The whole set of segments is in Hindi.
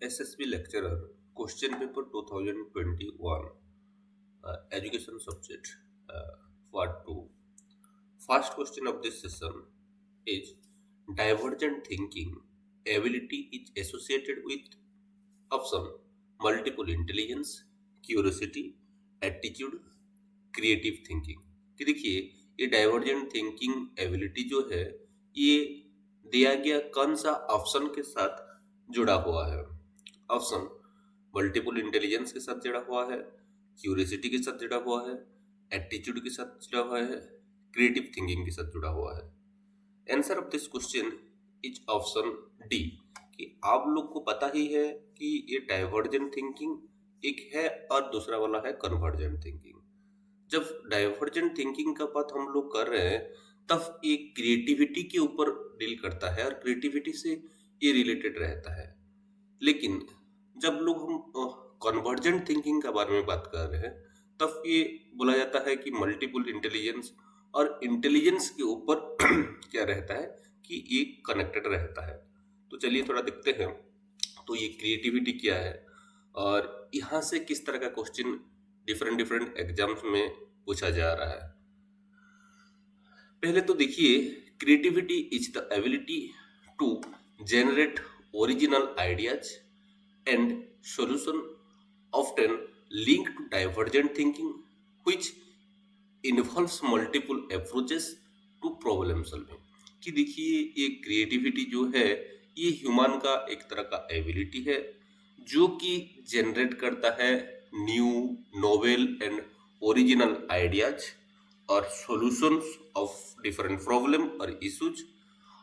SSB lecturer, question paper 2021, education subject, part 2. First question of this session is divergent thinking ability is associated with option multiple intelligence, curiosity, attitude, creative thinking. कि देखिए ये डाइवर्जेंट थिंकिंग एबिलिटी जो है ये दिया गया कौन सा ऑप्शन के साथ जुड़ा हुआ है। ऑप्शन मल्टीपल इंटेलिजेंस के साथ जुड़ा हुआ है, क्यूरियोसिटी के साथ जुड़ा हुआ है, एटीट्यूड के साथ जुड़ा हुआ है, क्रिएटिव थिंकिंग के साथ जुड़ा हुआ है। Answer of this question is option D. कि आप लोग को पता ही है कि ये डाइवर्जेंट थिंकिंग एक है और दूसरा वाला है कन्वर्जेंट थिंकिंग। जब डाइवर्जेंट थिंकिंग का बात हम लोग कर रहे हैं तब ये क्रिएटिविटी के ऊपर डील करता है और क्रिएटिविटी से ये रिलेटेड रहता है। लेकिन जब लोग हम कन्वर्जेंट थिंकिंग के बारे में बात कर रहे हैं तब ये बोला जाता है कि मल्टीपल इंटेलिजेंस और इंटेलिजेंस के ऊपर क्या रहता है कि ये कनेक्टेड रहता है। तो चलिए थोड़ा देखते हैं तो ये क्रिएटिविटी क्या है और यहाँ से किस तरह का क्वेश्चन डिफरेंट डिफरेंट एग्जाम्स में पूछा जा रहा है। पहले तो देखिए creativity is the ability to generate original ideas and solution often linked to divergent thinking which involves multiple approaches to problem solving. कि देखिए ये क्रिएटिविटी जो है ये ह्यूमन का एक तरह का एबिलिटी है जो कि जनरेट करता है new novel and original ideas और सॉल्यूशंस ऑफ डिफरेंट प्रॉब्लम और इश्यूज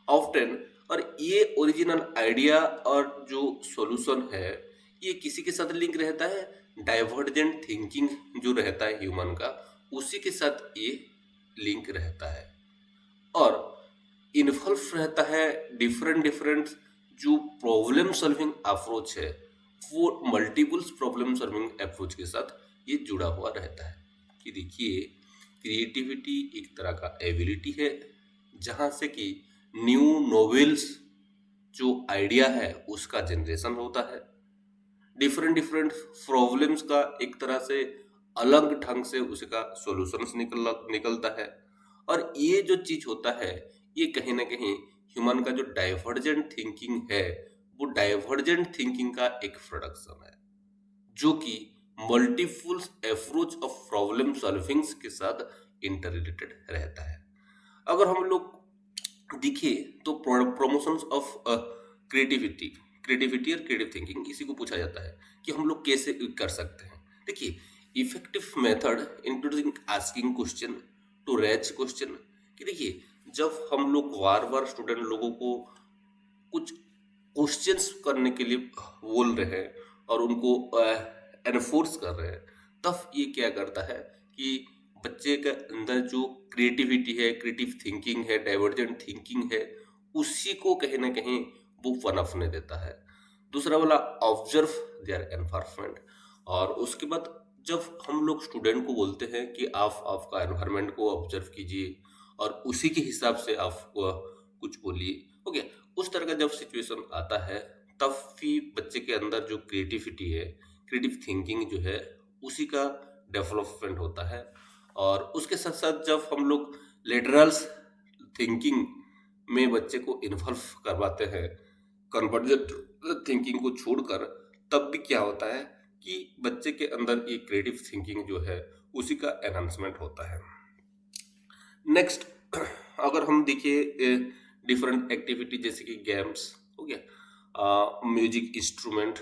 ऑफ्टन। और ये ओरिजिनल आइडिया और जो सॉल्यूशन है ये किसी के साथ लिंक रहता है, डाइवर्जेंट थिंकिंग जो रहता है ह्यूमन का उसी के साथ ये लिंक रहता है और इन्वॉल्व रहता है डिफरेंट डिफरेंट जो प्रॉब्लम सॉल्विंग अप्रोच है वो मल्टीपल प्रॉब्लम सॉल्विंग अप्रोच के साथ ये जुड़ा हुआ रहता है। कि देखिए क्रिएटिविटी एक तरह का एबिलिटी है जहाँ से कि न्यू नोवेल्स जो आइडिया है उसका जनरेशन होता है, डिफरेंट डिफरेंट प्रॉब्लम्स का एक तरह से अलग ढंग से उसका सॉल्यूशंस निकलता है। और ये जो चीज होता है ये कहीं ना कहीं ह्यूमन का जो डाइवर्जेंट थिंकिंग है वो डाइवर्जेंट थिंकिंग का एक प्रोडक्शन है जो कि मल्टीपल अप्रोच ऑफ प्रॉब्लम सॉल्विंग्स के साथ इंटररिलेटेड रहता है। अगर हम लोग दिखे तो प्रमोशंस ऑफ क्रिएटिविटी क्रिएटिविटी और क्रिएटिव थिंकिंग इसी को पूछा जाता है कि हम लोग कैसे कर सकते हैं। देखिए effective method including asking question to raise question. कि देखिए जब हम लोग बार बार स्टूडेंट लोगों को कुछ क्वेश्चंस करने के लिए बोल रहे हैं और उनको एनफोर्स कर रहे हैं तब ये क्या करता है कि बच्चे के अंदर जो क्रिएटिविटी है, क्रिएटिव थिंकिंग है, डाइवर्जेंट थिंकिंग है उसी को कहीं ना कहीं वो पनपने देता है। दूसरा वाला ऑब्जर्व देयर एनवायरनमेंट। और उसके बाद जब हम लोग स्टूडेंट को बोलते हैं कि आप आपका एनवायरनमेंट को ऑब्जर्व कीजिए और उसी के हिसाब से आप कुछ बोलिए, ओके, उस तरह का जब सिचुएशन आता है तब भी बच्चे के अंदर जो क्रिएटिविटी है, क्रिएटिव थिंकिंग जो है उसी का डेवलपमेंट होता है। और उसके साथ साथ जब हम लोग लेटरल्स थिंकिंग में बच्चे को इन्वॉल्व करवाते हैं कन्वर्जेंट थिंकिंग को छोड़कर, तब भी क्या होता है कि बच्चे के अंदर ये क्रिएटिव थिंकिंग जो है उसी का एनहांसमेंट होता है। नेक्स्ट अगर हम देखिए डिफरेंट एक्टिविटी जैसे कि गेम्स हो गया, म्यूजिक इंस्ट्रूमेंट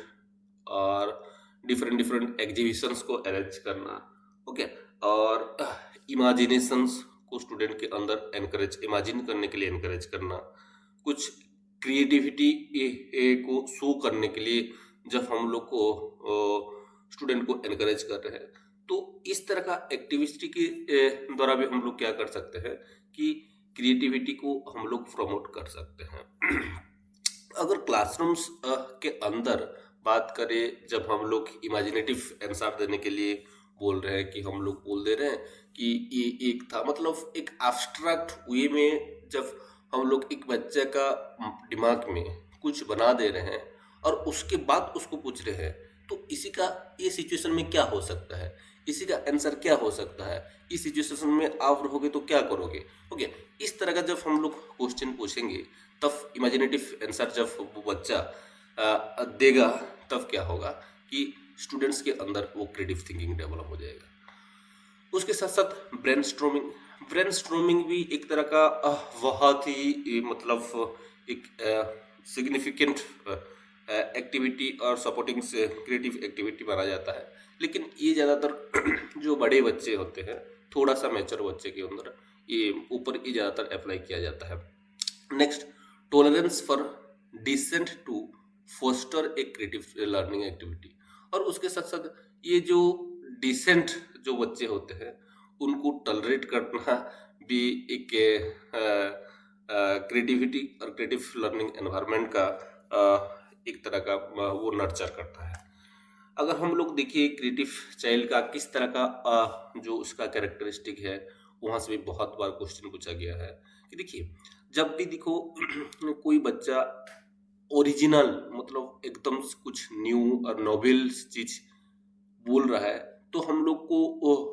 और डिफरेंट डिफरेंट एग्जीबिशंस को अरेंज करना, ओके, और इमेजिनेशंस को स्टूडेंट के अंदर एनकरेज इमेजिन करने के लिए एनकरेज करना, कुछ क्रिएटिविटी को शो करने के लिए जब हम लोग को स्टूडेंट को एनकरेज कर रहे हैं तो इस तरह का एक्टिविटी के द्वारा भी हम लोग क्या कर सकते हैं कि क्रिएटिविटी को हम लोग प्रमोट कर सकते हैं। अगर क्लासरूम्स के अंदर बात करें जब हम लोग इमेजिनेटिव आंसर देने के लिए बोल रहे हैं कि हम लोग बोल दे रहे हैं कि ये एक था, मतलब एक एब्स्ट्रैक्ट वे में जब हम लोग एक बच्चे का दिमाग में कुछ बना दे रहे हैं और उसके बाद उसको पूछ रहे हैं, तो इसी का ये सिचुएशन में क्या हो सकता है, इसी का आंसर क्या हो सकता है, इस सिचुएशन में आप रहोगे तो क्या करोगे। ओके, इस तरह का जब हम लोग क्वेश्चन पूछेंगे, तब इमेजिनेटिव आंसर जब वो बच्चा देगा, तब क्या होगा कि स्टूडेंट्स के अंदर वो क्रिएटिव थिंकिंग डेवलप हो जाएगा। उसके साथ साथ ब्रेनस्टॉर्मिंग भी एक तरह का बहुत ही मतलब एक सिग्निफिकेंट एक्टिविटी और सपोर्टिंग से क्रिएटिव एक्टिविटी माना जाता है। लेकिन ये ज़्यादातर जो बड़े बच्चे होते हैं, थोड़ा सा मैच्योर बच्चे के अंदर ये ऊपर ये ज़्यादातर अप्लाई किया जाता है। Next, tolerance for dissent to foster a creative learning activity. और उसके साथ साथ ये जो डिसेंट जो बच्चे होते हैं, उनको टॉलरेट करना भी एक क्रिएटिविटी और क्रिएटिव लर्निंग एनवायरनमेंट का एक तरह का वो नर्चर करता है। अगर हम लोग देखिए क्रिएटिव चाइल्ड का किस तरह का जो उसका कैरेक्टरिस्टिक है, वहाँ से भी बहुत बार क्वेश्चन पूछा गया है कि देखिए, जब भी देखो कोई बच्चा ओरिजिनल मतलब एकदम कुछ न्यू और नोबेल चीज बोल रहा है, तो हम लोग को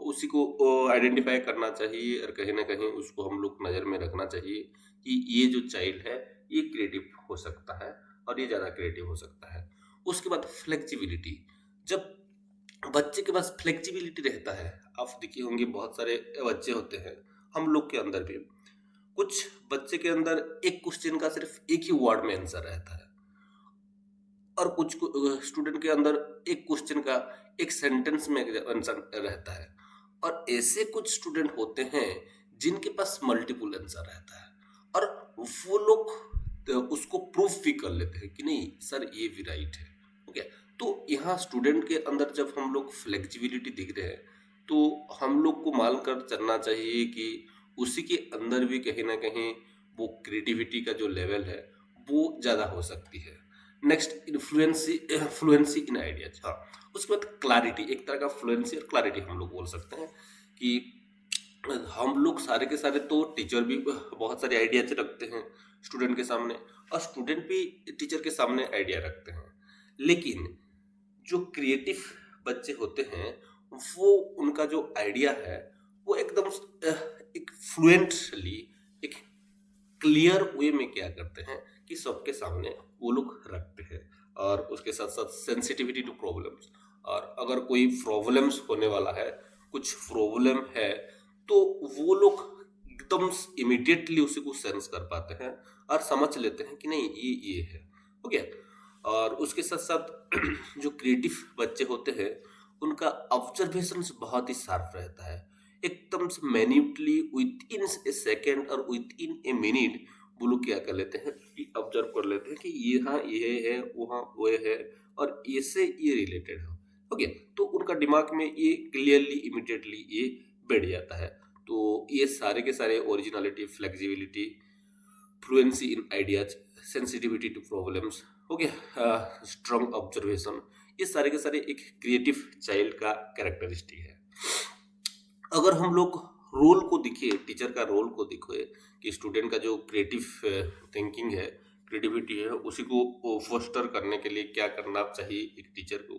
उसी को आइडेंटिफाई करना चाहिए और कहीं ना कहीं उसको हम लोग नज़र में रखना चाहिए कि ये जो चाइल्ड है, ये क्रिएटिव हो सकता है और ये ज़्यादा क्रिएटिव हो सकता है। उसके बाद फ्लेक्सिबिलिटी, जब बच्चे के पास फ्लेक्सिबिलिटी रहता है, आप देखिए होंगे बहुत सारे बच्चे होते हैं, हम लोग के अंदर भी कुछ बच्चे के अंदर एक क्वेश्चन का सिर्फ एक ही वर्ड में आंसर रहता है, और कुछ स्टूडेंट के अंदर एक क्वेश्चन का एक सेंटेंस में आंसर रहता है, और ऐसे कुछ स्टूडेंट होते हैं जिनके पास मल्टीपल आंसर रहता है, और वो लोग उसको प्रूफ भी कर लेते हैं कि नहीं सर ये भी राइट है। ओके, तो यहाँ स्टूडेंट के अंदर जब हम लोग फ्लेक्सिबिलिटी दिख रहे हैं, तो हम लोग को मान कर चलना चाहिए कि उसी के अंदर भी कहीं ना कहीं वो क्रिएटिविटी का जो लेवल है वो ज़्यादा हो सकती है। Next, fluency in ideas. हाँ, उसके बाद क्लैरिटी, एक तरह का फ्लुएंसी और क्लैरिटी हम लोग बोल सकते हैं कि हम लोग सारे के सारे तो टीचर भी बहुत सारे आइडियाज रखते हैं स्टूडेंट के सामने, और स्टूडेंट भी टीचर के सामने आइडिया रखते हैं, लेकिन जो क्रिएटिव बच्चे होते हैं, वो उनका जो आइडिया है वो एकदम एक फ्लुएंटली, एक क्लियर वे में क्या करते हैं कि सबके सामने वो लोग रखते हैं। और उसके साथ साथ सेंसिटिविटी टू प्रॉब्लम्स, और अगर कोई प्रॉब्लम्स होने वाला है, कुछ प्रॉब्लम है, तो वो लोग एकदम इमिडिएटली उसी को सेंस कर पाते हैं और समझ लेते हैं कि नहीं ये है। ओके, और उसके साथ साथ जो क्रिएटिव बच्चे होते हैं, उनका ऑब्जर्वेशन बहुत ही शार्प रहता है, एकदम से मैन्युटली विद इन ए सेकेंड और विद इन ए मिनट वो लोग क्या कर लेते हैं कि ऑब्जर्व कर लेते हैं कि यहाँ ये है, वहाँ वो है, और इससे ये रिलेटेड है। ओके, तो उनका दिमाग में ये क्लियरली इमिडिएटली ये बैठ जाता है। तो ये सारे के सारे originality, flexibility, fluency in ideas, sensitivity to problems, okay, strong observation, ये सारे के सारे एक क्रिएटिव चाइल्ड का कैरेक्टरिस्टिक है। अगर हम लोग रोल को देखिए, टीचर का रोल को देखो कि स्टूडेंट का जो क्रिएटिव थिंकिंग है, क्रिएटिविटी है, उसी को फोस्टर करने के लिए क्या करना चाहिए एक टीचर को,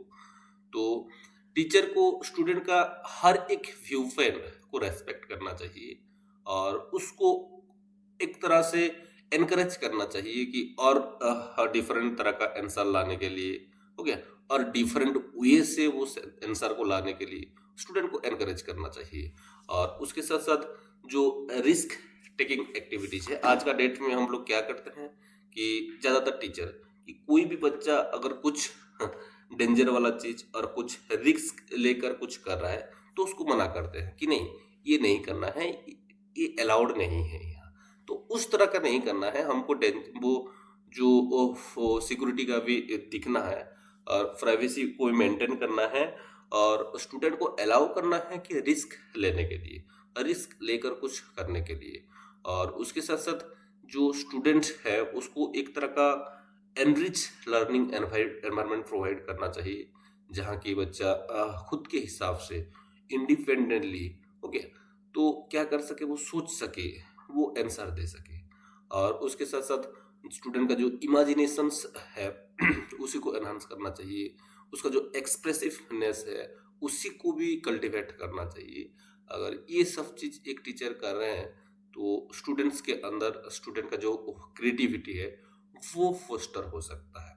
तो टीचर को स्टूडेंट का हर एक व्यू पॉइंट को रेस्पेक्ट करना चाहिए, और उसको एक तरह से एनकरेज करना चाहिए कि और डिफरेंट तरह का आंसर लाने के लिए, ओके, और डिफरेंट वे से वो आंसर को लाने के लिए स्टूडेंट को एनकरेज करना चाहिए। और उसके साथ साथ जो रिस्क टेकिंग एक्टिविटीज है, आज का डेट में हम लोग क्या करते हैं कि ज़्यादातर टीचर कि कोई भी बच्चा अगर कुछ डेंजर वाला चीज और कुछ रिस्क लेकर कुछ कर रहा है, तो उसको मना करते हैं कि नहीं ये नहीं करना है, ये अलाउड नहीं है यहाँ। तो उस तरह का नहीं करना है, हमको वो जो सिक्योरिटी का भी दिखना है और प्राइवेसी को मेंटेन करना है, और स्टूडेंट को अलाउ करना है कि रिस्क लेने के लिए, रिस्क लेकर कुछ करने के लिए। और उसके साथ साथ जो स्टूडेंट है उसको एक तरह का एनरिच लर्निंग एनवायरनमेंट प्रोवाइड करना चाहिए, जहाँ की बच्चा खुद के हिसाब से इंडिपेंडेंटली, ओके, तो क्या कर सके, वो सोच सके, वो आंसर दे सके। और उसके साथ साथ स्टूडेंट का जो इमेजिनेशंस है उसी को एनहांस करना चाहिए, उसका जो एक्सप्रेसिवनेस है उसी को भी कल्टीवेट करना चाहिए। अगर ये सब चीज़ एक टीचर कर रहे हैं तो स्टूडेंट्स के अंदर स्टूडेंट का जो क्रिएटिविटी है वो फोस्टर हो सकता है।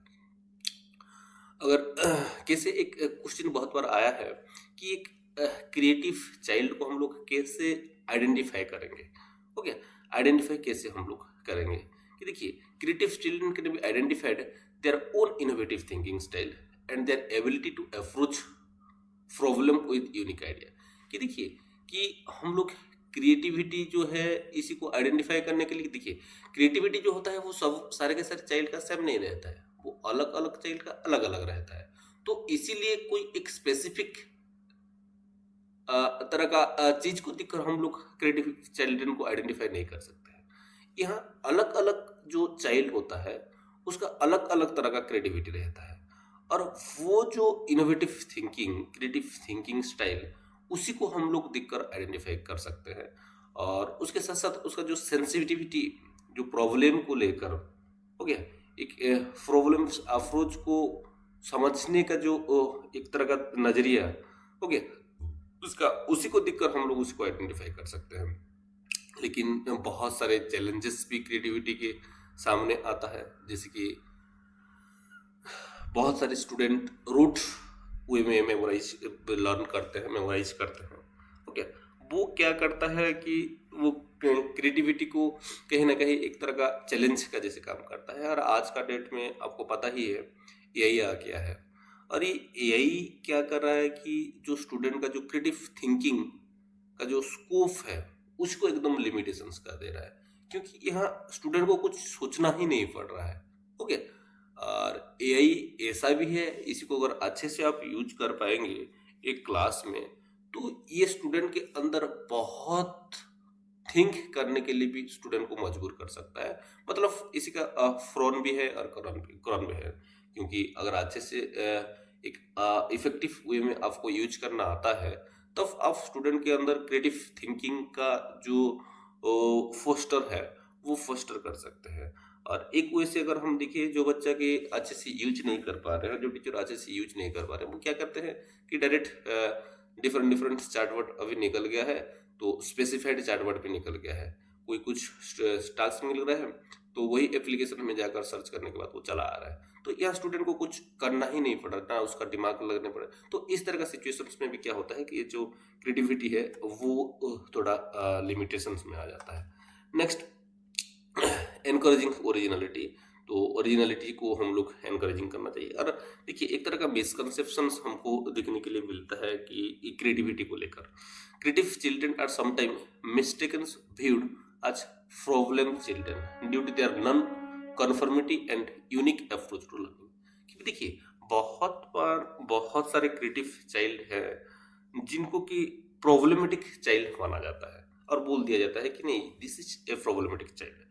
अगर कैसे एक क्वेश्चन बहुत बार आया है कि एक क्रिएटिव चाइल्ड को हम लोग कैसे आइडेंटिफाई करेंगे, ओके, आइडेंटिफाई कैसे हम लोग करेंगे कि देखिए creative children can be identified their own innovative thinking style and their ability to approach problem with unique idea. कि देखिए कि हम लोग क्रिएटिविटी जो है इसी को आइडेंटिफाई करने के लिए, देखिए क्रिएटिविटी जो होता है वो सब सारे के सारे चाइल्ड का सेम नहीं रहता है, वो अलग अलग चाइल्ड का अलग अलग रहता है। तो इसीलिए कोई एक स्पेसिफिक तरह का चीज को देखकर हम लोग क्रिएटिव चिल्ड्रन को आइडेंटिफाई नहीं कर सकते हैं। यहाँ अलग अलग जो चाइल्ड होता है उसका अलग अलग तरह का क्रिएटिविटी रहता है, और वो जो innovative thinking creative thinking style उसी को हम लोग देखकर आइडेंटिफाई कर सकते हैं। और उसके साथ साथ उसका जो सेंसिटिविटी जो प्रॉब्लम को लेकर, ओके, एक प्रॉब्लम अप्रोच को समझने का जो एक तरह का नजरिया, ओके, उसका उसी को देखकर हम लोग उसको आइडेंटिफाई कर सकते हैं। लेकिन बहुत सारे चैलेंजेस भी क्रिएटिविटी के सामने आता है, जैसे कि बहुत सारे स्टूडेंट रूट वे में मेमोराइज लर्न करते हैं, मेमोराइज करते हैं, ओके। वो क्या करता है कि वो क्रिएटिविटी को कहीं ना कहीं एक तरह का चैलेंज का जैसे काम करता है। और आज का डेट में आपको पता ही है एआई आ गया है, और ये एआई क्या कर रहा है कि जो स्टूडेंट का जो क्रिएटिव थिंकिंग का जो स्कोप है उसको एकदम लिमिटेशंस कर दे रहा है, क्योंकि यहाँ स्टूडेंट को कुछ सोचना ही नहीं पड़ रहा है, ओके। और एआई ऐसा भी है, इसी को अगर अच्छे से आप यूज कर पाएंगे एक क्लास में, तो ये स्टूडेंट के अंदर बहुत थिंक करने के लिए भी स्टूडेंट को मजबूर कर सकता है। मतलब इसी का फ्रॉन भी है और क्रॉन भी है, क्योंकि अगर अच्छे से एक इफेक्टिव वे में आपको यूज करना आता है तब आप स्टूडेंट के अंदर क्रिएटिव थिंकिंग का जो फोस्टर है वो फोस्टर कर सकते हैं। और एक वे से अगर हम देखें, जो बच्चा के अच्छे से यूज नहीं कर पा रहे हैं, जो टीचर अच्छे से यूज नहीं कर पा रहे हैं, वो क्या करते हैं कि direct different different chart word अभी निकल गया है तो स्पेसिफाइड चार्ट वर्ड पे निकल गया है, कोई कुछ टास्क मिल रहा है तो वही एप्लीकेशन में जाकर सर्च करने के बाद वो चला आ रहा है। तो यह स्टूडेंट को कुछ करना ही नहीं पड़ रहा, ना उसका दिमाग लगने पड़ा। तो इस तरह का सिचुएशंस में भी क्या होता है कि ये जो क्रिएटिविटी है वो थोड़ा लिमिटेशंस में आ जाता है। Next, encouraging originality. तो ओरिजिनलिटी को हम लोग एनकरेजिंग करना चाहिए। और देखिए एक तरह का मिसकंसेप्शंस हमको देखने के लिए मिलता है कि क्रिएटिविटी को लेकर, creative children are sometime mistaken viewed as problem children due to their non conformity and unique approach to learning। क्योंकि देखिए बहुत बार बहुत सारे क्रिएटिव चाइल्ड हैं जिनको कि प्रॉब्लमेटिक चाइल्ड माना जाता है और बोल दिया जाता है कि नहीं, this is a problematic child.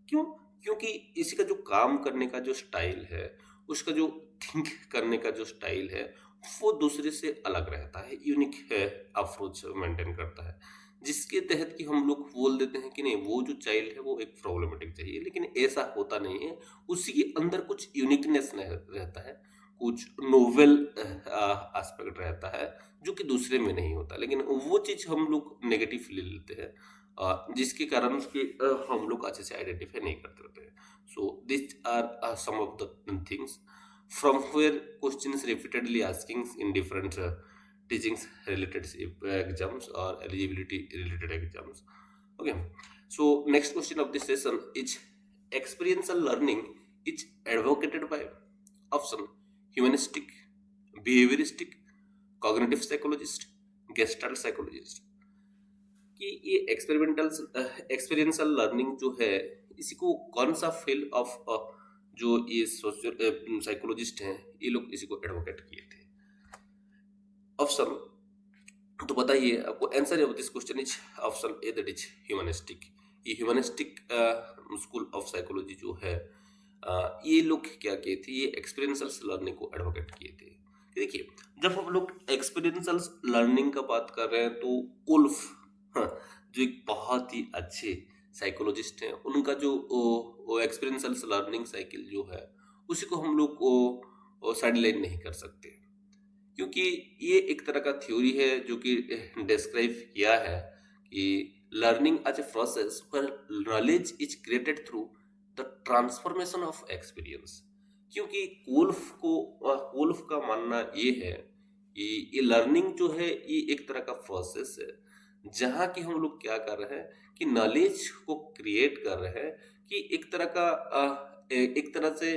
क्यों? क्योंकि इसी का जो काम करने का जो स्टाइल है, उसका जो थिंक करने का जो स्टाइल है वो दूसरे से अलग रहता है, यूनिक है, अप्रोच मेंटेन करता है, जिसके तहत कि हम लोग बोल देते हैं कि नहीं वो जो चाइल्ड है वो एक प्रॉब्लमेटिक चाहिए। लेकिन ऐसा होता नहीं है, उसी के अंदर कुछ यूनिकनेस रहता है, कुछ नोवेल एस्पेक्ट रहता है जो कि दूसरे में नहीं होता, लेकिन वो चीज हम लोग नेगेटिव ले लेते हैं, जिसके कारण उसके हम लोग अच्छे से आइडेंटिफाई नहीं करते होते हैं। So this are some of the things from where questions repeatedly asking in different teachings related exams or eligibility related exams, okay। So next question of this session is experiential learning is advocated by option humanistic, behavioristic, cognitive psychologist, gestalt psychologist। कि ये एक्सपेरियंशियल लर्निंग जो है इसी को कौन सा फील्ड ऑफ जो ये सोशल साइकोलॉजिस्ट हैं ये लोग इसी को एडवोकेट किए थे। ऑप्शन तो बताइए, आपको answer of this question is option A, that is humanistic. ये ह्यूमनिस्टिक स्कूल ऑफ साइकोलॉजी जो है ये लोग क्या किए थे, ये एक्सपीरियंशियल लर्निंग को एडवोकेट किए थे। देखिए जब हम लोग एक्सपीरियंशियल लर्निंग का बात कर रहे हैं तो वुल्फ, हाँ, जो एक बहुत ही अच्छे साइकोलॉजिस्ट हैं, उनका जो एक्सपीरियंशियल लर्निंग साइकिल जो है उसी को हम लोग को साइडलाइन नहीं कर सकते, क्योंकि ये एक तरह का थ्योरी है जो कि डिस्क्राइब किया है कि लर्निंग एज ए प्रोसेस पर knowledge is created through the transformation of experience. क्योंकि कोल्फ का मानना ये है कि ये लर्निंग जो है ये एक तरह का प्रोसेस है, जहाँ की हम लोग क्या कर रहे हैं कि नॉलेज को क्रिएट कर रहे हैं कि एक तरह से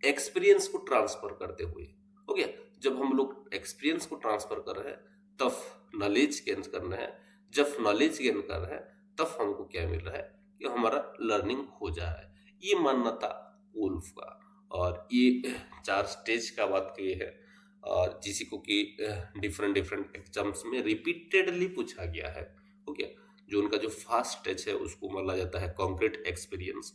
एक्सपीरियंस को ट्रांसफर करते हुए। हो गया, जब हम लोग एक्सपीरियंस को ट्रांसफर कर रहे हैं तब नॉलेज गेन करना है, जब नॉलेज गेन कर रहे हैं तब हमको क्या मिल रहा है कि हमारा लर्निंग हो जा रहा है। ये मानना था वुल्फ का, और ये 4 स्टेज का बात की है, और जिसको कि डिफरेंट डिफरेंट एग्जाम्स में रिपीटेडली पूछा गया है। ओके, जो उनका जो फर्स्ट स्टेज है उसको माना जाता है कॉन्क्रीट एक्सपीरियंस,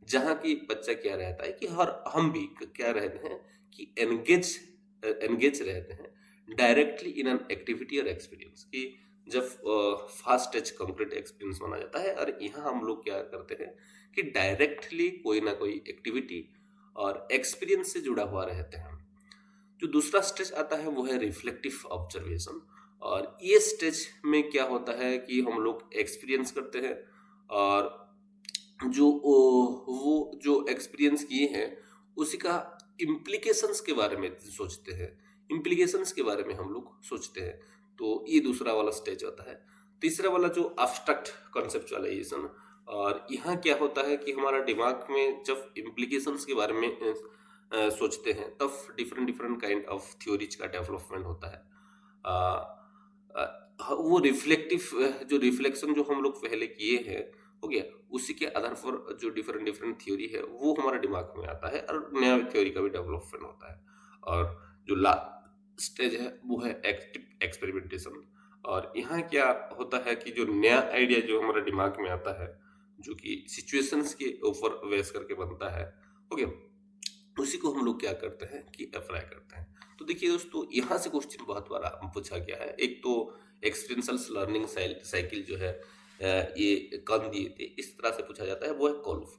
जहाँ की बच्चा क्या रहता है कि हर हम भी क्या रहते हैं कि एंगेज रहते हैं डायरेक्टली इन एन एक्टिविटी और एक्सपीरियंस। कि जब फास्ट टच कंक्रीट एक्सपीरियंस माना जाता है, और यहाँ हम लोग क्या करते हैं कि डायरेक्टली कोई ना कोई एक्टिविटी और एक्सपीरियंस से जुड़ा हुआ रहते हैं। जो दूसरा स्टेज आता है वो है रिफ्लेक्टिव ऑब्जर्वेशन, और ये स्टेज में क्या होता है कि हम लोग एक्सपीरियंस करते हैं, और वो जो एक्सपीरियंस किए हैं उसी का इम्प्लीकेशंस के बारे में सोचते हैं, इम्प्लीकेशंस के बारे में हम लोग सोचते हैं। तो ये दूसरा वाला स्टेज होता है। तीसरा वाला जो एब्स्ट्रैक्ट कॉन्सेप्चुअलाइजेशन, और यहाँ क्या होता है कि हमारा दिमाग में जब इम्प्लीकेशंस के बारे में सोचते हैं तब different different kind of theories का डेवलपमेंट होता है। वो जो रिफ्लेक्शन जो हम लोग पहले किए हैं, हो गया, उसी के आधार पर जो डिफरेंट डिफरेंट थ्योरी है वो हमारे दिमाग में आता है और नया थ्योरी का भी डेवलपमेंट होता है। और जो लास्ट स्टेज है वो है एक्टिव एक्सपेरिमेंटेशन, और यहाँ क्या होता है कि जो नया आइडिया जो हमारे दिमाग में आता है, जो कि सिचुएशंस के ऊपर बेस करके बनता है, हो गया, उसी को हम लोग क्या करते हैं कि अप्लाई करते हैं। तो देखिए दोस्तों, यहाँ से क्वेश्चन बहुत बार पूछा गया है। एक तो एक्सपीरियंशियल लर्निंग साइकिल जो है ये कम दिए थे, इस तरह से पूछा जाता है, वो है कोल्फ।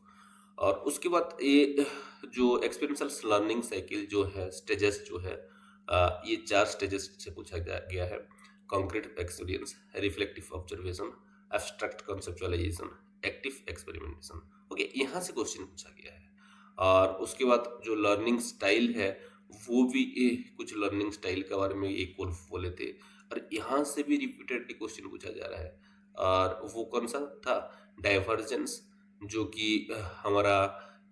और उसके बाद ये जो एक्सपीरियंशियल लर्निंग साइकिल जो है, स्टेजेस जो है, ये 4 स्टेजेस से पूछा गया है। Concrete experience, reflective observation, abstract conceptualisation, active experimentation. Okay, यहाँ से क्वेश्चन पूछा गया है। और उसके बाद जो लर्निंग स्टाइल है वो भी कुछ लर्निंग स्टाइल के बारे में एक वुल्फ बोले थे, और यहाँ से भी रिपीटेडली क्वेश्चन पूछा जा रहा है। और वो कौन सा था? डाइवर्जेंस, जो कि हमारा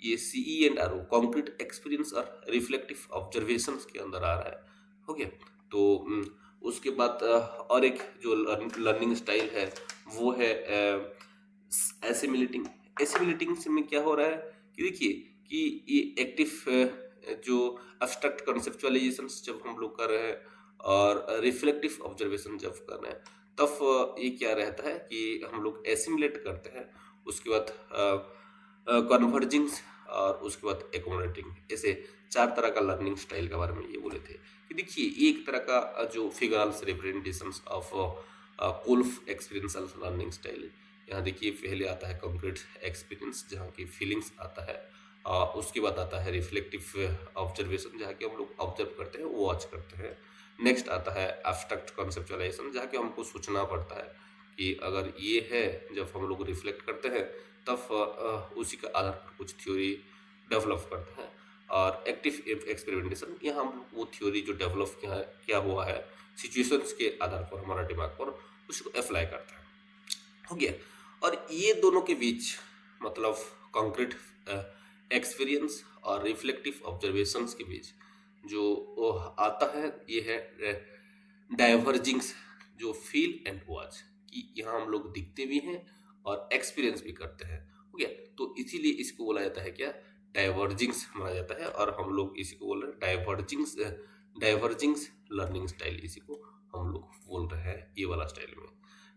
ये CE&RO कॉन्क्रीट एक्सपीरियंस और रिफ्लेक्टिव ऑब्जर्वेशन के अंदर आ रहा है। हो गया। तो उसके बाद और एक जो लर्निंग स्टाइल है वो है एसिमिलेटिंग। एसिमिलेटिंग से में क्या हो रहा है कि देखिए कि ये एक्टिव जो एब्स्ट्रैक्ट कॉन्सेप्चुअलाइजेशन जब हम लोग कर रहे हैं और रिफ्लेक्टिव ऑब्जर्वेशन जब कर रहे हैं, तब ये क्या रहता है कि हम लोग एसिमुलेट करते हैं, उसके बाद कन्वर्जिंग, और उसके बाद एकोमोडेटिंग। ऐसे 4 तरह का लर्निंग स्टाइल के बारे में ये बोले थे कि देखिए ये एक तरह का जो figurals representations of Kolb experiential learning style. यहाँ देखिए पहले आता है कंक्रीट एक्सपीरियंस, जहाँ की फीलिंग्स आता है, उसके बाद आता है रिफ्लेक्टिव ऑब्जर्वेशन, जहाँ कि हम लोग ऑब्जर्व करते हैं, वॉच करते हैं। नेक्स्ट आता है एब्स्ट्रैक्ट कॉन्सेप्चुअलाइजेशन, जहाँ कि हमको सोचना पड़ता है कि अगर ये है, जब हम लोग रिफ्लेक्ट करते हैं तब उसी का आधार पर कुछ थ्योरी डेवलप करते हैं। और एक्टिव एक्सपेरिमेंटेशन, यहाँ हम वो थ्योरी जो डेवलप किया हुआ है सिचुएशंस के आधार पर हमारा दिमाग पर, उसको अप्लाई करते हैं। हो गया। और ये दोनों के बीच मतलब कॉन्क्रीट एक्सपीरियंस और रिफ्लेक्टिव ऑब्जर्वेशंस के बीच जो आता है ये है डाइवर्जिंग्स, जो फील एंड वॉच, कि यहाँ हम लोग दिखते भी हैं और एक्सपीरियंस भी करते हैं। हो गया। तो इसीलिए इसको बोला जाता है क्या? डाइवर्जिंग्स माना जाता है, और हम लोग इसी को बोल रहे हैं डाइवर्जिंग्स लर्निंग स्टाइल, इसी को हम लोग बोल रहे हैं ये वाला स्टाइल में।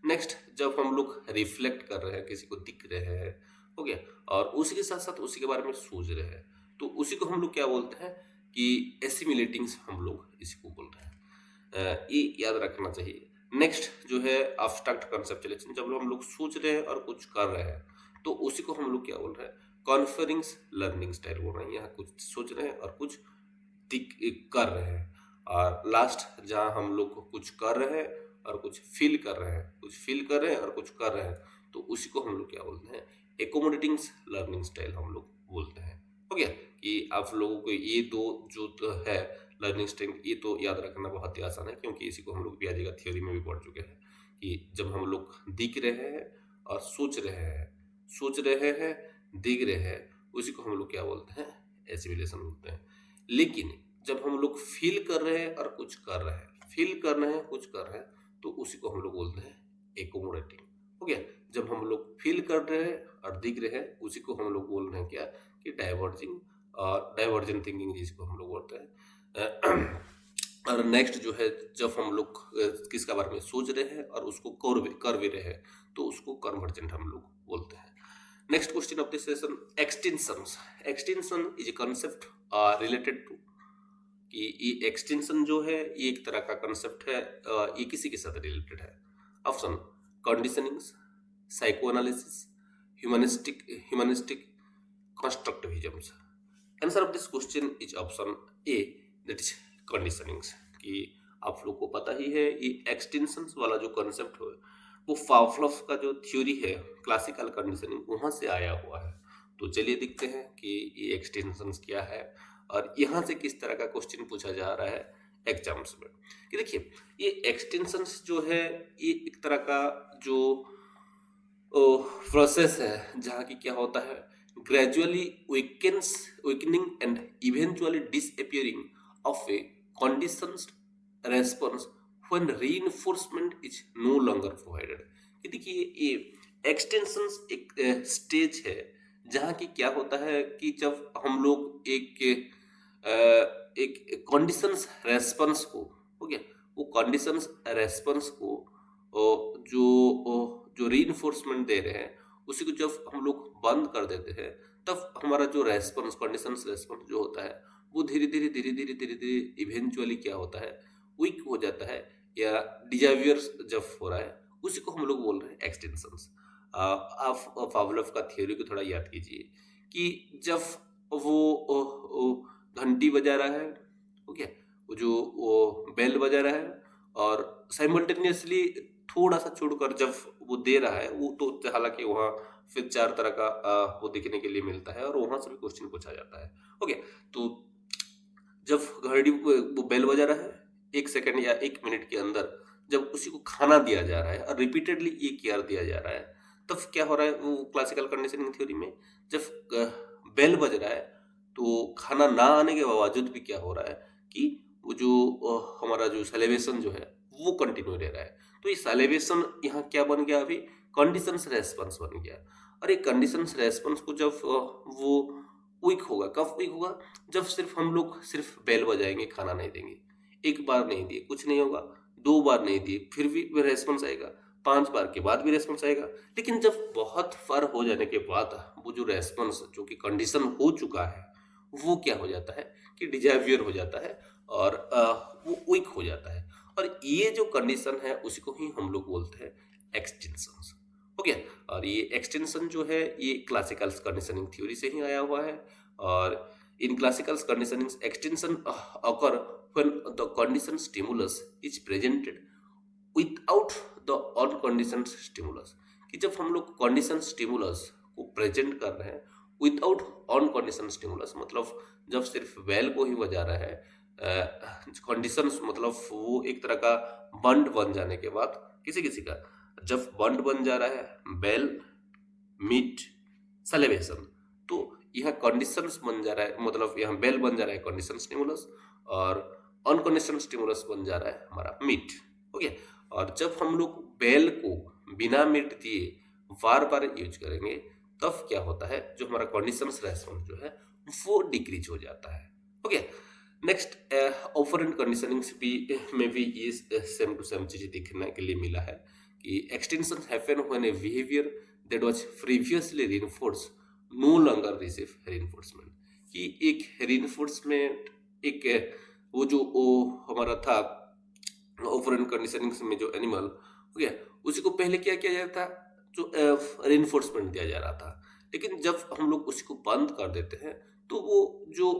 नेक्स्ट, जब हम लोग रिफ्लेक्ट कर रहे हैं, किसी को दिख रहे हैं, हो गया, और उसी के साथ साथ उसी के बारे में सोच रहे हैं, तो उसी को हम लोग क्या बोलते हैं कि एसिमिलेटिंग्स हम लोग इसी को बोल रहे हैं। ये याद रखना चाहिए। नेक्स्ट जो है एब्स्ट्रैक्ट कॉन्सेप्चुअलाइजेशन, जब हम लोग सोच रहे हैं और कुछ कर रहे हैं, तो उसी को हम लोग क्या बोल रहे हैं? कॉन्फरिंग्स लर्निंग स्टाइल बोल रहे हैं, यहाँ कुछ सोच रहे हैं और कुछ कर रहे हैं। और लास्ट जहाँ हम लोग कुछ कर रहे हैं और कुछ फील कर रहे हैं, कुछ फील कर रहे हैं और कुछ कर रहे हैं, तो उसी को हम लोग क्या बोलते हैं, एकोमोडेटिंग्स लर्निंग स्टाइल हम लोग बोलते हैं। हो गया कि आप लोगों को ये दो जो तो है लर्निंग स्टाइल, ये तो याद रखना बहुत ही आसान है, क्योंकि इसी को हम लोग पियाजे का थ्योरी में भी पढ़ चुके हैं कि जब हम लोग दिख रहे हैं और सोच रहे हैं, सोच रहे हैं दिख रहे हैं, उसी को हम लोग क्या बोलते हैं, एसिमिलेशन बोलते हैं। लेकिन जब हम लोग फील कर रहे हैं और कुछ कर रहे हैं, फील कर रहे हैं कुछ कर रहे हैं, तो उसी को हम लोग बोलते हैं एकोमोडेटिंग। हो गया, जब हम लोग फील कर रहे हैं और दिख रहे हैं, उसी को हम लोग बोल रहे हैं क्या, कि डाइवर्जिंग और डाइवर्जेंट थिंकिंग, जिसको हम लोग बोलते हैं। और नेक्स्ट जो है, जब हम लोग किसका बारे में सोच रहे हैं और उसको कर भी रहे हैं, तो उसको कन्वर्जेंट हम लोग बोलते हैं। Next question of this session, extensions. Extension is a concept related to, कि ये एक्सटेंशन जो है ये एक तरह का कंसेप्ट है, ये किसी के साथ रिलेटेड है। Option, conditionings, psychoanalysis, humanistic constructivism. Answer of this question is option A, that is conditionings. कि आप लोग को पता ही है ये एक्सटेंशंस वाला जो कंसेप्ट है वो पावलोव का जो थ्योरी है क्लासिकल कंडीशनिंग, वहां से आया हुआ है। तो चलिए देखते हैं कि ये एक्सटेंशंस क्या है और यहाँ से किस तरह का क्वेश्चन पूछा जा रहा है एग्जाम्स में। कि देखिए, ये एक्सटेंशंस जो है ये एक तरह का जो प्रोसेस है जहाँ की क्या होता है, gradually weakening and eventually disappearing of a conditioned response when reinforcement is no longer provided। कि देखिए, ये एक्सटेंशंस एक स्टेज है जहाँ की क्या होता है कि जब हम लोग एक कंडीशंस रेस्पॉन्स को, हो गया, वो कंडीशंस रेस्पॉन्स को जो रीइंफोर्समेंट दे रहे हैं उसी को जब हम लोग बंद कर देते हैं, तब हमारा जो रेस्पॉन्स, कंडीशंस रेस्पॉन्स जो होता है, वो धीरे धीरे इवेंचुअली क्या होता है, वीक हो जाता है, या डिजावियर जब हो रहा है, उसी को हम लोग बोल रहे हैं एक्सटेंशंस। आप पावलोव का थ्योरी को थोड़ा याद कीजिए कि जब वो घंटी बजा रहा है, हो गया, वो बेल बजा रहा है, और साइमल्टेनियसली थोड़ा सा छोड़कर जब वो दे रहा है, वो तो हालांकि वहाँ फिर चार तरह का वो देखने के लिए मिलता है और वहां से भी क्वेश्चन पूछा जाता है। ओके, तो जब घड़ी वो बेल बजा रहा है, 1 सेकंड या 1 मिनट के अंदर जब उसी को खाना दिया जा रहा है और रिपीटेडली ये केयर दिया जा रहा है, तब क्या हो रहा है, वो क्लासिकल कंडीशनिंग थ्योरी में जब बेल बज रहा है तो खाना ना आने के बावजूद भी क्या हो रहा है कि वो जो हमारा जो सेलिब्रेशन जो है वो कंटिन्यू रह रहा है। तो ये सेलिब्रेशन यहाँ क्या बन गया, अभी कंडीशंस रेस्पॉन्स बन गया। और ये कंडीशंस रेस्पॉन्स को जब वो वीक होगा, कब वीक होगा, जब सिर्फ हम लोग सिर्फ बेल बजाएंगे, खाना नहीं देंगे, 1 बार नहीं दिए कुछ नहीं होगा, 2 बार नहीं दिए फिर भी रेस्पॉन्स आएगा, 5 बार के बाद भी रेस्पॉन्स आएगा। लेकिन जब बहुत फर हो जाने के बाद वो जो रेस्पॉन्स जो कि कंडीशन हो चुका है वो क्या हो जाता है कि डिजावियर हो जाता है और वो वीक हो जाता है। और ये जो कंडीशन है उसी को ही हम लोग बोलते हैं एक्सटेंशंस। हो गया, और ये एक्सटेंशन जो है ये क्लासिकल कंडीशनिंग थ्योरी से ही आया हुआ है। और in classical conditioning extension occur when the condition stimulus is presented without the unconditioned stimulus. कि जब हम लोग कंडीशन स्टिमुलस को प्रेजेंट कर रहे हैं विदाउट अनकंडीशनड स्टिमुलस, मतलब जब सिर्फ बेल को ही बजा रहा है, कंडीशंस मतलब वो एक तरह का बंड बन जाने के बाद, किसी किसी का जब बंड बन जा रहा है बेल मीट सेलिब्रेशन, तो यहाँ कंडीशंस बन जा रहा है, मतलब यहाँ बेल बन जा रहा है कंडीशन स्टिमुलस, और अनकंडीशन स्टिमुलस बन जा रहा है हमारा मीट। हो गया, और जब हम लोग बेल को बिना मीट दिए बार बार यूज करेंगे, तब क्या होता है, जो हमारा कंडीशंस रेस्पॉन्स जो है वो डिक्रीज हो जाता है। हो गया, नेक्स्ट ऑपरेंट कंडीशनिंग में भी ये सेम टू सेम चीज देखने के लिए मिला है कि extension happen when a behavior that was previously reinforced no longer receive reinforcement. कि एक रीइंफोर्समेंट, एक वो जो हमारा था ऑपरेंट कंडीशनिंग में जो एनिमल, हो गया, उसी को पहले क्या किया जाता था, जो रीइंफोर्समेंट दिया जा रहा था, लेकिन जब हम लोग उसको बंद कर देते हैं तो वो जो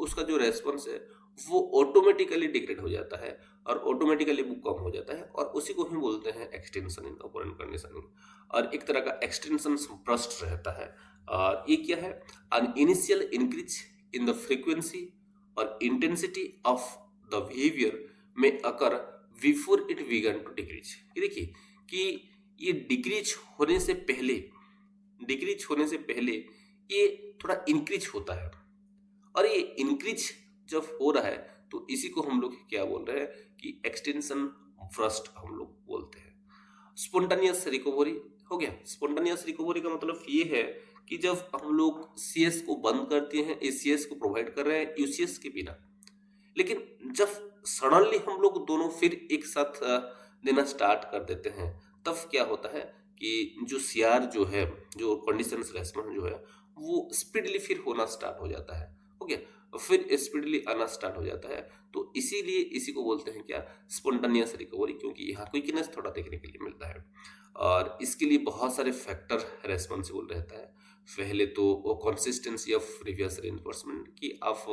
उसका जो रेस्पॉन्स है वो ऑटोमेटिकली डिग्रेड हो जाता है और ऑटोमेटिकली वो कम हो जाता है और उसी को हम बोलते हैं एक्सटेंशन इन ऑपरेंट कंडीशनिंग। और एक तरह का एक्सटेंशन ब्रस्ट रहता है। और ये क्या है? an initial increase in the frequency or intensity of the behavior may occur before it began to decrease। ये देखिए कि ये डिक्रीज होने से पहले ये थोड़ा इंक्रीज होता है। और ये इंक्रीज जब हो रहा है तो इसी को हम लोग क्या बोल रहे हैं कि एक्सटेंशन ब्रस्ट हम लोग बोलते हैं। स्पॉन्टानियस रिकवरी हो गया। स्पॉन्टानियस रिकवरी का मतलब ये है कि जब हम लोग सीएस को बंद करते हैं, एसीएस को प्रोवाइड कर रहे हैं यूसीएस के बिना, लेकिन जब सडनली हम लोग दोनों फिर एक साथ देना स्टार्ट कर देते हैं तब क्या होता है कि जो सीआर जो है, जो कंडीशन रेस्पॉन्स जो है वो स्पीडली फिर होना स्टार्ट हो जाता है। हो गया, फिर स्पीडली आना स्टार्ट हो जाता है। तो इसीलिए इसी को बोलते हैं क्या? स्पॉन्टानियस रिकवरी, क्योंकि यहाँ क्विकनेस थोड़ा देखने के लिए मिलता है और इसके लिए बहुत सारे फैक्टर रेस्पॉन्सिबल रहता है। पहले तो कंसिस्टेंसी ऑफ प्रीवियस रेनफोर्समेंट, कि आप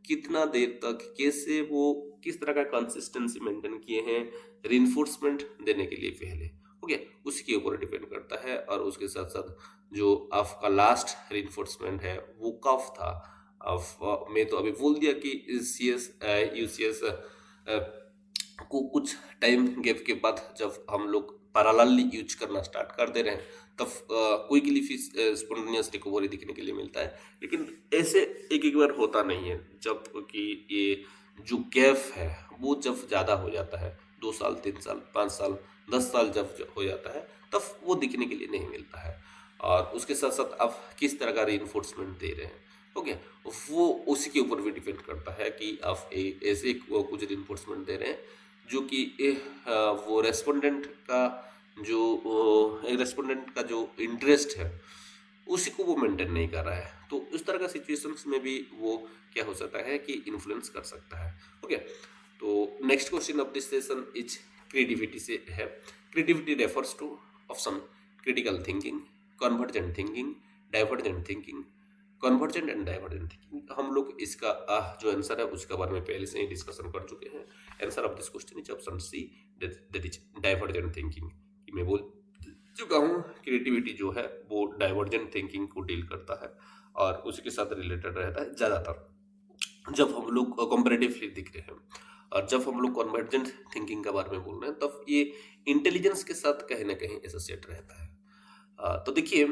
कितना देर तक कैसे वो किस तरह का कंसिस्टेंसी मेंटेन किए हैं रेनफोर्समेंट देने के लिए पहले। हो गया, उसके ऊपर डिपेंड करता है। और उसके साथ साथ जो आपका लास्ट रेनफोर्समेंट है वो कब था। अब मैं तो अभी बोल दिया कि सीएस यूसीएस को कुछ टाइम गैप के बाद जब हम लोग पैरेलली यूज करना स्टार्ट कर दे रहे हैं तब क्विकली फिर स्पॉन्टेनियस रिकवरी दिखने के लिए मिलता है। लेकिन ऐसे एक बार होता नहीं है, जब कि ये जो गैप है वो जब ज़्यादा हो जाता है, 2 साल 3 साल 5 साल 10 साल जब हो जाता है तब वो दिखने के लिए नहीं मिलता है। और उसके साथ साथ आप किस तरह का रीइंफोर्समेंट दे रहे हैं, हो गया, वो उसी के ऊपर भी डिपेंड करता है कि आप ऐसे कुछ रीइंफोर्समेंट दे रहे हैं जो कि वो रेस्पोंडेंट का जो इंटरेस्ट है उसी को वो मेंटेन नहीं कर रहा है। तो उस तरह का सिचुएशंस में भी वो क्या हो सकता है कि इन्फ्लुएंस कर सकता है। ओके, तो next question of this session is creativity से है। Creativity refers to option critical thinking, convergent thinking, divergent thinking. Convergent and divergent thinking, हम लोग इसका जो आंसर है उसके बारे में पहले से ही डिस्कशन कर चुके हैं। Answer of this question is option C, that is divergent thinking. मैं बोल चुका हूँ क्रिएटिविटी जो है वो डाइवर्जेंट थिंकिंग को डील करता है और उसी के साथ रिलेटेड रहता है ज़्यादातर जब हम लोग कंपैरेटिवली दिख रहे हैं। और जब हम लोग कन्वर्जेंट थिंकिंग के बारे में बोल रहे हैं तब ये इंटेलिजेंस के साथ कहीं ना कहीं एसोसिएट रहता है। तो देखिए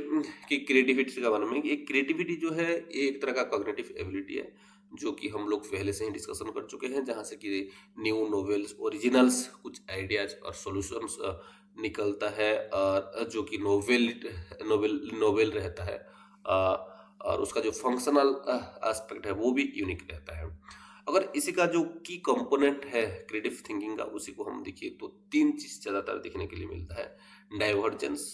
कि क्रिएटिविटी के बारे में, एक क्रिएटिविटी जो है ये एक तरह का कॉग्निटिव एबिलिटी है जो कि हम लोग पहले से ही डिस्कशन कर चुके हैं, जहाँ से कि न्यू नोवेल्स, ओरिजिनल्स, कुछ आइडियाज और सॉल्यूशंस निकलता है और जो कि नोवेल रहता है और उसका जो फंक्शनल एस्पेक्ट है वो भी यूनिक रहता है। अगर इसी का जो की कंपोनेंट है क्रिएटिव थिंकिंग का, उसी को हम देखिए तो 3 चीज ज़्यादातर देखने के लिए मिलता है: डाइवर्जेंस,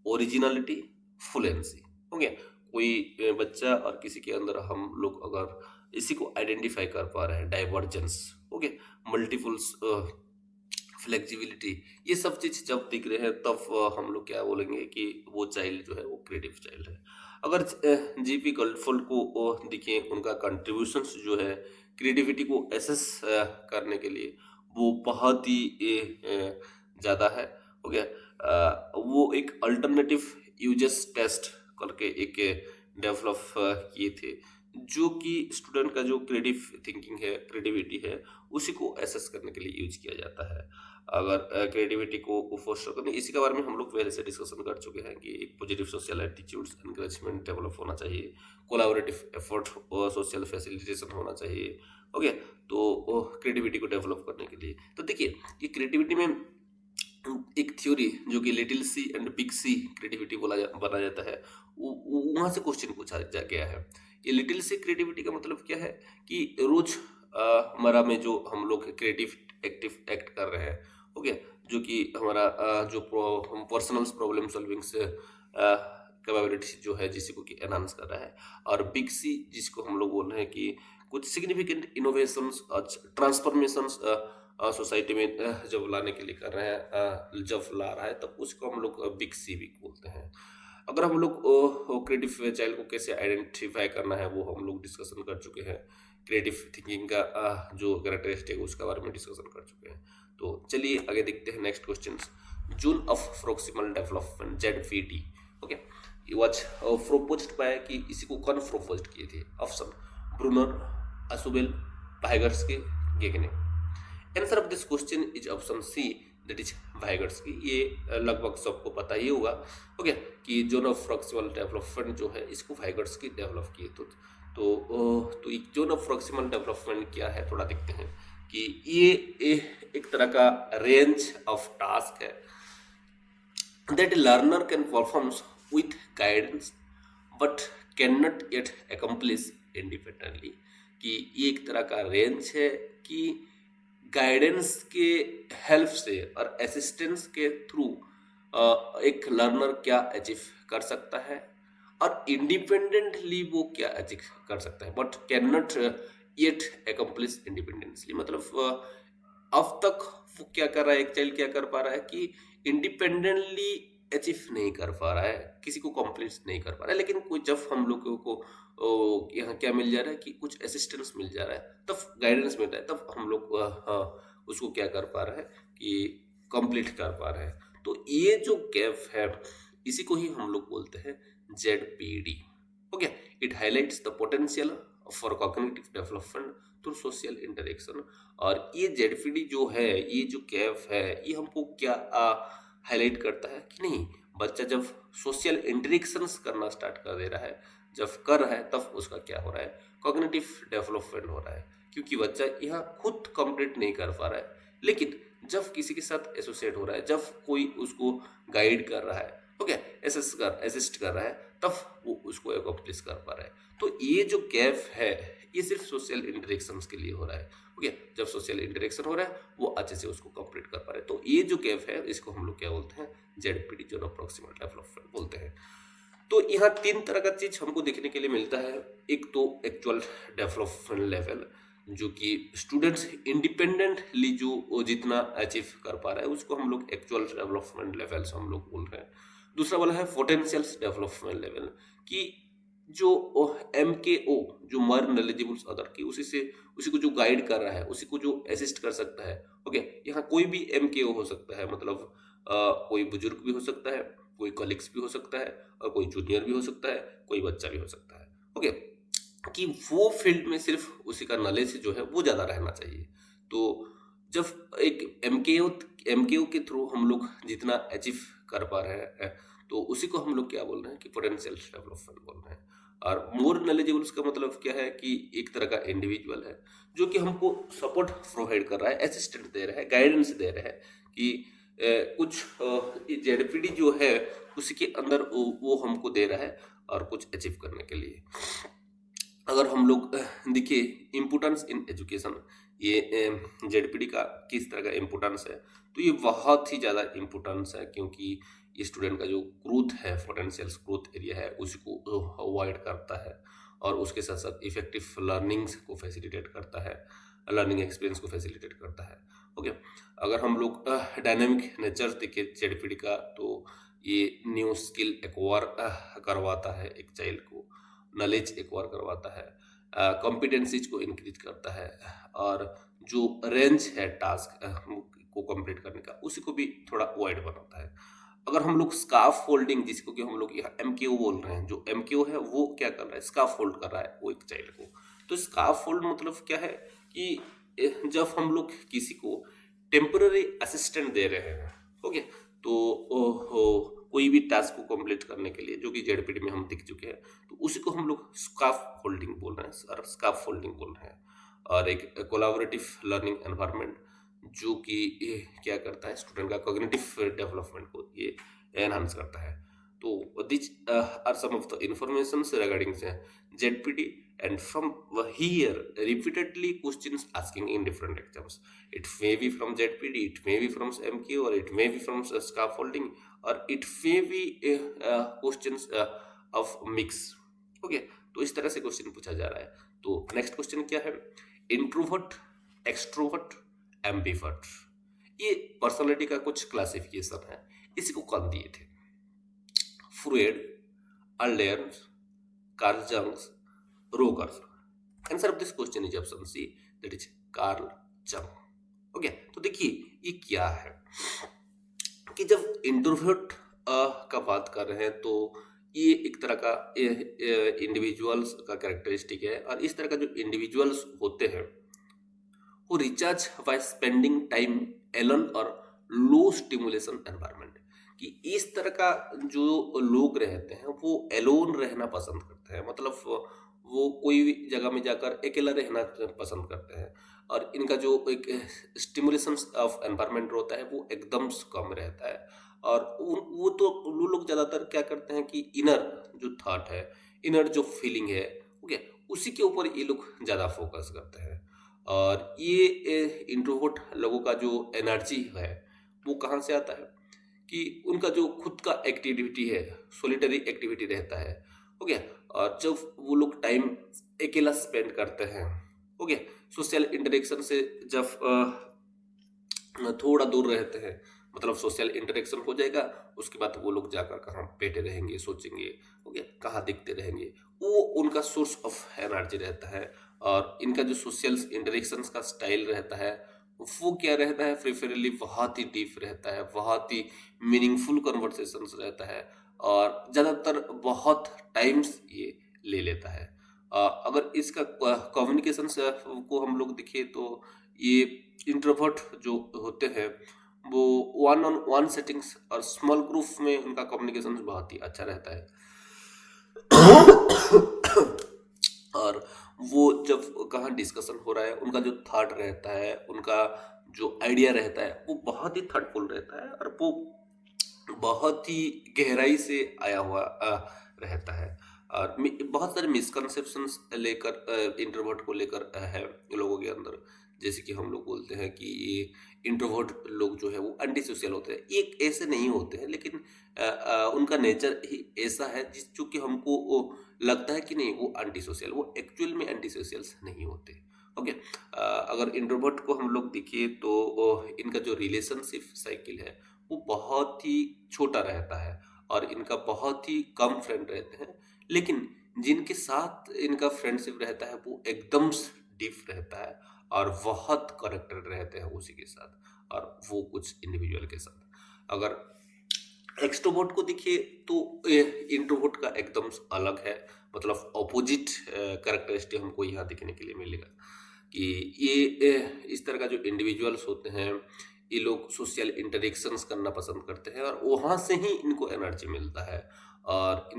ओरिजिनलिटी, फ्लुएंसी। हो गया, कोई बच्चा और किसी के अंदर हम लोग अगर इसी को आइडेंटिफाई कर पा रहे हैं, डाइवर्जेंस, हो गया, मल्टीपल्स, फ्लेक्सिबिलिटी, ये सब चीज जब दिख रहे हैं तब हम लोग क्या बोलेंगे कि वो चाइल्ड जो है वो क्रिएटिव चाइल्ड है। अगर जीपी गॉलफोल्ड को देखिए, उनका कंट्रीब्यूशंस जो है क्रिएटिविटी को एसेस करने के लिए वो बहुत ही ज़्यादा है। हो गया, वो एक अल्टरनेटिव यूजेस टेस्ट करके एक डेवलप किए थे जो कि स्टूडेंट का जो क्रिएटिव थिंकिंग है, क्रिएटिविटी है, उसी को एसेस करने के लिए यूज किया जाता है। अगर क्रिएटिविटी को फोस्टर करने, इसी के बारे में हम लोग पहले से डिस्कशन कर चुके हैं कि एक positive social attitudes, encouragement develop होना चाहिए, कोलैबोरेटिव एफर्ट और सोशल फैसिलिटेशन होना चाहिए। ओके, तो क्रिएटिविटी को डेवलप करने के लिए तो देखिए ये क्रिएटिविटी में एक थ्योरी जो कि little C and big C creativity बना जाता है, वहाँ से क्वेश्चन पूछा गया है। ये लिटिल सी क्रिएटिविटी का मतलब क्या है कि रोज हमारा में जो हम लोग क्रिएटिव एक्टिव एक्ट कर रहे हैं, हो गया, जो कि हमारा जो पर्सनल प्रॉब्लम सॉल्विंग से कैपेबिलिटी जो है जिसको कि एनहांस कर रहा है। और बिग सी जिसको हम लोग बोल रहे हैं कि कुछ सिग्निफिकेंट इनोवेशंस और ट्रांसफॉर्मेशंस सोसाइटी में जब लाने के लिए कर रहे हैं, जब ला रहा है तब उसको हम लोग बिग सी भी बोलते हैं। अगर हम लोग क्रिएटिव चाइल्ड को कैसे आइडेंटिफाई करना है वो हम लोग डिस्कशन कर चुके हैं। क्रिएटिव थिंकिंग का जो कैरेक्टरिस्टिक है उसके बारे में डिस्कशन कर चुके हैं। तो चलिए आगे देखते हैं next question. Zone of proximal development ZPD, okay, ये वाज प्रोपोज्ड बाय कि इसी को कौन प्रोपोज्ड किए थे? Option Bruner, Ausubel, Vygotsky, Gagne. Answer of this question is option C, that is Vygotsky. ये लगभग सबको पता ही होगा, ओके, कि जोन ऑफ प्रोक्सिमल डेवलपमेंट जो है इसको वाइगर्स्की डेवलप किए। तो जोन ऑफ प्रोक्सिमल डेवलपमेंट क्या है थोड़ा देखते हैं कि ये एक तरह का रेंज ऑफ टास्क है that a learner can perform with guidance but cannot yet accomplish independently। कि ये एक तरह का रेंज है कि गाइडेंस के हेल्प से और असिस्टेंस के थ्रू एक लर्नर क्या अचीव कर सकता है और इंडिपेंडेंटली वो क्या अचीव कर सकता है, but can not yet accomplish independently. मतलब अब तक वो क्या कर रहा है, एक चाइल्ड क्या कर पा रहा है कि इंडिपेंडेंटली अचीव नहीं कर पा रहा है, किसी को कॉम्प्लीट नहीं कर पा रहा है। लेकिन कोई जब हम लोगों को यहाँ क्या मिल जा रहा है कि कुछ असिस्टेंस मिल जा रहा है, तब गाइडेंस मिल रहा है, तब हम लोग उसको क्या कर पा रहा है कि कंप्लीट कर पा रहे हैं। तो ये जो गैप है इसी को ही हम लोग बोलते हैं ZPD, okay. It highlights the potential for cognitive development through social interaction. और ये ZPD जो है, ये जो गैप है, ये हमको क्या हाईलाइट करता है कि नहीं, बच्चा जब सोशल इंटरेक्शंस करना स्टार्ट कर दे रहा है, जब कर रहा है, तब उसका क्या हो रहा है, कॉग्निटिव डेवलपमेंट हो रहा है। क्योंकि बच्चा यहाँ खुद कंप्लीट नहीं कर पा रहा है, लेकिन जब किसी के साथ एसोसिएट हो रहा है, जब कोई उसको गाइड कर रहा है, ओके, असिस्ट कर रहा है, तब वो उसको अकम्प्लिश कर पा रहा है। तो ये जो गैप है ये सिर्फ सोशल इंटरेक्शंस के लिए हो रहा है, ओके। जब सोशल इंटरेक्शन हो रहा है वो अच्छे से उसको कंप्लीट कर पा रहे हैं। तो ये जो गैप है इसको हम लोग क्या बोलते हैं, ZPD, zone of proximal development बोलते हैं। तो यहाँ तीन तरह का चीज हमको देखने के लिए मिलता है। एक तो एक्चुअल डेवलपमेंट लेवल, जो कि स्टूडेंट्स इंडिपेंडेंटली जो जितना अचीव कर पा रहा है उसको हम लोग एक्चुअल डेवलपमेंट लेवल से हम लोग बोल रहे हैं। दूसरा वाला है पोटेंशियल डेवलपमेंट लेवल, कि जो MKO, जो मोर नॉलेजेबल अदर की, उसी को जो गाइड कर रहा है, उसी को जो असिस्ट कर सकता है, ओके। यहाँ कोई भी MKO हो सकता है, मतलब कोई बुजुर्ग भी हो सकता है, कोई कलीग्स भी हो सकता है, और कोई जूनियर भी हो सकता है, कोई बच्चा भी हो सकता है, ओके। कि वो फील्ड में सिर्फ उसी का नॉलेज जो है वो ज़्यादा रहना चाहिए। तो जब एक MKO के थ्रू हम लोग जितना अचीव कर पा रहे हैं, तो उसी को हम लोग क्या बोल रहे हैं कि पोटेंशियल डेवलपमेंट बोल रहे हैं। और मोर नॉलेजेबल का मतलब क्या है कि एक तरह का इंडिविजुअल है जो कि हमको सपोर्ट प्रोवाइड कर रहा है, असिस्टेंट दे रहा है, गाइडेंस दे रहा है कि कुछ ZPD जो है उसी के अंदर वो हमको दे रहा है और कुछ अचीव करने के लिए। अगर हम लोग देखिए इम्पोर्टेंस इन एजुकेशन, ये ZPD का किस तरह का इम्पोर्टेंस है, तो ये बहुत ही ज़्यादा इम्पोर्टेंस है, क्योंकि ये स्टूडेंट का जो ग्रोथ है, पोटेंशियल ग्रोथ एरिया है, उसी को अवॉइड करता है और उसके साथ साथ इफेक्टिव लर्निंग्स को फैसिलिटेट करता है, लर्निंग एक्सपीरियंस को फैसिलिटेट करता है, ओके। अगर हम लोग डायनेमिक नेचर देखें ZPD का, तो ये न्यू स्किल एक्वायर करवाता है, एक चाइल्ड को नॉलेज एक्वायर करवाता है, कॉम्पिटेंसीज को इंक्रीज करता है, और जो रेंज है टास्क को कंप्लीट करने का उसी को भी थोड़ा वाइड बनाता है। अगर हम लोग स्काफ फोल्डिंग, जिसको कि हम लोग यहाँ MKO बोल रहे हैं, जो MKO है वो क्या कर रहा है, स्काफ फोल्ड कर रहा है वो एक चाइल्ड को। तो स्काफ फोल्ड मतलब क्या है कि जब हम लोग किसी को टेम्पररी असिस्टेंट दे रहे हैं, ओके, तो कोई भी टास्क को कंप्लीट करने के लिए, जो कि ZPD में हम दिख चुके हैं, तो उसी को हम लोग स्काफ फोल्डिंग बोल रहे हैं, और स्काफ फोल्डिंग बोल रहे हैं। और एक कोलैबोरेटिव लर्निंग एनवायरनमेंट, जो कि क्या करता है, स्टूडेंट का कॉग्निटिव डेवलपमेंट को ये एनहांस करता है। तो this are some of the information regarding ZPD, and from here repeatedly questions asking in different exams. It may be from ZPD, it may be from MKO, or it may be from scaffolding, or it may be questions of mix, okay। तो इस तरह से क्वेश्चन पूछा जा रहा है। तो नेक्स्ट क्वेश्चन क्या है, इंट्रोवर्ट, एक्सट्रोवर्ट, एम्बिवर्ट, ये पर्सनालिटी का कुछ क्लासिफिकेशन है। इसी को कौन दिए थे? Freud, Alders, Carl Jungs, Rogers. Answer of this question is option C, that is Carl Jung. Okay, तो देखिए ये क्या है कि जब इंट्रोवर्ट का बात कर रहे हैं तो ये एक तरह का इंडिविजुअल्स का कैरेक्टरिस्टिक है, और इस तरह का जो इंडिविजुअल्स होते हैं वो recharge by spending time alone और लो स्टिमुलेशन एनवायरनमेंट, कि इस तरह का जो लोग रहते हैं वो एलोन रहना पसंद करते हैं, मतलब वो कोई भी जगह में जाकर अकेला रहना पसंद करते हैं, और इनका जो एक स्टिमुलेशन ऑफ एनवायरनमेंट होता है वो एकदम कम रहता है। और वो लोग ज़्यादातर क्या करते हैं कि इनर जो थॉट है, इनर जो फीलिंग है, ओके, उसी के ऊपर ये लोग ज़्यादा फोकस करते हैं। और ये इंट्रोवर्ट लोगों का जो एनर्जी है वो कहाँ से आता है कि उनका जो खुद का एक्टिविटी है, सोलिटरी एक्टिविटी रहता है, ओके, और जब वो लोग टाइम अकेला स्पेंड करते हैं, ओके, सोशल इंटरेक्शन से जब थोड़ा दूर रहते हैं, मतलब सोशल इंटरेक्शन हो जाएगा, उसके बाद वो लोग जाकर कहाँ बैठे रहेंगे, सोचेंगे, ओके, कहाँ दिखते रहेंगे, वो उनका सोर्स ऑफ एनर्जी रहता है। और इनका जो सोशल इंटरेक्शंस का स्टाइल रहता है वो क्या रहता है, प्रेफरेबली बहुत ही डीप रहता है, बहुत ही मीनिंगफुल कन्वर्सेशंस रहता है, और ज़्यादातर बहुत टाइम्स ये ले लेता है। अगर इसका कम्युनिकेशन को हम लोग देखें तो ये इंट्रोवर्ट जो होते हैं वो वन ऑन वन सेटिंग्स और स्मॉल ग्रुप में उनका कम्युनिकेशन बहुत ही अच्छा रहता है। और वो जब कहाँ डिस्कशन हो रहा है, उनका जो थॉट रहता है, उनका जो आइडिया रहता है वो बहुत ही थॉटफुल रहता है, और वो बहुत ही गहराई से आया हुआ रहता है। और बहुत सारे मिसकंसेप्शंस लेकर इंट्रोवर्ट को लेकर है लोगों के अंदर, जैसे कि हम लोग बोलते हैं कि ये इंट्रोवर्ट लोग जो है वो एंटी सोशल होते हैं। एक ऐसे नहीं होते हैं, लेकिन उनका नेचर ही ऐसा है जिस चूंकि हमको वो लगता है कि नहीं वो एंटी सोशल, वो एक्चुअल में एंटी सोशल्स नहीं होते। ओके, अगर इंट्रोवर्ट को हम लोग देखिए तो इनका जो रिलेशनशिप साइकिल है वो बहुत ही छोटा रहता है, और इनका बहुत ही कम फ्रेंड रहते हैं, लेकिन जिनके साथ इनका फ्रेंडशिप रहता है वो एकदम डीप रहता है, और बहुत कनेक्टेड रहते हैं उसी के साथ, और वो कुछ इंडिविजुअल के साथ। अगर एक्सट्रोवर्ट को देखिए तो इंट्रोवर्ट का एकदम अलग है, मतलब ऑपोजिट कैरेक्टरिस्टिक हमको यहाँ देखने के लिए मिलेगा कि ये इस तरह का जो इंडिविजुअल्स होते हैं ये लोग सोशल इंटरेक्शंस करना पसंद करते हैं, और वहाँ से ही इनको एनर्जी मिलता है, और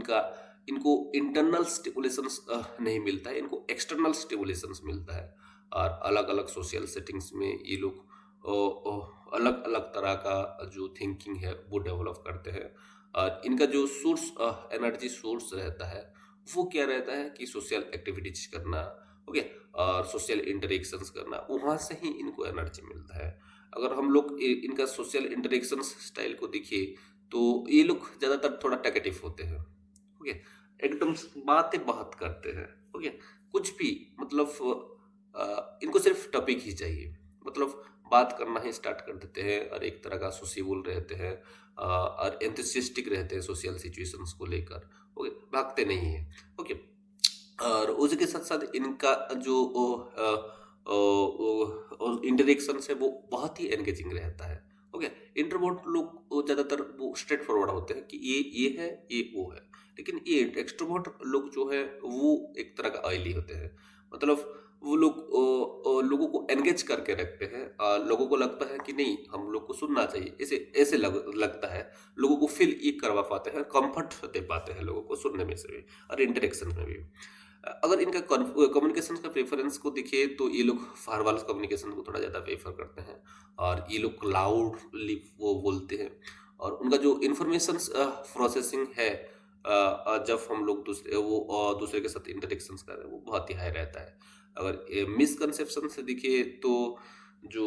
इनको इंटरनल स्टिमुलेशंस नहीं मिलता है, इनको एक्सटर्नल स्टिमुलेशंस मिलता है। और अलग अलग सोशल सेटिंग्स में ये लोग अलग अलग तरह का जो थिंकिंग है वो डेवलप करते हैं, और इनका जो सोर्स एनर्जी सोर्स रहता है वो क्या रहता है कि सोशल एक्टिविटीज करना, ओके, और सोशल इंटरेक्शंस करना, वहाँ से ही इनको एनर्जी मिलता है। अगर हम लोग इनका सोशल इंटरेक्शंस स्टाइल को देखिए तो ये लोग ज़्यादातर थोड़ा टैकेटिव होते हैं, ओके, एकदम बातें बहुत करते हैं, ओके, कुछ भी, मतलब इनको सिर्फ टॉपिक ही चाहिए, मतलब बात करना ही स्टार्ट कर देते हैं, और एक तरह का सोशियबल रहते हैं, और एंथुसियास्टिक रहते हैं सोशल सिचुएशंस को लेकर, ओके, भागते नहीं हैं, ओके। और उसी के साथ साथ इनका जो इंटरेक्शन है वो बहुत ही एंगेजिंग रहता है, ओके। इंट्रोवर्ट लोग ज़्यादातर वो स्ट्रेट फॉरवर्ड होते हैं कि ये है, ये वो है, लेकिन ये एक्सट्रोवर्ट लोग जो है वो एक तरह का ऑयली होते हैं, मतलब वो लोग लोगों को एंगेज करके रखते हैं, लोगों को लगता है कि नहीं हम लोग को सुनना चाहिए, ऐसे ऐसे लगता है, लोगों को फील ये करवा पाते हैं, कंफर्ट दे पाते हैं लोगों को सुनने में से भी और इंटरेक्शन में भी। अगर इनका कम्युनिकेशन का प्रेफरेंस को देखिए तो ये लोग फारवाल कम्युनिकेशन को थोड़ा ज़्यादा प्रेफर करते हैं, और ये लोग लाउडली वो बोलते हैं, और उनका जो इंफॉर्मेशन प्रोसेसिंग है जब हम लोग दूसरे के साथ इंटरेक्शंस कर रहे हैं वो बहुत ही हाई रहता है। अगर मिसकंसेप्शन से देखिए तो जो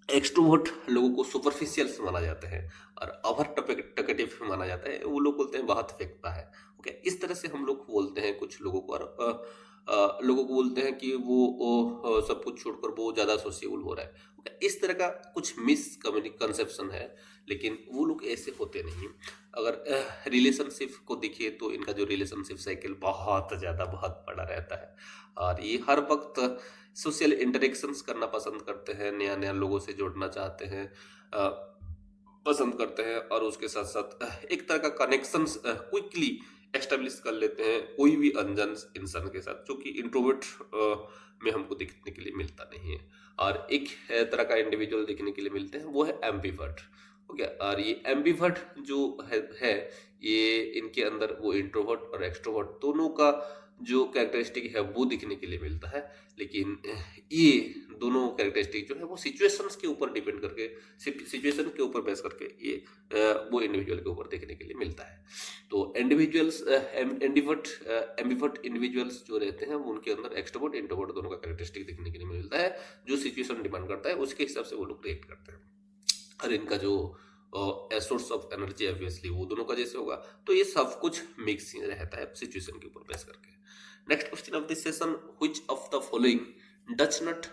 एक्सट्रोवर्ट लोगों को सुपरफिशियल माना जाता है और ओवर टकेटिव माना जाता है, वो लोग बोलते हैं बहुत फेंकता है। ओके, इस तरह से हम लोग बोलते हैं कुछ लोगों को। और लोगों को बोलते हैं कि वो सब कुछ छोड़कर वो ज़्यादा सोशिएबल हो रहा है। ओके, इस तरह का कुछ मिस कंसेप्शन है, लेकिन वो लोग ऐसे होते नहीं। अगर रिलेशनशिप को देखिए तो इनका जो रिलेशनशिप साइकिल बहुत ज़्यादा बहुत बड़ा रहता है और ये हर वक्त सोशल इंटरेक्शंस करना पसंद करते हैं, नया नया लोगों से जुड़ना चाहते हैं, पसंद करते हैं और उसके साथ साथ एक तरह का कनेक्शंस क्विकली एस्टेब्लिश कर लेते हैं कोई भी अनजान इंसान के साथ, जो कि इंट्रोवर्ट में हमको देखने के लिए मिलता नहीं है। और एक तरह का इंडिविजुअल देखने के लिए मिलते हैं, वो है एम्बीवर्ट। ओके, और ये एम्बीवर्ट जो है ये इनके अंदर वो इंट्रोवर्ट और एक्सट्रोवर्ट दोनों का जो कैरेक्टरिस्टिक है वो दिखने के लिए मिलता है। लेकिन ये दोनों कैरेक्टरिस्टिक जो है वो सिचुएशंस के ऊपर डिपेंड करके, सिचुएशन के ऊपर बेस करके ये वो इंडिविजुअल के ऊपर देखने के लिए मिलता है। तो इंडिविजुअल्स एम्बिवर्ट इंडिविजुअल्स जो रहते हैं वो उनके अंदर एक्सट्रोवर्ट इंट्रोवर्ट दोनों का कैरेक्टरिस्टिक देखने के लिए मिलता है। जो सिचुएशन डिमांड करता है उसके हिसाब से वो लोग रिएक्ट करते हैं। और इनका जो सोर्स ऑफ एनर्जी ऑब्वियसली वो दोनों का जैसे होगा, तो ये सब कुछ मिक्स ही रहता है सिचुएशन के ऊपर बेस करके। Next question of this session, which of the following does not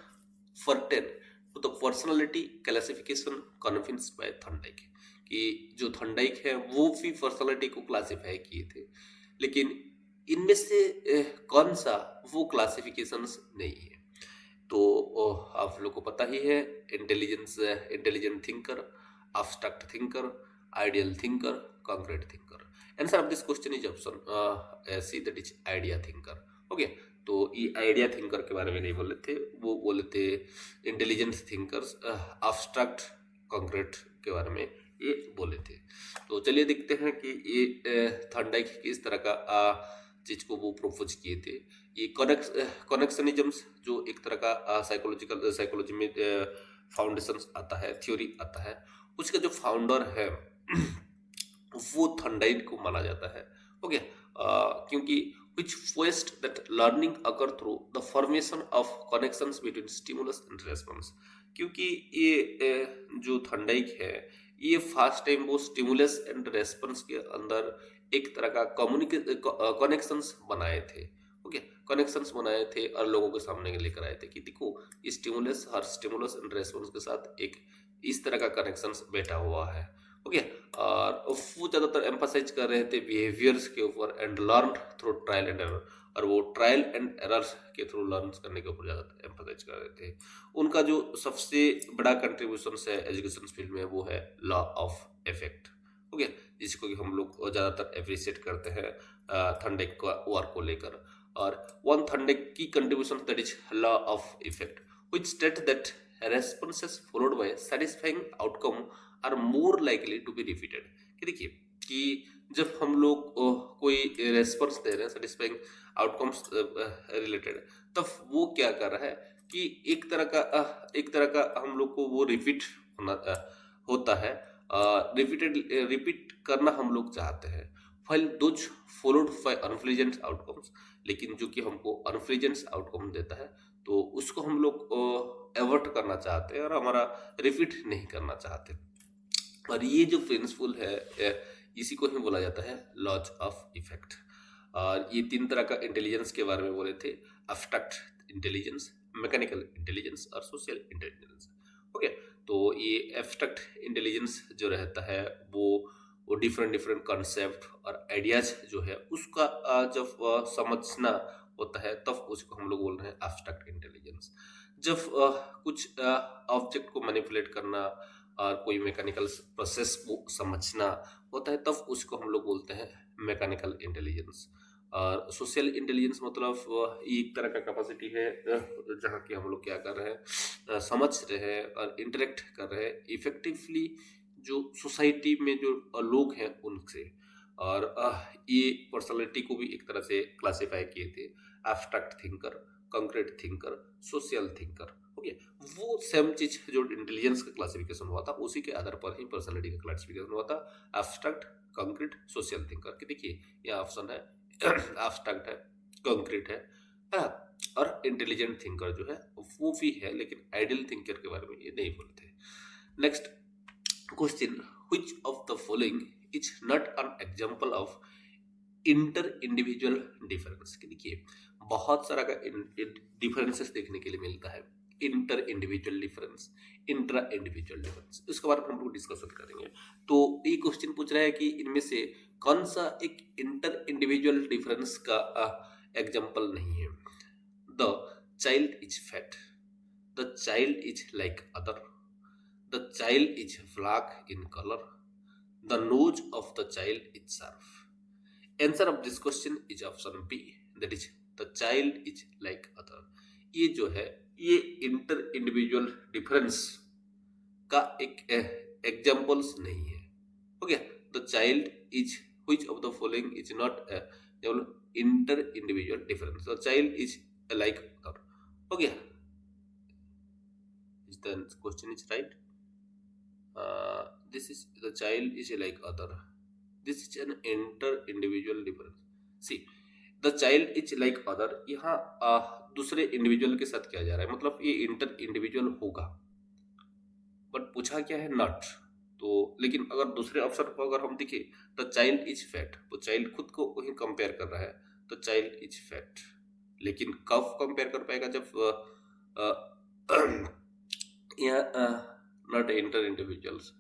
pertain to the personality classification convinced by Thorndike. कि जो थॉर्नडाइक है वो भी पर्सनालिटी को क्लासिफाई किए थे, लेकिन इनमें से कौन सा वो क्लासिफिकेशंस नहीं है। तो आप लोग को पता ही है, intelligent thinker, abstract thinker, ideal thinker, concrete thinker. Answer of this question is option C, that is idea thinker. Okay, तो ये आइडिया थिंकर के बारे में नहीं बोले थे, वो बोले थे इंटेलिजेंट थिंकर्स, abstract कॉन्क्रीट के बारे में ये बोले थे। तो चलिए देखते हैं कि ये थॉर्नडाइक किस तरह का चीज को वो प्रपोज किए थे। ये कनेक्शनिज्म्स जो एक तरह का साइकोलॉजी में फाउंडेशन आता है, थ्योरी आता है, उसका जो फाउंडर है वो थॉर्नडाइक को माना जाता है। ओके, क्योंकि which forced that learning occur through the formation of connections between stimulus and response। क्योंकि ये जो थॉर्नडाइक है ये फर्स्ट टाइम वो स्टिमुलस एंड रेस्पॉन्स के अंदर एक तरह का कनेक्शंस बनाए थे। ओके, कनेक्शंस बनाए थे और लोगों के सामने लेकर आए थे कि देखो stimulus her stimulus and response के साथ एक इस तरह का कनेक्शंस बैठा हुआ है। ओके, और वो ज़्यादातर एम्फासाइज कर रहे थे बिहेवियर्स के ऊपर and learn through trial and error, और वो ट्रायल एंड एरर्स के थ्रू लर्न करने के ऊपर ज़्यादा एम्फासाइज कर रहे थे। उनका जो सबसे बड़ा कंट्रीब्यूशन है एजुकेशन फील्ड में वो है लॉ ऑफ इफेक्ट। ओके, जिसको कि हम लोग ज़्यादातर अप्रिशिएट करते हैं थॉर्नडाइक का वर्क को लेकर। और वन थॉर्नडाइक की contribution that is law of effect which state that responses followed by satisfying outcome are more likely to be repeated। कि देखिए कि जब हम लोग कोई रेस्पॉन्स दे रहे हैं सेटिस्फाइंग आउटकम्स रिलेटेड, तब वो क्या कर रहा है कि एक तरह का हम लोग को वो रिपीट होता है, रिपीट करना हम लोग चाहते हैं। while those followed by unpleasant outcomes, लेकिन जो कि हमको अनप्लेजेंट आउटकम देता है तो उसको हम लोग एवर्ट करना चाहते हैं और हमारा रिपीट नहीं करना चाहते। और ये जो प्रिंसिपल है इसी को ही बोला जाता है लॉज ऑफ इफेक्ट। और ये तीन तरह का इंटेलिजेंस के बारे में बोले थे, एब्स्ट्रैक्ट इंटेलिजेंस, मैकेनिकल इंटेलिजेंस और सोशल इंटेलिजेंस। ओके, तो ये एब्स्ट्रैक्ट इंटेलिजेंस जो रहता है वो डिफरेंट कॉन्सेप्ट और आइडियाज जो है उसका जब समझना होता है तब उसको हम लोग बोल रहे हैं एब्स्ट्रैक्ट इंटेलिजेंस। जब कुछ ऑब्जेक्ट को मैनिपुलेट करना और कोई मैकेनिकल प्रोसेस को समझना होता है तब उसको हम लोग बोलते हैं मैकेनिकल इंटेलिजेंस। और सोशल इंटेलिजेंस मतलब ये एक तरह का कैपेसिटी है जहाँ की हम लोग क्या कर रहे हैं, समझ रहे हैं और इंटरेक्ट कर रहे हैं इफेक्टिवली जो सोसाइटी में जो लोग हैं उनसे। और ये पर्सनालिटी को भी एक तरह से क्लासिफाई किए थे, abstract thinker, concrete thinker, social thinker. Okay, वो सेम चीज जो इंटेलिजेंस का क्लासिफिकेशन हुआ था उसी के आधार पर ही पर्सनालिटी का क्लासिफिकेशन हुआ था, एब्स्ट्रैक्ट, कंक्रीट, सोशल थिंकर। कि देखिए ये ऑप्शन है एब्स्ट्रैक्ट है, कंक्रीट है, और इंटेलिजेंट थिंकर जो है वो भी है, लेकिन आइडियल थिंकर के बारे में ये नहीं बोलते। Next question, which of the following is not an example of inter individual difference? कि देखिए बहुत सारा का डिफरेंसेस देखने के लिए मिलता है, inter individual difference, intra individual difference, इसके बारे में हम लोग डिस्कशन करेंगे। तो ये क्वेश्चन पूछ रहा है कि इनमें से कौन सा एक इंटर इंडिविजुअल डिफरेंस का एग्जाम्पल नहीं है। The child is fat, the child is like other, the child is black in colour, the nose of the child is sharp. Answer of this question is option B, that is the child is like other. ये जो है ये इंटर इंडिविजुअल डिफरेंस का एक एग्जाम्पल्स नहीं है। हो गया, the child is which of the following is not inter individual difference, the child is like other. हो गया, is the question is right. This is the child is like other. This is an inter-individual difference. See, the child is like other. यहाँ दूसरे इंडिविजुअल के साथ किया जा रहा है, मतलब ये इंटर इंडिविजुअल होगा, बट पूछा क्या है नॉट। तो लेकिन अगर दूसरे ऑप्शन को अगर हम देखें, द चाइल्ड इज फैट, तो चाइल्ड खुद को वही कंपेयर कर रहा है, द चाइल्ड इज फैट। लेकिन कब कंपेयर कर पाएगा, जब यहाँ नॉट इंटर इंडिविजुअल्स,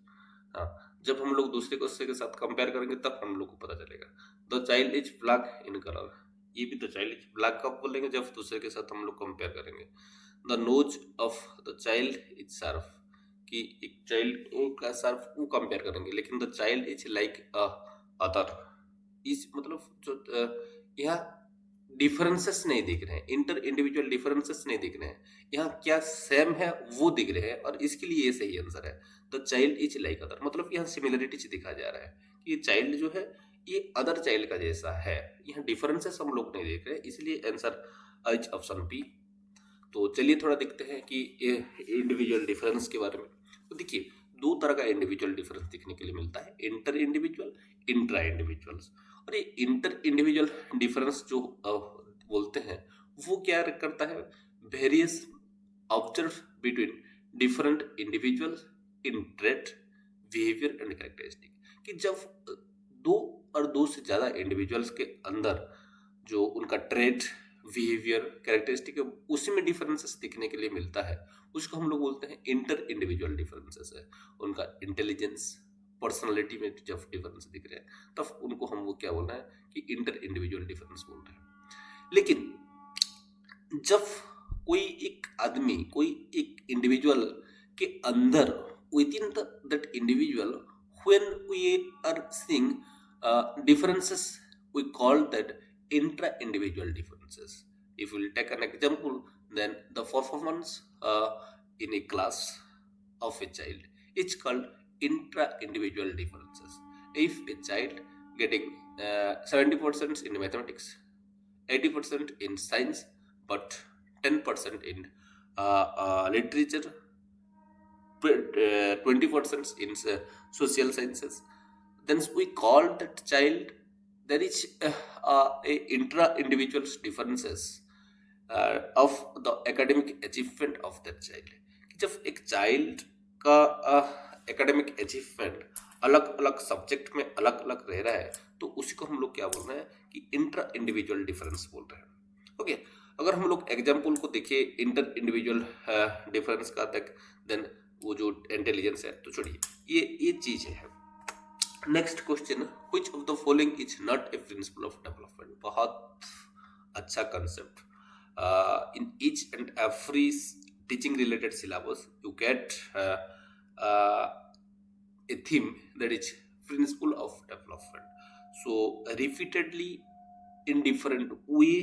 हाँ, जब हम लोग दूसरे क्वेश्चन के साथ कंपेयर करेंगे तब हम लोग को पता चलेगा। The child is black in colour, ये भी द चाइल्ड इज ब्लैक कब बोलेंगे, जब दूसरे के साथ हम लोग कंपेयर करेंगे। The nose of the child is sharp, कि एक चाइल्ड का शार्प वो कंपेयर करेंगे, लेकिन the child is like other, इस मतलब जो यहाँ डिफरेंसेस नहीं दिख रहे हैं, इंटर इंडिविजुअल डिफरेंसेस नहीं दिख रहे हैं, यहाँ क्या सेम है वो दिख रहे हैं, और इसके लिए ये सही आंसर है, the child is like other. मतलब यहाँ सिमिलरिटीज दिखा जा रहा है कि ये चाइल्ड जो है ये अदर चाइल्ड का जैसा है, यहाँ डिफरेंसेस हम लोग नहीं देख रहे हैं, इसलिए आंसर इज ऑप्शन बी। तो चलिए थोड़ा देखते हैं कि इंडिविजुअल डिफरेंस के बारे में। तो देखिए दो तरह का इंडिविजुअल डिफरेंस देखने के लिए मिलता है, इंटर इंडिविजुअल, इंट्रा इंडिविजुअल्स। और ये इंटर इंडिविजुअल डिफरेंस जो बोलते हैं वो क्या करता है, various observe between different individuals in trait, behaviour and characteristic. कि जब दो और दो से ज्यादा इंडिविजुअल्स के अंदर जो उनका ट्रेट, बिहेवियर, कैरेक्टरिस्टिक है, उसी में डिफरेंसेस दिखने के लिए मिलता है, उसको हम लोग बोलते हैं इंटर इंडिविजुअल डिफरेंसेस है। उनका इंटेलिजेंस, पर्सनालिटी में जब डिफरेंस दिख रहे हैं तब उनको हम वो क्या बोल रहे हैं कि इंटर इंडिविजुअल डिफरेंस बोल रहे हैं। लेकिन जब कोई एक आदमी, कोई एक इंडिविजुअल के अंदर, within that individual, when we are seeing differences, we call that intra-individual differences. If we will take an example, then the performance in a class of a child is called intra-individual differences. If a child getting 70% in mathematics, 80% in science, but 10% in literature, 20% in social sciences, then we call that child, there is a intra-individual differences of the academic achievement of that child. जब एक चाइल्ड का एकेडमिक अचीवमेंट अलग अलग सब्जेक्ट में अलग अलग रह रहा है, तो उसी को हम लोग क्या बोल रहे हैं कि इंट्रा इंडिविजुअल डिफरेंस बोल रहे हैं। ओके, अगर हम लोग एग्जाम्पल को देखिए इंटर इंडिविजुअल डिफरेंस का तक, देन वो जो इंटेलिजेंस है, तो छोड़िए ये चीज है। Next question, which of the following is not a principle of development? बहुत अच्छा concept. In each and every teaching related syllabus you get a theme that is principle of development. So repeatedly in different way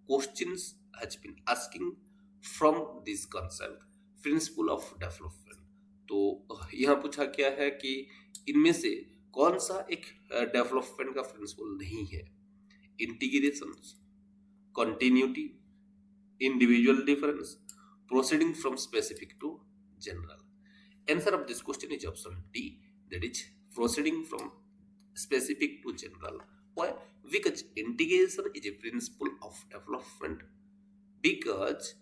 questions has been asking from this concept principle of development. तो यहाँ पूछा क्या है कि इनमें से कौन सा एक डेवलपमेंट का प्रिंसिपल नहीं है? Integration, continuity, individual difference, proceeding from specific to general. Answer of this question is option D, that is proceeding from specific to general. Why? Because integration is a principle of development because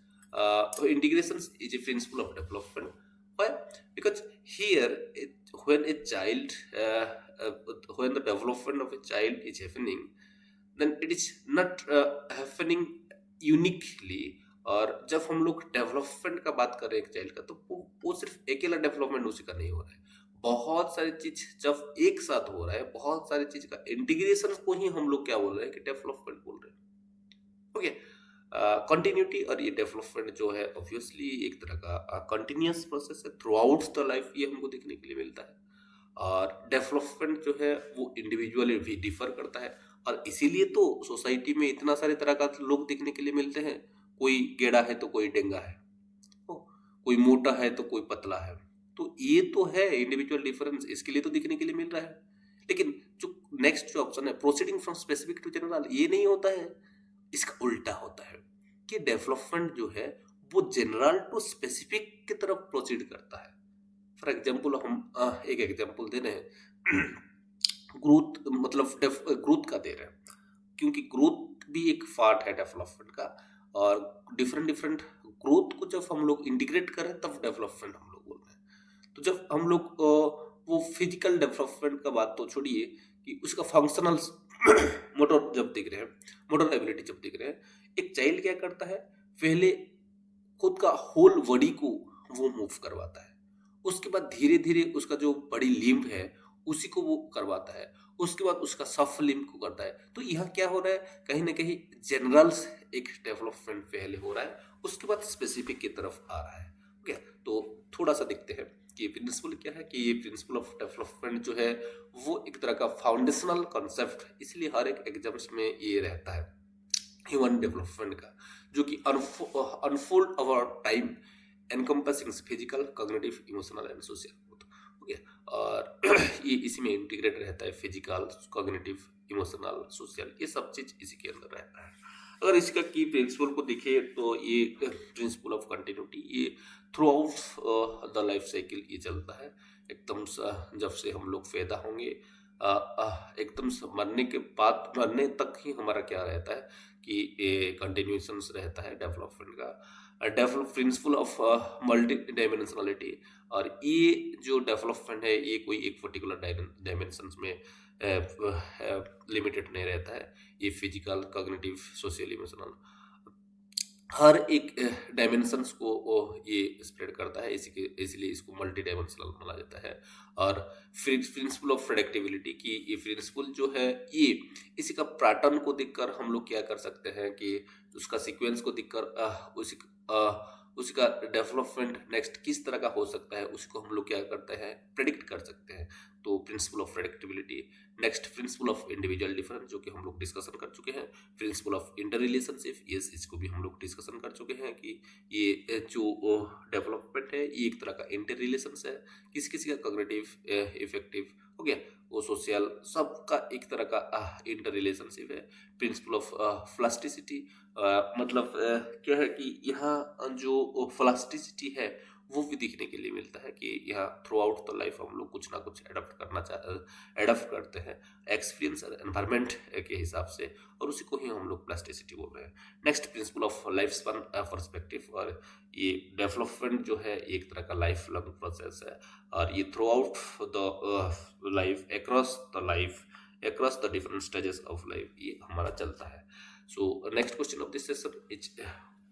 integration is a principle of development. Why? Because here, when a child, uh, when the development of a child is happening, then it is not happening uniquely. और जब हम लोग डेवलपमेंट का बात कर रहे हैं एक चाइल्ड का, तो वो सिर्फ अकेला डेवलपमेंट उसी का नहीं हो रहा है। बहुत सारी चीज जब एक साथ हो रहा है, बहुत सारी चीज का इंटीग्रेशन को ही हम लोग क्या बोल रहे हैं कि डेवलपमेंट बोल रहे हैं। ओके, कंटिन्यूटी और ये डेवलपमेंट जो है ऑब्वियसली एक तरह का कंटिन्यूअस प्रोसेस है थ्रू आउट द लाइफ, ये हमको देखने के लिए मिलता है। और डेवलपमेंट जो है वो इंडिविजुअली भी डिफर करता है, और इसीलिए तो सोसाइटी में इतना सारे तरह का लोग देखने के लिए मिलते हैं। कोई गेड़ा है तो कोई डेंगा है, ओ, कोई मोटा है तो कोई पतला है। तो ये तो है इंडिविजुअल डिफरेंस, इसके लिए तो दिखने के लिए मिल रहा है। लेकिन जो नेक्स्ट जो ऑप्शन है proceeding from specific to general, ये नहीं होता है, इसका उल्टा होता है कि डेवलपमेंट जो है वो जनरल टू स्पेसिफिक की तरफ प्रोसीड करता है। फॉर एग्जाम्पल हम एक एग्जाम्पल दे रहे हैं ग्रोथ, मतलब ग्रोथ का दे रहे हैं, क्योंकि ग्रोथ भी एक पार्ट है डेवलपमेंट का। और डिफरेंट डिफरेंट ग्रोथ को जब हम लोग इंटीग्रेट करें तब डेवलपमेंट हम लोग बोल रहे हैं। तो जब हम लोग वो फिजिकल डेवलपमेंट का बात तो छोड़िए, कि उसका फंक्शनल मोटर जब देख रहे हैं, मोटर एबिलिटी जब देख रहे हैं, एक चाइल्ड क्या करता है, पहले खुद का होल बॉडी को वो मूव करवाता है, उसके बाद धीरे धीरे उसका जो बड़ी लिम्ब है उसी को वो करवाता है, उसके बाद उसका सॉफ्ट लिम्ब को करता है। तो यहाँ क्या हो रहा है, कहीं ना कहीं जनरल एक डेवलपमेंट पहले हो रहा है, उसके बाद स्पेसिफिक की तरफ आ रहा है। ओके, तो थोड़ा सा देखते हैं कि प्रिंसिपल क्या है। कि ये प्रिंसिपल ऑफ डेवलपमेंट जो है वो एक तरह का फाउंडेशनल कॉन्सेप्ट, इसलिए हर एक एग्जाम्स में ये रहता है ह्यूमन डेवलपमेंट का, जो कि unfold over time encompassing physical, cognitive, emotional and social growth. Okay, और ये इसी में इंटीग्रेट रहता है, फिजिकल, कॉग्निटिव, इमोशनल, सोशल, ये सब चीज इसी के अंदर रहता है। अगर इसका की प्रिंसिपल को देखें तो ये प्रिंसिपल ऑफ कंटिन्यूटी, ये through out the life cycle ये चलता है। एकदम जब से हम लोग पैदा होंगे एकदम से मरने के बाद, मरने तक ही हमारा क्या रहता है कि ये कंटिन्यूशन रहता है डेवलपमेंट का। Develop principle of multi dimensionality, और ये जो डेवलपमेंट है ये कोई एक पर्टिकुलर डायमेंशन में लिमिटेड नहीं रहता है। ये फिजिकल, कॉग्निटिव, सोशल, इमोशनल, हर एक डायमेंशंस को वो ये स्प्रेड करता है, इसलिए इसको मल्टी डायमेंशनल माना जाता है। और प्रिंसिपल ऑफ प्रेडिक्टेबिलिटी की ये प्रिंसिपल जो है, ये इसी का पैटर्न को देखकर हम लोग क्या कर सकते हैं कि उसका सीक्वेंस को देखकर उसी का डेवलपमेंट नेक्स्ट किस तरह का हो सकता है उसको हम लोग क्या करते हैं, प्रेडिक्ट कर सकते हैं। तो principle of predictability. Next principle of individual difference, जो कि हम लोग डिस्कशन कर चुके हैं। Principle of inter relationship, yes, इसको भी हम लोग डिस्कशन कर चुके हैं कि ये जो डेवलपमेंट है ये एक तरह का इंटर रिलेशन है, किसी किसी का कॉग्निटिव, इफेक्टिव हो गया, वो सोशल, सबका एक तरह का इंटर रिलेशनशिप है। प्रिंसिपल ऑफ प्लास्टिसिटी, मतलब क्या है कि यहाँ जो प्लास्टिसिटी है वो भी दिखने के लिए मिलता है कि यहाँ थ्रू आउट द लाइफ हम लोग कुछ ना कुछ एडप्ट करते हैं एक्सपीरियंस और एनवायरमेंट के हिसाब से, और उसी को ही हम लोग प्लास्टिसिटी बोल रहे हैं। Next principle of life span perspective, और ये डेवलपमेंट जो है एक तरह का लाइफ लॉन्ग प्रोसेस है, और ये through out the life, across the different stages of life ये हमारा चलता है। So next question of this session is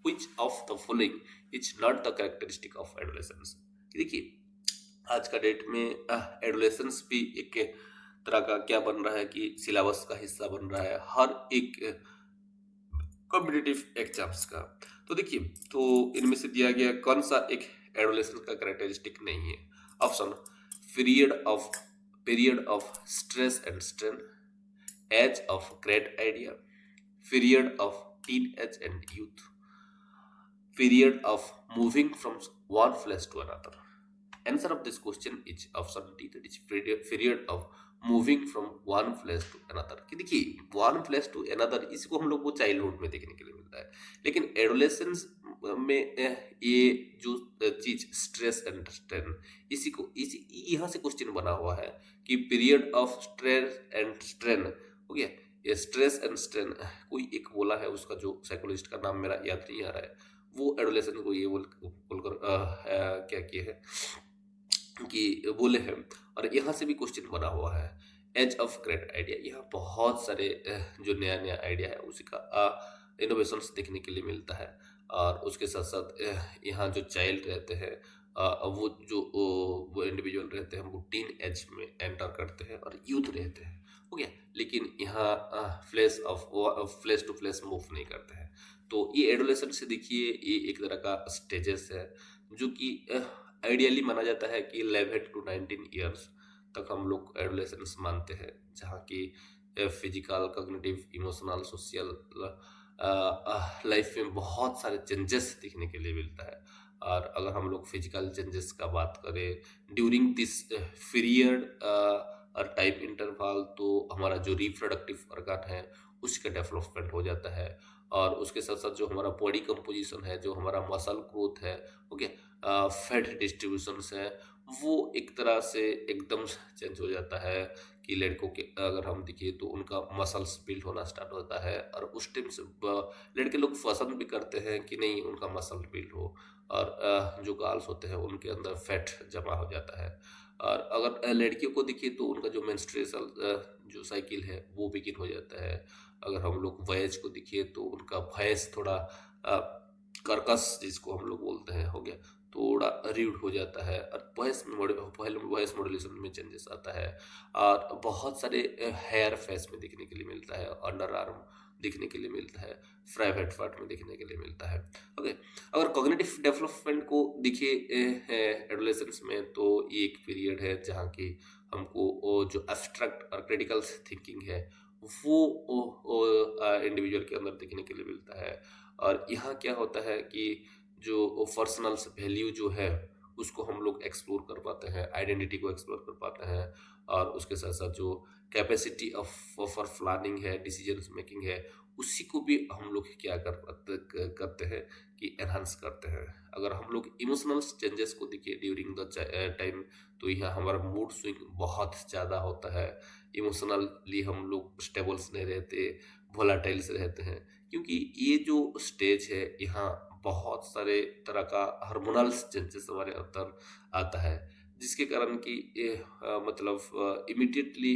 which of the following is not the characteristic of adolescence। देखिए आज का डेट में एडोलेसेंस भी एक तरह का क्या बन रहा है कि सिलेबस का हिस्सा बन रहा है हर एक कॉम्पिटिटिव एग्जाम्स का। तो देखिए, तो इनमें से दिया गया कौन सा एक एडोलेसेंस का कैरेक्टरिस्टिक नहीं है। Option, period of stress and strain, age of great idea, period of teenage and youth, period of moving from one place to another। Answer of this question is option D, that is period of moving from one place to another. कि देखिए वन प्लेस टू अनदर इसको हम लोग वो चाइल्डहुड में देखने के लिए मिलता है, लेकिन एडोलेसेंस में ये जो चीज स्ट्रेस एंड स्ट्रेन, इसी यहाँ से क्वेश्चन बना हुआ है कि period of stress and strain हो गया, ये स्ट्रेस एंड स्ट्रेन, कोई एक बोला है, उसका जो साइकोलॉजिस्ट का नाम मेरा याद नहीं आ रहा है, वो एडोलेसेंट को ये बोलकर क्या किए है कि बोले हैं। और यहाँ से भी क्वेश्चन बना हुआ है, एज ऑफ ग्रेट आइडिया। यहाँ बहुत सारे जो नया नया आइडिया है उसी का इनोवेशंस देखने के लिए मिलता है। और उसके साथ साथ यहाँ जो चाइल्ड रहते हैं, वो जो वो इंडिविजुअल रहते हैं, वो टीन एज में एंटर करते हैं और यूथ रहते हैं, हो गया। लेकिन यहाँ फ्लैश टू फ्लैश मूव नहीं करते हैं। तो ये एडोलेसेंट से देखिए, ये एक तरह का स्टेजेस है जो कि आइडियली माना जाता है कि 11 to 19 ईयर्स तक हम लोग एडोलेसेंस मानते हैं, जहाँ की physical, cognitive, emotional, social life में बहुत सारे चेंजेस देखने के लिए मिलता है। और अगर हम लोग फिजिकल चेंजेस का बात करें ड्यूरिंग दिस पीरियड और टाइम इंटरवल, तो हमारा जो रिप्रोडक्टिव ऑर्गन है उसका डेवलपमेंट हो जाता है। और उसके साथ साथ जो हमारा बॉडी कंपोजिशन है, जो हमारा मसल ग्रोथ है, ओके, फैट डिस्ट्रीब्यूशंस है, वो एक तरह से एकदम चेंज हो जाता है। कि लड़कों के अगर हम देखिए तो उनका मसल्स बिल्ड होना स्टार्ट होता है, और उस टाइम से लड़के लोग पसंद भी करते हैं कि नहीं उनका मसल बिल्ड हो। और जो गर्ल्स होते हैं उनके अंदर फैट जमा हो जाता है। और अगर लड़कियों को देखिए तो उनका जो मेंस्ट्रुअल जो साइकिल है वो बिगिन हो जाता है। अगर हम लोग वॉयज को देखिए तो उनका वॉइस थोड़ा कर्कश जिसको हम लोग बोलते हैं, हो गया, थोड़ा रीड हो जाता है। और वॉइस मॉड्यूलेशन में चेंजेस आता है। और बहुत सारे हेयर फेस में देखने के लिए मिलता है, अंडर आर्म देखने के लिए मिलता है, प्राइवेट पार्ट में देखने के लिए मिलता है, ओके। अगर कॉग्निटिव डेवलपमेंट को देखिए एडोलेसेंस में, तो ये एक पीरियड है जहाँ की हमको वो जो एब्स्ट्रैक्ट और क्रिटिकल थिंकिंग है वो इंडिविजुअल के अंदर देखने के लिए मिलता है। और यहाँ क्या होता है कि जो पर्सनल वैल्यू जो है उसको हम लोग एक्सप्लोर कर पाते हैं, आइडेंटिटी को एक्सप्लोर कर पाते हैं। और उसके साथ साथ जो कैपेसिटी ऑफ फॉर प्लानिंग है, डिसीजन मेकिंग है, उसी को भी हम लोग क्या करते हैं कि एनहांस करते हैं। अगर हम लोग इमोशनल चेंजेस को देखिए ड्यूरिंग द टाइम, तो यहाँ हमारा मूड स्विंग बहुत ज़्यादा होता है। इमोशनली हम लोग स्टेबल्स नहीं रहते, वोलाटाइल्स रहते हैं, क्योंकि ये जो स्टेज है यहाँ बहुत सारे तरह का हार्मोनल चेंजेस हमारे अंदर आता है, जिसके कारण कि ये मतलब इमिडिएटली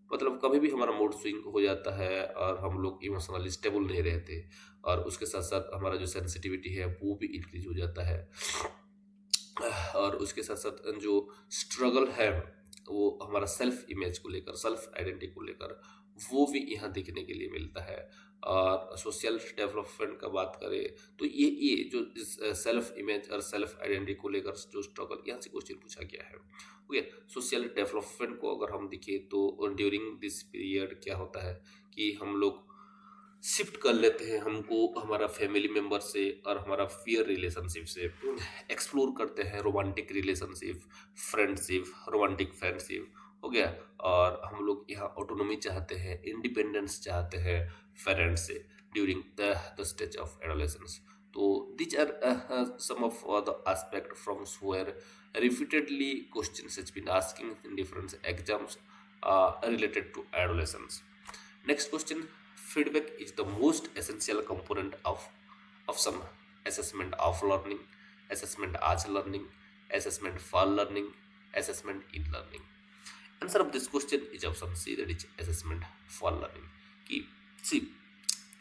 मतलब कभी भी हमारा मूड स्विंग हो जाता है और हम लोग इमोशनली स्टेबल नहीं रहते। और उसके साथ साथ हमारा जो सेंसिटिविटी है वो भी इंक्रीज हो जाता है। और उसके साथ साथ जो स्ट्रगल है वो हमारा सेल्फ इमेज को लेकर, सेल्फ आइडेंटिटी को लेकर, वो भी यहाँ देखने के लिए मिलता है। और सोशल डेवलपमेंट का बात करें तो ये जो सेल्फ इमेज और सेल्फ आइडेंटिटी को लेकर जो स्ट्रगल, यहाँ से क्वेश्चन पूछा गया है, ओके। सोशल डेवलपमेंट को अगर हम देखें तो ड्यूरिंग दिस पीरियड क्या होता है कि हम लोग शिफ्ट कर लेते हैं, हमको हमारा फैमिली मेम्बर से और हमारा फियर रिलेशनशिप से एक्सप्लोर करते हैं, romantic relationship, friendship, romantic friendship, हो गया। और हम लोग यहाँ ऑटोनॉमी चाहते हैं, इंडिपेंडेंस चाहते हैं पेरेंट्स से during the stage of adolescence. तो these are some of the aspect from where repeatedly questions has been asking in different exams related to adolescence. Next question, feedback is the most essential component of some assessment of learning, assessment as learning, assessment for learning, assessment in learning. Answer of this question is option C, that is assessment for learning. Ki, see,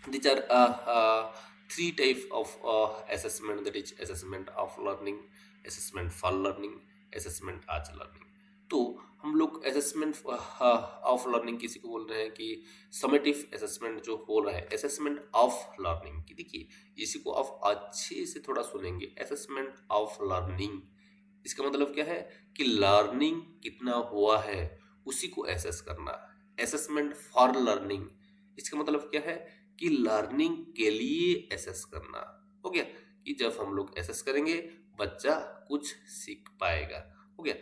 these are three types of assessment, that is assessment of learning, assessment for learning, assessment as learning. तो हम लोग असेसमेंट ऑफ लर्निंग किसी को बोल रहे हैं कि समेटिव असेसमेंट जो हो रहा है, असेसमेंट ऑफ लर्निंग की देखिए, इसी को आप अच्छे से थोड़ा सुनेंगे। असेसमेंट ऑफ लर्निंग, इसका मतलब क्या है कि लर्निंग कितना हुआ है उसी को एसेस करना। असेसमेंट फॉर लर्निंग, इसका मतलब क्या है कि लर्निंग के लिए एसेस करना, हो गया, कि जब हम लोग एसेस करेंगे बच्चा कुछ सीख पाएगा, हो गया।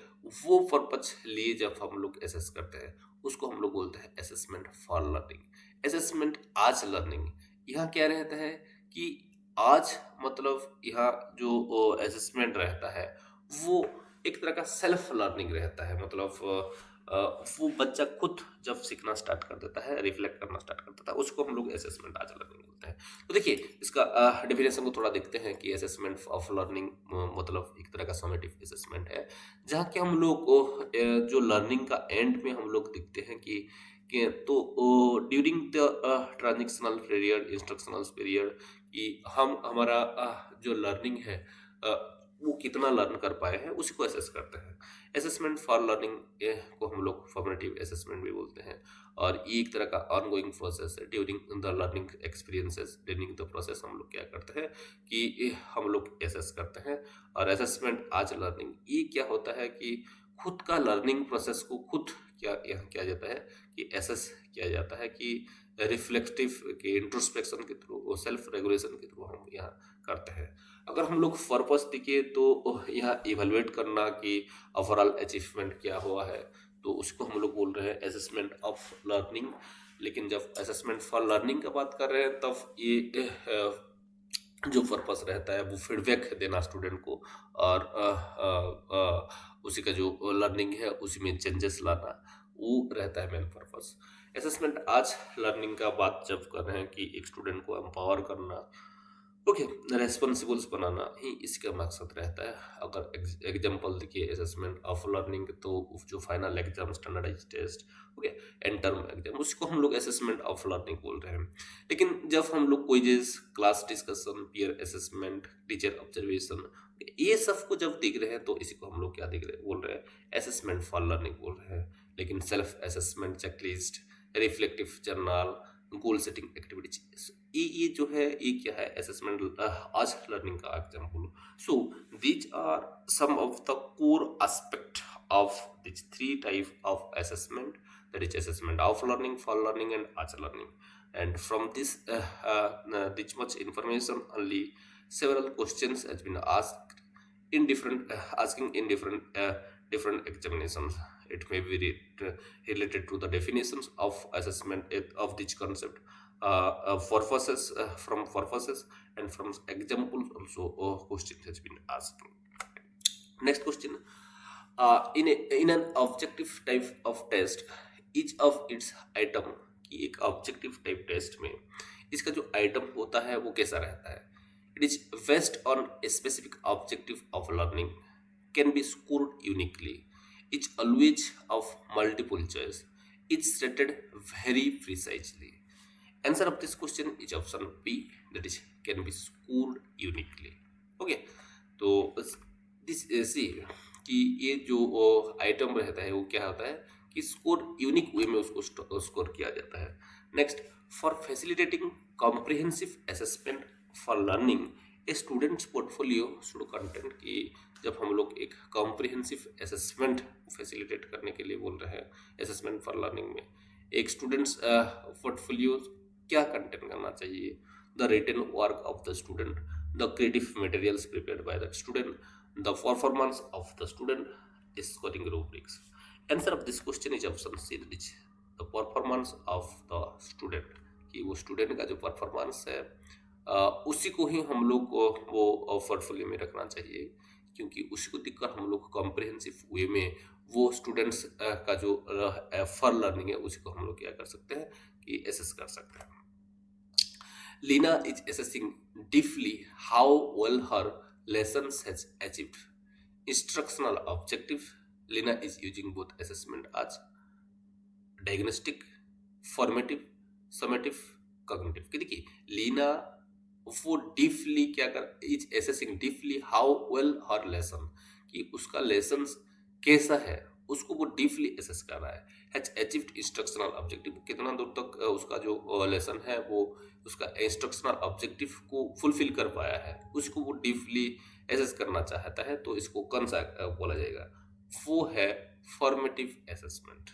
वो पर्पज लिए जब हम लोग एसेस करते हैं उसको हम लोग बोलते हैं assessment for learning. Assessment as learning, यहाँ क्या रहता है कि आज मतलब यहाँ जो असेसमेंट रहता है वो एक तरह का सेल्फ लर्निंग रहता है। मतलब वो बच्चा खुद जब सीखना स्टार्ट कर देता है, रिफ्लेक्ट करना स्टार्ट कर देता है, उसको हम लोग असेसमेंट आज लर्निंग बोलते हैं। तो देखिए इसका डेफिनेशन को थोड़ा देखते हैं कि असेसमेंट ऑफ लर्निंग मतलब एक तरह का समेटिव असेसमेंट है, जहाँ के हम लोग को जो लर्निंग का एंड में हम लोग देखते हैं कि तो during the transitional period, instructional period, कि हम हमारा जो लर्निंग है वो कितना लर्न कर पाए हैं उसी को असेस करते हैं। असेसमेंट फॉर लर्निंग को हम लोग फॉर्मेटिव असेसमेंट भी बोलते हैं, और ये एक तरह का ऑनगोइंग प्रोसेस है during the learning experiences. During the process हम लोग क्या करते हैं कि हम लोग असेस करते हैं। और असेसमेंट आज लर्निंग ये क्या होता है कि खुद का लर्निंग प्रोसेस को खुद क्या यहाँ किया जाता है कि एसेस किया जाता है, कि रिफ्लेक्टिव के इंट्रोस्पेक्शन के थ्रू, सेल्फ रेगुलेशन के थ्रू हम यहाँ करते हैं। अगर हम लोग पर्पस देखिए तो यहाँ इवेलुएट करना कि ओवरऑल अचीवमेंट क्या हुआ है, तो उसको हम लोग बोल रहे हैं असेसमेंट ऑफ लर्निंग। लेकिन जब असेसमेंट फॉर लर्निंग का बात कर रहे हैं तब ये जो पर्पस रहता है वो फीडबैक देना स्टूडेंट को, और उसी का जो लर्निंग है उसी में चेंजेस लाना, वो रहता है main purpose. Assessment as learning का बात जब कर रहे हैं कि एक स्टूडेंट को एम्पावर करना, ओके, रेस्पॉन्सिबल्स बनाना ही इसका मकसद रहता है। अगर एग्जांपल देखिए असेसमेंट ऑफ लर्निंग, तो जो final exam, standardize test, okay, and term exam, उसको हम लोग असेसमेंट ऑफ लर्निंग बोल रहे हैं। लेकिन जब हम लोग quiz, class discussion, peer assessment, teacher observation, ये सब को जब देख रहे हैं तो इसी को हम लोग क्या देख रहे हैं, बोल रहे हैं असेसमेंट फॉर लर्निंग बोल रहे हैं। लेकिन self assessment checklist, reflective journal, goal setting activities, ये जो है ये क्या है, असेसमेंट आज लर्निंग का example. So these are some of the core aspect of this three type of assessment, that is assessment of learning, for learning, and as learning. And from this much information, only several questions has been asked in different asking in different examinations. It may be related to the definitions of assessment of this concept, purposes, from purposes, and from examples also questions has been asked. Next question. In an objective type of test, each of its item, कि एक ऑब्जेक्टिव टाइप टेस्ट में इसका जो आइटम होता है वो कैसा रहता है, it is based on a specific objective of learning, can be scored uniquely, is always of multiple choice, is settled very precisely. Answer of this question is option B, that is can be scored uniquely. Okay, तो दिस सी कि ये जो आइटम रहता है वो क्या होता है कि स्कोर यूनिक वे में उसको स्कोर किया जाता है. Next, for facilitating comprehensive assessment for learning, A students portfolio should content, कि जब हम लोग एक कॉम्प्रिहेंसिव असेसमेंट फैसिलिटेट करने के लिए बोल रहे हैं असेसमेंट फॉर लर्निंग में, एक स्टूडेंट्स पोर्टफोलियो क्या कंटेंट करना चाहिए, the written work of the student, the creative materials prepared by the student, the performance of the student, scoring rubrics. Answer of this question is option C, that is the performance of the student, कि वो स्टूडेंट का जो परफॉर्मेंस है उसी को ही हम लोग वो पोर्टफोलियो में रखना चाहिए, क्योंकि उसी को देखकर हम लोग कॉम्प्रिहेंसिव वे में वो स्टूडेंट्स का जो फॉर लर्निंग है उसी को हम लोग क्या कर सकते हैं कि एसेस कर सकते हैं. Lina is assessing deeply how well her lessons has achieved instructional objective. Lina is using both assessment as diagnostic, formative, summative, cognitive. कि देखिए लीना वो डीपली क्या कर is assessing deeply how well her lesson, कि उसका लेसन कैसा है उसको वो डीपली एसेस कर रहा है. हैज अचीव्ड इंस्ट्रक्शनल ऑब्जेक्टिव, कितना दूर तक उसका जो लेसन है वो उसका इंस्ट्रक्शनल ऑब्जेक्टिव को फुलफिल कर पाया है, उसको वो डीपली एसेस करना चाहता है. तो इसको कौन सा बोला जाएगा, वो है फॉर्मेटिव असेसमेंट.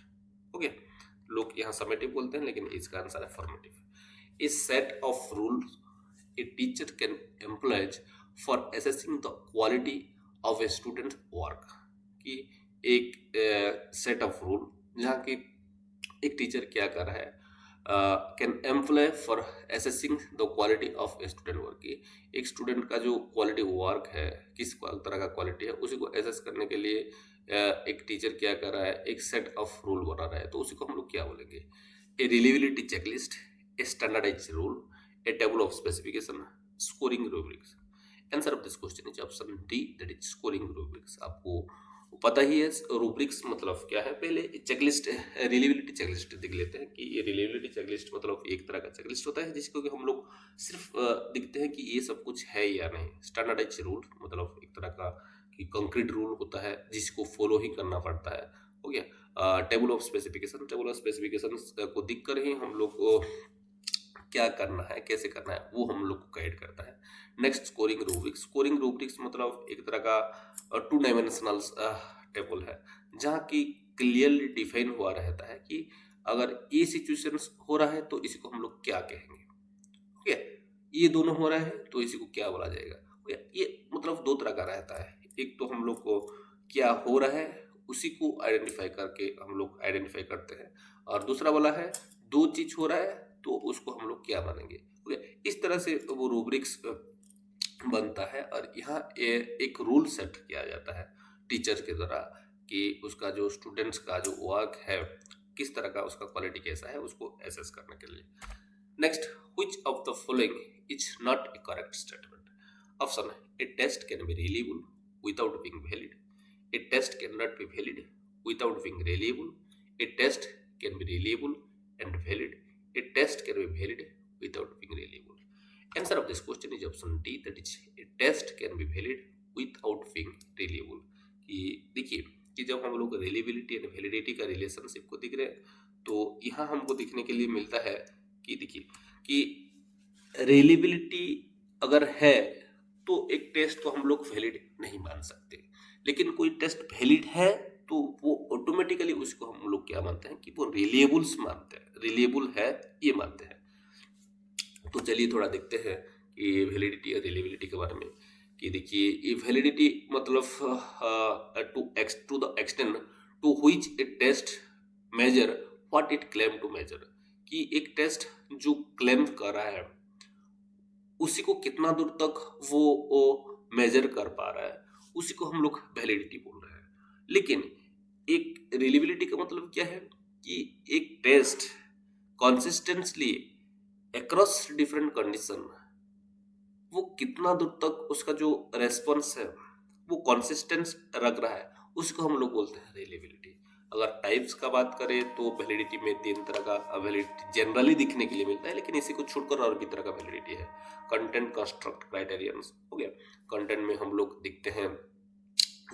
ओके, लोग यहाँ समेटिव बोलते हैं लेकिन इसका आंसर है formative. A set of rules a teacher can employ for assessing the quality of a student's work, कि एक सेट ऑफ रूल जहाँ की एक टीचर क्या कर रहा है can employ for assessing the quality of student work की एक स्टूडेंट का जो क्वालिटी वर्क है किस तरह का क्वालिटी है उसी को एसेस करने के लिए एक टीचर क्या कर रहा है, एक सेट ऑफ रूल बना रहा है, तो उसी को हम लोग क्या बोलेंगे, a reliability checklist, a standardise rule, a table of specification, scoring rubrics. Answer of this question is option D, that is scoring rubrics. आपको पता ही है रूब्रिक्स मतलब क्या है। पहले चेकलिस्ट, रिलेबिलिटी चेकलिस्ट देख लेते हैं कि ये रिलेबिलिटी चेकलिस्ट मतलब एक तरह का चेकलिस्ट होता है जिसको कि हम लोग सिर्फ दिखते हैं कि ये सब कुछ है या नहीं। स्टैंडर्डाइज रूल मतलब एक तरह का कि कंक्रीट रूल होता है जिसको फॉलो ही करना पड़ता है, हो गया। Table of specification, table of specification को दिख कर ही हम लोग को क्या करना है, कैसे करना है, वो हम लोग को गाइड करता है। Next scoring rubrics, scoring rubrics मतलब एक तरह का टू डायमेंशनल टेबल है जहाँ की क्लियरली डिफाइन हुआ रहता है कि अगर ये सिचुएशन हो रहा है तो इसी को हम लोग क्या कहेंगे, ठीक है, ये दोनों हो रहा है तो इसी को क्या बोला जाएगा, ठीक है। ये मतलब दो तरह का रहता है, एक तो हम लोग को क्या हो रहा है उसी को आइडेंटिफाई करके हम लोग आइडेंटिफाई करते हैं, और दूसरा वाला है दो चीज हो रहा है तो उसको हम लोग क्या मानेंगे, ठीक है। इस तरह से वो रूब्रिक्स बनता है और यहाँ एक रूल सेट किया जाता है टीचर के द्वारा कि उसका जो स्टूडेंट्स का जो वर्क है किस तरह का, उसका क्वालिटी कैसा है, उसको एसेस करने के लिए। Next, which of the following is not a correct statement? Option: a test can be reliable without being valid. A test cannot be valid without being reliable. A test can be reliable and valid. A test can be valid without being reliable. Answer of this question is option D, that is a test can be valid without being reliable. कि देखिए कि जब हम लोग रिलेबिलिटी एंड वैलिडिटी का रिलेशनशिप को देख रहे हैं तो यहाँ हमको देखने के लिए मिलता है कि देखिए कि रिलेबिलिटी अगर है तो एक टेस्ट को हम लोग वैलिड नहीं मान सकते, लेकिन कोई टेस्ट वैलिड है तो वो ऑटोमेटिकली उसको हम लोग क्या मानते हैं कि वो रिलेबल्स मानते हैं, रिलेबल है ये मानते हैं। तो चलिए थोड़ा देखते हैं कि वैलिडिटी और रिलेबिलिटी के बारे में। कि देखिए ये वैलिडिटी मतलब to the extent to which a test measure what it claim to measure, कि एक टेस्ट जो क्लेम कर रहा है उसी को कितना दूर तक वो मेजर कर पा रहा है उसी को हम लोग वैलिडिटी बोल रहे हैं। लेकिन एक रिलेबिलिटी का मतलब क्या है कि एक test consistently across different condition वो कितना दूर तक उसका जो रेस्पॉन्स है वो कंसिस्टेंट रख रहा है उसको हम लोग बोलते हैं रिलेबिलिटी। अगर टाइप्स का बात करें तो वैलिडिटी में तीन तरह का वैलिडिटी जनरली दिखने के लिए मिलता है, लेकिन इसी को छोड़कर और भी तरह का वैलिडिटी है। कंटेंट, कंस्ट्रक्ट, क्राइटेरियंस, हो गया। कंटेंट में हम लोग दिखते हैं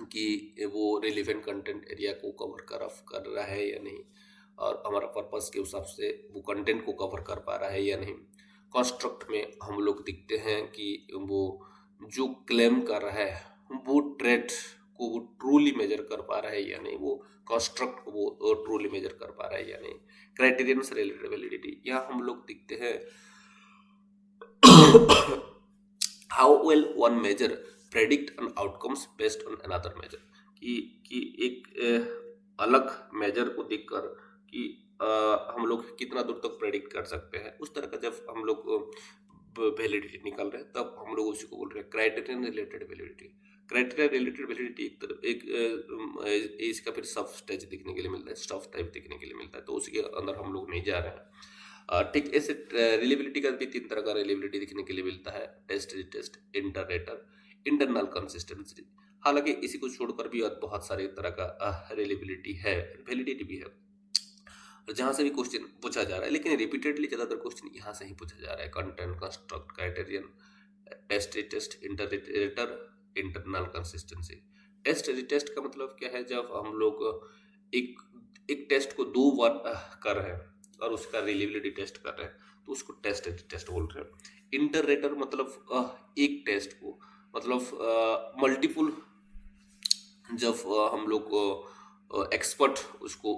कि वो रिलेवेंट कंटेंट एरिया को कवर कर रहा है या नहीं, और हमारा पर्पस के हिसाब से वो कंटेंट को कवर कर पा रहा है या नहीं। कंस्ट्रक्ट में हम लोग दिखते हैं कि वो जो क्लेम कर रहा है वो ट्रेट को वो ट्रूली मेजर कर पा रहा है या नहीं, वो कंस्ट्रक्ट को वो ट्रूली मेजर कर पा रहा है या नहीं। क्राइटेरियन से रिलेटेड वैलिडिटी, यहाँ हम लोग दिखते हैं how well one measure predict an outcomes based on another measure, कि एक अलग मेजर को देखकर कि हम लोग कितना दूर तक प्रेडिक्ट कर सकते हैं, उस तरह का जब हम लोग वैलिडिटी निकाल रहे हैं तब हम लोग उसी को बोल रहे हैं criterion related validity. Criteria related validity एक इसका फिर सब स्टेज देखने के लिए मिलता है, स्टफ टाइप देखने के लिए मिलता है, तो उसी के अंदर हम लोग नहीं जा रहे हैं। ठीक ऐसे रिलेबिलिटी का भी तीन तरह का रिलेबिलिटी देखने के लिए मिलता है, test, retest, interrater, internal consistency. हालांकि इसी को छोड़कर भी और बहुत सारे तरह का रिलेबिलिटी है, वैलिडिटी भी है, जहां से भी क्वेश्चन पूछा जा रहा है, लेकिन रिपीटेडली ज्यादातर क्वेश्चन यहाँ से ही पूछा जा रहा है। Content, construct, criterion, test, retest, interrater, internal consistency. Test retest का मतलब क्या है, जब हम लोग एक टेस्ट को दो बार कर रहे हैं और उसका रिलेबिलिटी टेस्ट कर रहे हैं तो उसको टेस्ट रिटेस्ट बोल रहे हैं। इंटररेटर मतलब एक टेस्ट को मतलब मल्टीपल, जब हम लोग एक्सपर्ट उसको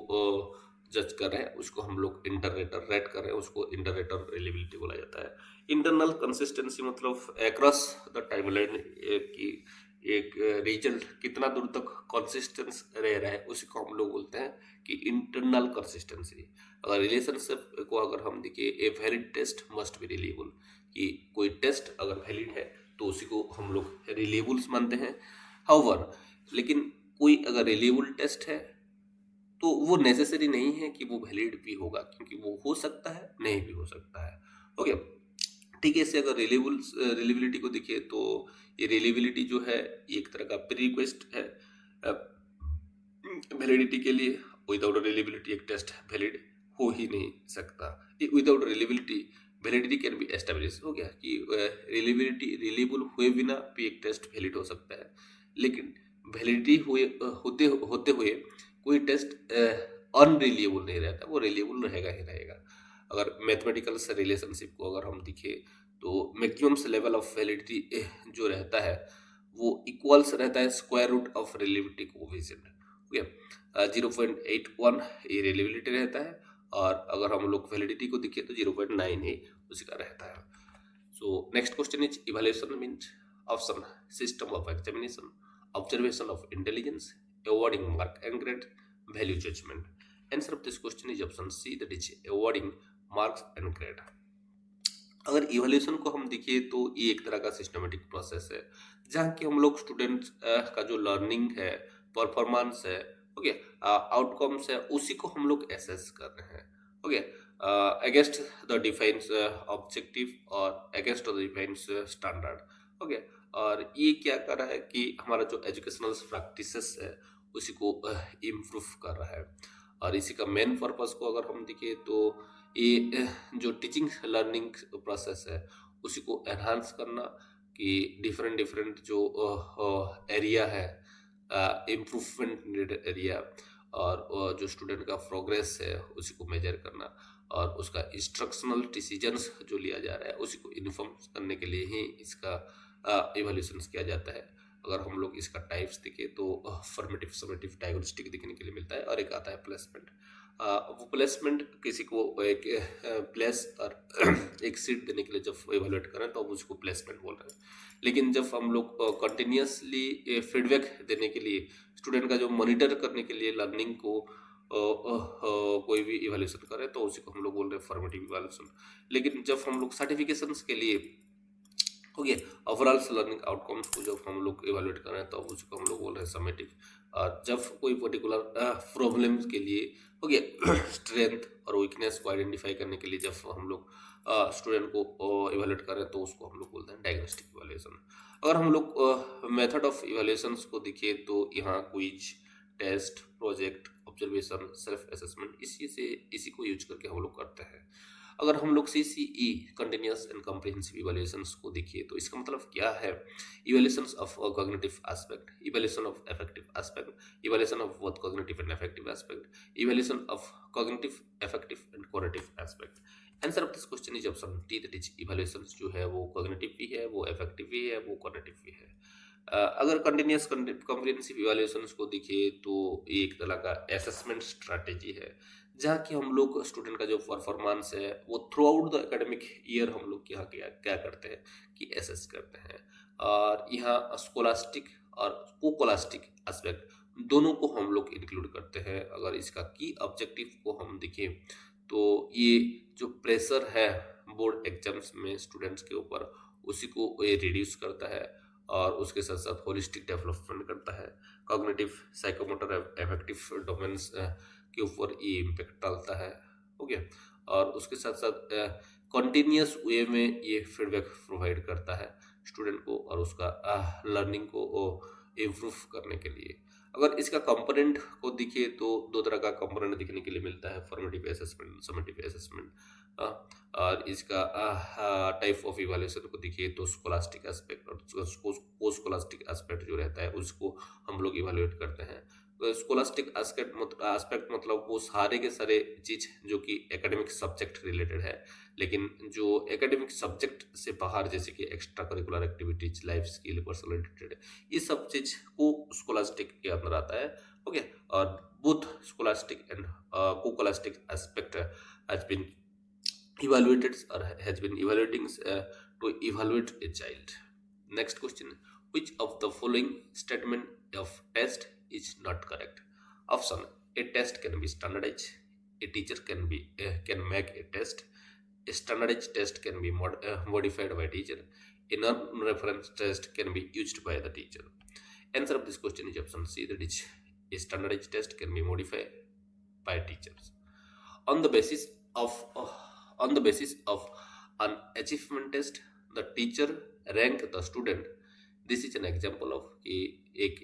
जज कर रहे हैं उसको हम लोग इंटररेटर रेट कर रहे हैं, उसको इंटररेटर रिलेबिलिटी बोला जाता है। इंटरनल कंसिस्टेंसी मतलब अक्रॉस द टाइमलाइन, कि एक रिजल्ट कितना दूर तक कंसिस्टेंस रह रहा है, उसी को हम लोग बोलते हैं कि इंटरनल कंसिस्टेंसी। अगर रिलेशनशिप को अगर हम देखिए, a valid test must be reliable, कि कोई टेस्ट अगर वैलिड है तो उसी को हम लोग रिलीएबल्स मानते हैं। हाउएवर, लेकिन कोई अगर रिलीएबल टेस्ट है तो वो नेसेसरी नहीं है कि वो वैलिड भी होगा, क्योंकि वो हो सकता है, नहीं भी हो सकता है। ओके, ठीक है। इससे अगर रिलेबिलिटी को देखिए तो ये रिलेबिलिटी जो है ये एक तरह का प्री रिक्वेस्ट है वैलिडिटी के लिए। विदाउट रिलेबिलिटी एक टेस्ट वैलिड हो ही नहीं सकता। Without reliability validity can be establish. हो गया कि रिलेबिलिटी रिलेबल हुए बिना भी एक टेस्ट वैलिड हो सकता है, लेकिन वैलिडिटी हुए होते होते हुए कोई टेस्ट अनरिलिएबल नहीं रहता, वो रिलिएबल रहेगा ही रहेगा। अगर मैथमेटिकल से रिलेशनशिप को अगर हम दिखे तो मैक्सिमम लेवल ऑफ वैलिडिटी जो रहता है वो इक्वल्स रहता है square root of reliability coefficient. Okay, 0.81 ये रिलेबिलिटी रहता है, और अगर हम लोग वैलिडिटी को दिखे तो 0.9 ही उसका रहता है। So next question is evaluation means option system of examination, observation of intelligence, awarding mark and grade, value judgment. Answer of this question is option C, that is awarding marks and grade. अगर इवैल्यूएशन को हम देखिए तो ये एक तरह का सिस्टमेटिक प्रोसेस है जहाँ की हम लोग स्टूडेंट्स का जो लर्निंग है, परफॉर्मेंस है, ओके, आउटकम्स है, उसी को हम लोग एसेस कर रहे हैं। Okay, against the defines objective और against the defines standard. Okay, और ये क्या कर रहा है कि हमारा जो एजुकेशनल प्रैक्टिसेस है उसी को इम्प्रूव कर रहा है। और इसी का मेन पर्पस को अगर हम देखें तो ये जो टीचिंग लर्निंग प्रोसेस है उसी को एनहांस करना, कि डिफरेंट डिफरेंट जो एरिया है, इम्प्रूवमेंट नीडेड एरिया, और जो स्टूडेंट का प्रोग्रेस है उसी को मेजर करना, और उसका इंस्ट्रक्शनल डिसीजंस जो लिया जा रहा है उसी को इन्फॉर्म करने के लिए ही इसका इवैल्यूएशन किया जाता है। अगर हम लोग इसका टाइप्स देखें तो फॉर्मेटिव, समेटिव, डायग्नोस्टिक देखने के लिए मिलता है, और एक आता है प्लेसमेंट। वो प्लेसमेंट किसी को एक प्लेस और एक सीट देने के लिए जब इवैल्यूएट करें तो हम उसको प्लेसमेंट बोल रहे हैं। लेकिन जब हम लोग कंटिन्यूसली फीडबैक देने के लिए, स्टूडेंट का जो मॉनिटर करने के लिए लर्निंग को कोई भी इवैल्यूएशन करें तो उसी को हम लोग बोल रहे हैं फॉर्मेटिव इवैल्यूएशन। लेकिन जब हम लोग सर्टिफिकेशंस के लिए ओके ओवरऑल लर्निंग आउटकम्स को जब हम लोग इवैल्यूएट करें तो उसको हम लोग बोल रहे हैं समेटिव। जब कोई पर्टिकुलर प्रॉब्लम्स के लिए ओके स्ट्रेंथ और वीकनेस को आइडेंटिफाई करने के लिए जब हम लोग स्टूडेंट को इवैल्यूएट करें तो उसको हम लोग बोलते हैं डायग्नोस्टिक इवैल्यूएशन। अगर हम लोग मेथड ऑफ इवैल्यूएशंस को देखिए तो यहाँ quiz, test, project, observation, self assessment, इसी को यूज करके हम लोग करते हैं। अगर हम लोग CCE continuous and comprehensive evaluations को देखिए तो इसका मतलब क्या है? Evaluations of cognitive aspect, evaluation of affective aspect, evaluation of both cognitive and affective aspect, evaluation of cognitive, affective and qualitative aspect. Answer of this question is option D, that is evaluations जो है वो कॉग्निटिव भी है, वो अफेक्टिव भी है, वो क्वालिटेटिव भी है। अगर कंटिन्यूस कॉम्प्रिहेंसिव इवैल्यूएशंस को देखिए तो ये एक तरह का असेसमेंट स्ट्रैटेजी है जहाँ कि हम लोग स्टूडेंट का जो परफॉर्मेंस है वो through out the academic year हम लोग यहाँ क्या करते हैं कि एसेस करते हैं। और यहाँ स्कोलास्टिक और कोकोलास्टिक एस्पेक्ट दोनों को हम लोग इंक्लूड करते हैं। अगर इसका की ऑब्जेक्टिव को हम देखें तो ये जो प्रेशर है बोर्ड एग्जाम्स में स्टूडेंट्स के ऊपर उसी को ये रिड्यूस करता है, और उसके साथ साथ होलिस्टिक डेवलपमेंट करता है, कॉग्निटिव, साइकोमोटर, अफेक्टिव डोमेन्स के ऊपर ये इम्पेक्ट डालता है। ओके, और उसके साथ साथ कंटिन्यूस वे में ये फीडबैक प्रोवाइड करता है स्टूडेंट को और उसका लर्निंग को इम्प्रूव करने के लिए। अगर इसका कंपोनेंट को देखिए तो दो तरह का कंपोनेंट देखने के लिए मिलता है, फॉर्मेटिव असेसमेंट, समेटिव असेसमेंट। और इसका टाइप ऑफ इवैल्यूएशन को देखिए तो स्कोलास्टिक एस्पेक्ट और पोस्ट स्कोलास्टिक एस्पेक्ट जो रहता है उसको हम लोग इवैल्यूएट करते हैं। स्कोलास्टिक एस्पेक्ट मतलब वो सारे के सारे चीज जो कि एकेडमिक सब्जेक्ट रिलेटेड है, लेकिन जो एकेडमिक सब्जेक्ट से बाहर जैसे कि extra curricular activities, life skill, personal related, ये सब चीज को स्कोलास्टिक के अंदर आता है। ओके, और both scholastic and coscholastic aspect has been evaluated or has been evaluating to evaluate a child. Next question, Which of the following statement of test is not correct? Option: a test can be standardized. A teacher can make a test. A standardized test can be modified by teacher. A non-reference test can be used by the teacher. Answer of this question is option C, that is a standardized test can be modified by teachers. On the basis of an achievement test, the teacher rank the student. This is an example of कि एक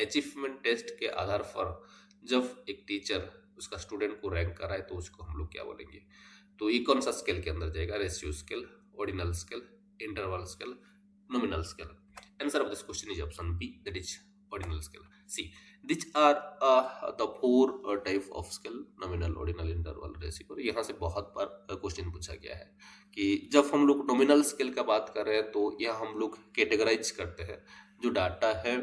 अचीवमेंट टेस्ट के आधार पर जब एक टीचर उसका स्टूडेंट को रैंक कराए तो उसको हम लोग क्या बोलेंगे? तो ये कौन सा स्केल के अंदर जाएगा? Ratio scale, ordinal scale, interval scale, nominal scale. Answer of this question is option B, that is ordinal scale. See, these are the four type of scale: nominal, ordinal, interval, ratio. यहाँ से बहुत बार क्वेश्चन पूछा गया है कि जब हम लोग नॉमिनल स्केल का बात कर रहे हैं तो यह हम लोग कैटेगराइज करते हैं जो डाटा है,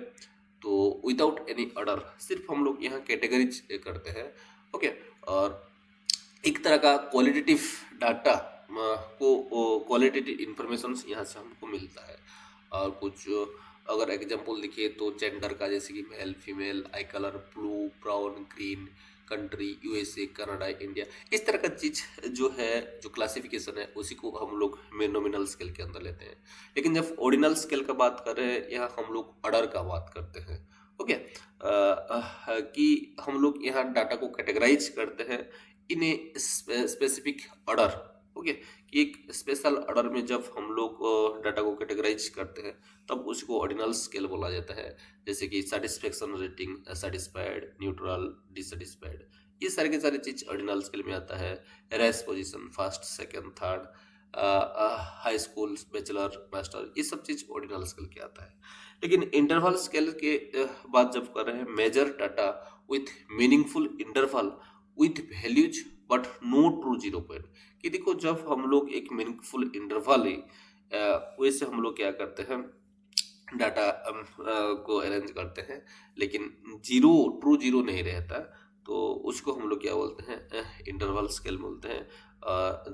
तो विदाउट एनी ऑर्डर सिर्फ हम लोग यहाँ कैटेगराइज करते हैं. ओके, और एक तरह का क्वालिटेटिव डाटा को क्वालिटेटिव इंफॉर्मेशन यहाँ से हमको मिलता है. और कुछ अगर एग्जांपल देखिए तो जेंडर का, जैसे कि male, female, eye colour, blue, brown, green, country, USA, Canada, India, इस तरह का चीज जो है, जो क्लासिफिकेशन है, उसी को हम लोग नॉमिनल स्केल के अंदर लेते हैं. लेकिन जब ऑर्डिनल स्केल का बात कर रहे हैं, यहाँ हम लोग ऑर्डर का बात करते हैं. ओके, कि हम लोग यहाँ डाटा को कैटेगराइज करते हैं इन ए स्पेसिफिक ऑर्डर. ओके, एक स्पेशल ऑर्डर में जब हम लोग डाटा को कैटेगराइज करते हैं तब उसको ऑर्डिनल स्केल बोला जाता है. जैसे कि satisfaction rating, satisfied, neutral, dissatisfied, ये सारे के सारे चीज ऑर्डिनल स्केल में आता है. Race position, first, second, third, high school, bachelor, master, ये सब चीज ऑर्डिनल स्केल के आता है. लेकिन इंटरवल स्केल के बात जब कर रहे हैं, measure data with meaningful interval with values but no true zero point. कि देखो, जब हम लोग एक मीनिंगफुल इंटरवल वैसे हम लोग क्या करते हैं, डाटा को अरेंज करते हैं, लेकिन ट्रू जीरो नहीं रहता, तो उसको हम लोग क्या बोलते हैं? इंटरवल स्केल बोलते हैं.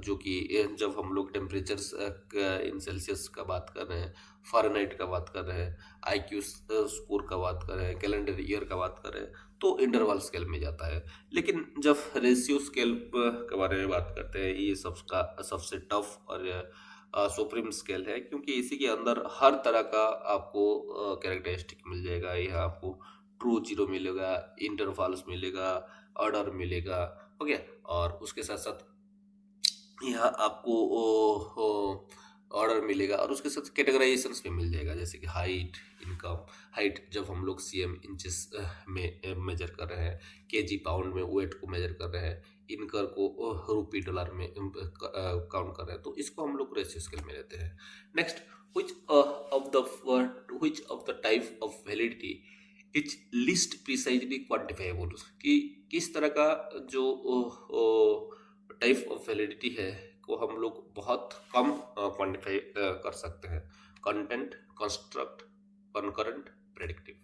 जो कि जब हम लोग टेम्परेचर्स इन सेल्सियस का बात कर रहे हैं, फ़ारेनहाइट का बात कर रहे हैं, IQ स्कोर का बात कर रहे हैं, कैलेंडर ईयर का बात कर रहे हैं, तो इंटरवल स्केल में जाता है. लेकिन जब रेशियो स्केल के बारे में बात करते हैं, ये सबसे टफ और सुप्रीम स्केल है, क्योंकि इसी के अंदर हर तरह का आपको कैरेक्टरिस्टिक मिल जाएगा. यहाँ आपको ट्रू जीरो मिलेगा, इंटरवल्स मिलेगा, ऑर्डर मिलेगा. ओके, और उसके साथ साथ यहाँ आपको ऑर्डर मिलेगा और उसके साथ कैटेगराइजेशंस भी मिल जाएगा. जैसे कि हाइट, इनकम, हाइट जब हम लोग CM इंचेस में मेजर कर रहे हैं, केजी पाउंड में वेट को मेजर कर रहे हैं, इनकम को रुपी डॉलर में काउंट कर रहे हैं, तो इसको हम लोग रेशियो स्केल में लेते हैं. Next, which of the type of validity is least precisely quantifiable. कि किस तरह का जो टाइप ऑफ वैलिडिटी है को हम लोग बहुत कम क्वांटिफाई कर सकते हैं? Content, construct, concurrent, predictive.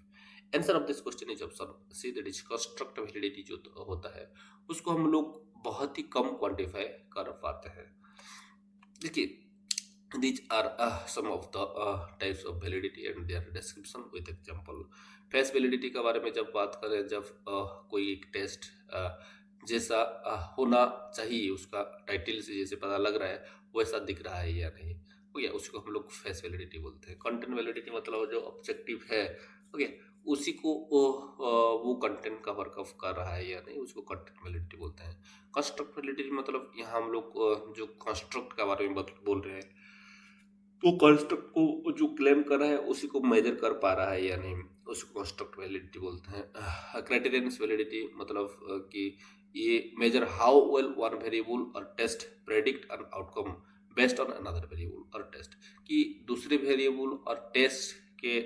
Answer of this question is option C, that is construct validity. जो होता है उसको हम लोग बहुत ही कम क्वांटिफाई कर पाते हैं. देखिए, these are some of the types of validity and their description with example. Face validity के बारे में जब बात करें, जब कोई एक टेस्ट जैसा होना चाहिए, उसका टाइटल से जैसे पता लग रहा है वैसा दिख रहा है या नहीं, ओके, उसको हम लोग फेस वैलिडिटी बोलते हैं. कंटेंट वैलिडिटी मतलब जो ऑब्जेक्टिव है, ओके, उसी को वो कंटेंट का वर्कअप कर रहा है या नहीं, उसको कंटेंट वैलिडिटी बोलते हैं. कंस्ट्रक्ट वैलिडिटी मतलब यहाँ हम लोग जो कंस्ट्रक्ट के बारे में बोल रहे हैं, तो कंस्ट्रक्ट को जो क्लेम कर रहा है उसी को मेजर कर पा रहा है या नहीं, उसको कंस्ट्रक्ट वैलिडिटी बोलते हैं. क्राइटेरियन वैलिडिटी मतलब कि ये measure how well one variable or test predict an outcome based on another variable or test. कि दूसरे वेरिएबल और टेस्ट के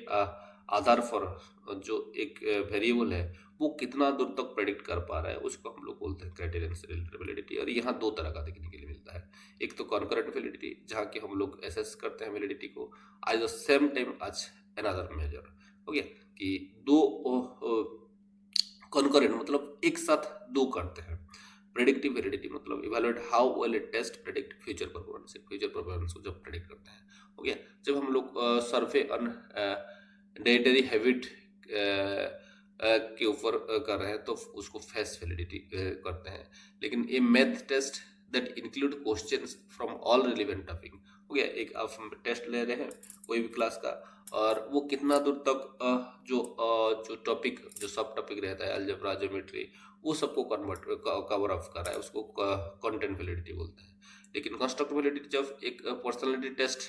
आधार पर जो एक वेरिएबल है वो कितना दूर तक प्रेडिक्ट कर पा रहा है, उसको हम लोग बोलते हैं क्राइटेरियन वैलिडिटी. और यहाँ दो तरह का देखने के लिए मिलता है. एक तो कॉन्करेंट वैलिडिटी, जहाँ कि हम लोग एसेस करते हैं वैलिडिटी को at the same time as another measure. Okay, कि दो कॉन्करेंट मतलब एक साथ दो करते हैं. प्रेडिक्टिव वैलिडिटी मतलब evaluate how well a test predict future performance को जब प्रेडिक्ट करते हैं. ओके, जब हम लोग सर्वे डाइटरी हैबिट के ऊपर कर रहे हैं तो उसको फेस वैलिडिटी करते हैं। लेकिन ये math test that include questions from all relevant topic हो गया। एक आप टेस्ट ले रहे हैं कोई भी क्लास का, और वो कितना दूर तक जो टॉपिक, जो सब टॉपिक रहता है, अलजेब्रा, ज्योमेट्री, वो सबको कवर अप कर रहा है, उसको कंटेंट वैलिडिटी बोलते हैं। लेकिन कंस्ट्रक्ट वैलिडिटी जब एक personality test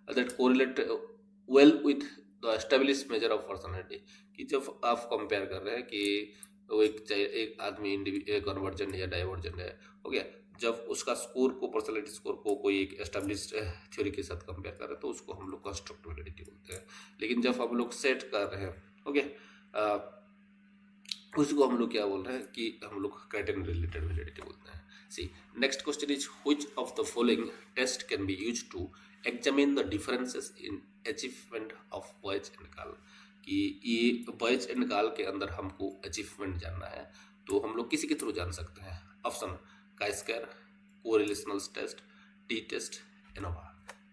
that correlate well with the established measure of personality, कि जब आप कंपेयर कर रहे हैं कि वो एक आदमी कन्वर्जेंट है या डाइवर्जेंट है, हो गया। जब उसका स्कोर को, पर्सनालिटी स्कोर को कोई एक एस्टेब्लिश्ड थ्योरी के साथ कंपेयर कर रहे हैं तो उसको हम लोग कंस्ट्रक्ट वैलिडिटी बोलते हैं। लेकिन जब हम लोग सेट कर रहे हैं, हो गया, उसको हम लोग क्या बोल रहे हैं कि हम लोग क्राइटेरियन रिलेटेड वैलिडिटी बोलते हैं। See next question is which of the following test can be used to examine the differences in achievement of boys and girl, कि ये बॉयज एंड गर्ल के अंदर हमको अचीवमेंट जानना है तो हम लोग किसी के थ्रू जान सकते हैं। Option chi square, correlational test, t test, ANOVA.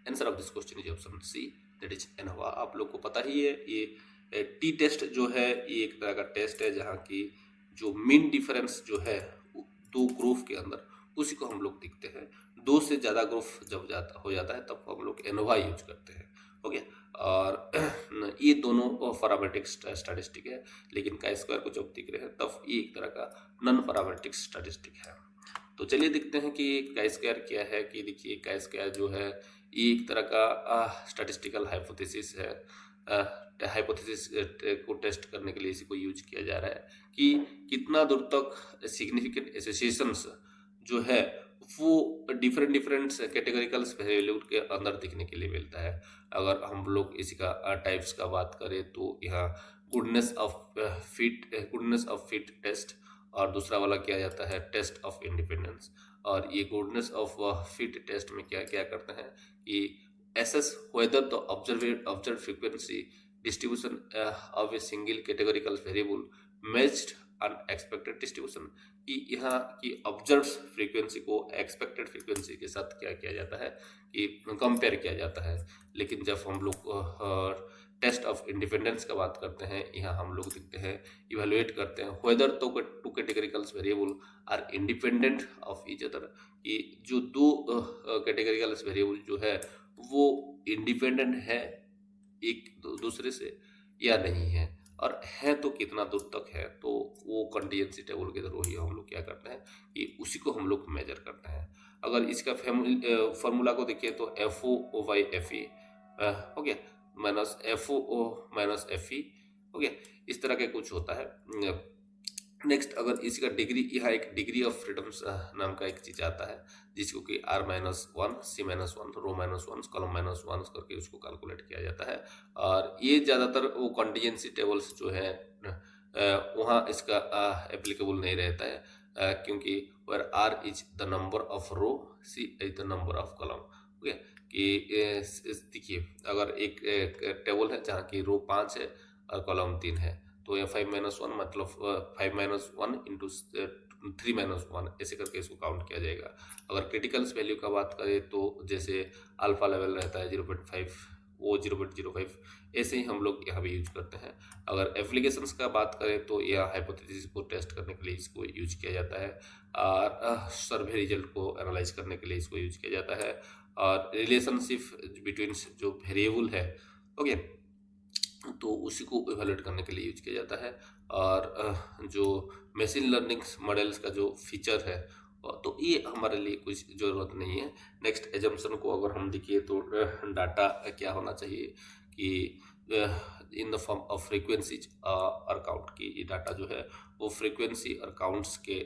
Answer of this question is option C, that is ANOVA. आप लोग को पता ही है ये टी टेस्ट जो है ये एक तरह का टेस्ट है जहाँ की जो मीन डिफरेंस जो है दो ग्रुप के अंदर उसी को हम लोग देखते हैं। दो से ज़्यादा ग्रुप जब हो जाता है तब हम लोग एनोवा यूज करते हैं, हो गया। और ये दोनों पैरामेट्रिक स्टैटिस्टिक है, लेकिन काई स्क्वायर को जब दिख रहे हैं तब ये एक तरह का नॉन पैरामेट्रिक स्टैटिस्टिक है। तो चलिए देखते हैं कि काई स्क्वायर क्या है। कि देखिए काई स्क्वायर जो है ये एक तरह का स्टैटिस्टिकल हाइपोथेसिस है। हाइपोथेसिस को टेस्ट करने के लिए इसी को यूज किया जा रहा है कि कितना दूर तक सिग्निफिकेंट एसोसिएशंस जो है वो डिफरेंट कैटेगरिकल वैल्यू के अंदर दिखने के लिए मिलता है। अगर हम लोग इसी का टाइप्स का बात करें तो यहाँ गुडनेस ऑफ फिट टेस्ट, और दूसरा वाला किया जाता है टेस्ट ऑफ इंडिपेंडेंस। और ये गुडनेस ऑफ फिट टेस्ट में क्या क्या करते हैं कि assess whether the observed frequency distribution of a single categorical variable matched unexpected distribution, कि यहाँ की ऑब्जर्व फ्रीक्वेंसी को एक्सपेक्टेड फ्रीक्वेंसी के साथ क्या किया जाता है कि कंपेयर किया जाता है। लेकिन जब हम लोग टेस्ट ऑफ इंडिपेंडेंस का बात करते हैं, यहाँ हम लोग देखते हैं, इवेलुएट करते हैं whether two categoricals variable are independent of each other, कि जो दो कैटेगरिकल्स वेरिएबल जो है वो इंडिपेंडेंट है एक दूसरे से या नहीं है, और है तो कितना दूर तक है। तो वो कंटीजेंसी टेबल के थ्रू ही हम लोग क्या करते हैं कि उसी को हम लोग मेजर करते हैं। अगर इसका फॉर्मूला को देखिए तो FO बाई FE हो गया, माइनस FO माइनस FE हो गया, इस तरह के कुछ होता है। नेक्स्ट अगर इसका डिग्री, यहाँ एक डिग्री ऑफ फ्रीडम्स नाम का एक चीज आता है जिसको कि R-1, C-1, रो-1, कॉलम -1 करके उसको कैलकुलेट किया जाता है। और ये ज़्यादातर वो कॉन्टिजेंसी टेबल्स जो है वहाँ इसका एप्लीकेबल नहीं रहता है, क्योंकि where R is the number of row, C is the number of column. Okay, कि देखिए अगर एक टेबल है जहाँ की रो 5 है और कॉलम 3 है तो ये 5-1 मतलब 5-1 इंटू 3-1 ऐसे करके इसको काउंट किया जाएगा। अगर क्रिटिकल्स वैल्यू का बात करें तो जैसे अल्फा लेवल रहता है 0.5, वो 0.05, ऐसे ही हम लोग यहाँ भी यूज करते हैं। अगर एप्लीकेशंस का बात करें तो यह हाइपोथेसिस को टेस्ट करने के लिए इसको यूज किया जाता है, और सर्वे रिजल्ट को एनालाइज करने के लिए इसको यूज किया जाता है, और रिलेशनशिप बिटवीन जो वेरिएबल है ओके तो उसी को इवेलुएट करने के लिए यूज किया जाता है। और जो मशीन लर्निंग मॉडल्स का जो फीचर है तो ये हमारे लिए कुछ ज़रूरत नहीं है। नेक्स्ट एजम्पशन को अगर हम देखिए तो डाटा क्या होना चाहिए कि in the form of frequencies और काउंट, की ये डाटा जो है वो फ्रीक्वेंसी और काउंट्स के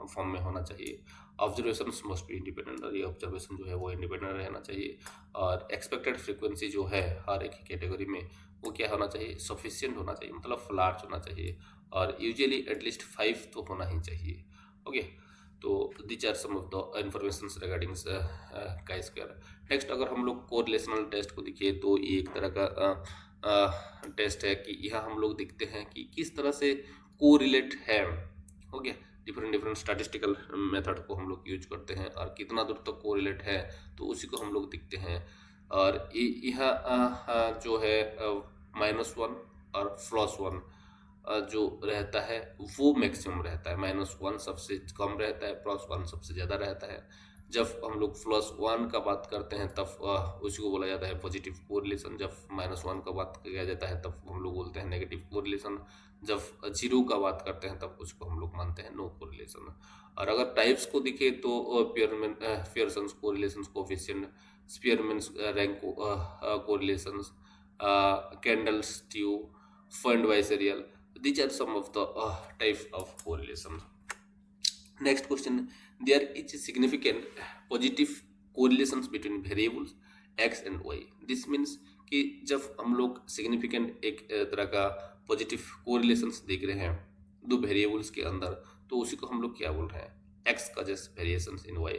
फॉर्म में होना चाहिए। ऑब्जर्वेशन मस्ट बी इंडिपेंडेंट, और ये ऑब्जर्वेशन जो है वो इंडिपेंडेंट रहना चाहिए। और एक्सपेक्टेड फ्रीक्वेंसी जो है हर एक कैटेगरी में वो क्या होना चाहिए, सफिशिएंट होना चाहिए, मतलब लार्ज होना चाहिए, और यूजुअली एटलीस्ट 5 तो होना ही चाहिए। ओके, तो these are some of the information regarding chi square. Next अगर हम लोग कोरिलेशनल टेस्ट को देखिए तो ये एक तरह का टेस्ट है कि यहाँ हम लोग देखते हैं कि किस तरह से कोरिलेट है, हो गया, डिफरेंट स्टैटिस्टिकल मेथड को हम लोग यूज करते हैं, और कितना दूर तक कोरिलेट है तो उसी को हम लोग देखते हैं। और यहाँ जो है -1 और +1 जो रहता है वो मैक्सिमम रहता है। -1 सबसे कम रहता है, +1 सबसे ज़्यादा रहता है। जब हम लोग +1 का बात करते हैं तब उसको बोला जाता है पॉजिटिव कोरिलेशन। जब -1 का बात किया जाता है तब हम लोग बोलते हैं नेगेटिव कोरिलेशन। जब 0 का बात करते हैं तब उसको हम लोग मानते हैं नो कोरिलेशन। और अगर टाइप्स को दिखे तो Pearson's correlation coefficient, Spearman rank correlations, Kendall's tau, फंड biserial, these are some of the types of correlation. Next question: there is a significant positive correlations between variables x and y. This means कि जब हम लोग सिग्निफिकेंट एक तरह का पॉजिटिव कोरिलेशंस देख रहे हैं दो वेरिएबल्स के अंदर, तो उसी को हम लोग क्या बोल रहे हैं? x causes variations in y,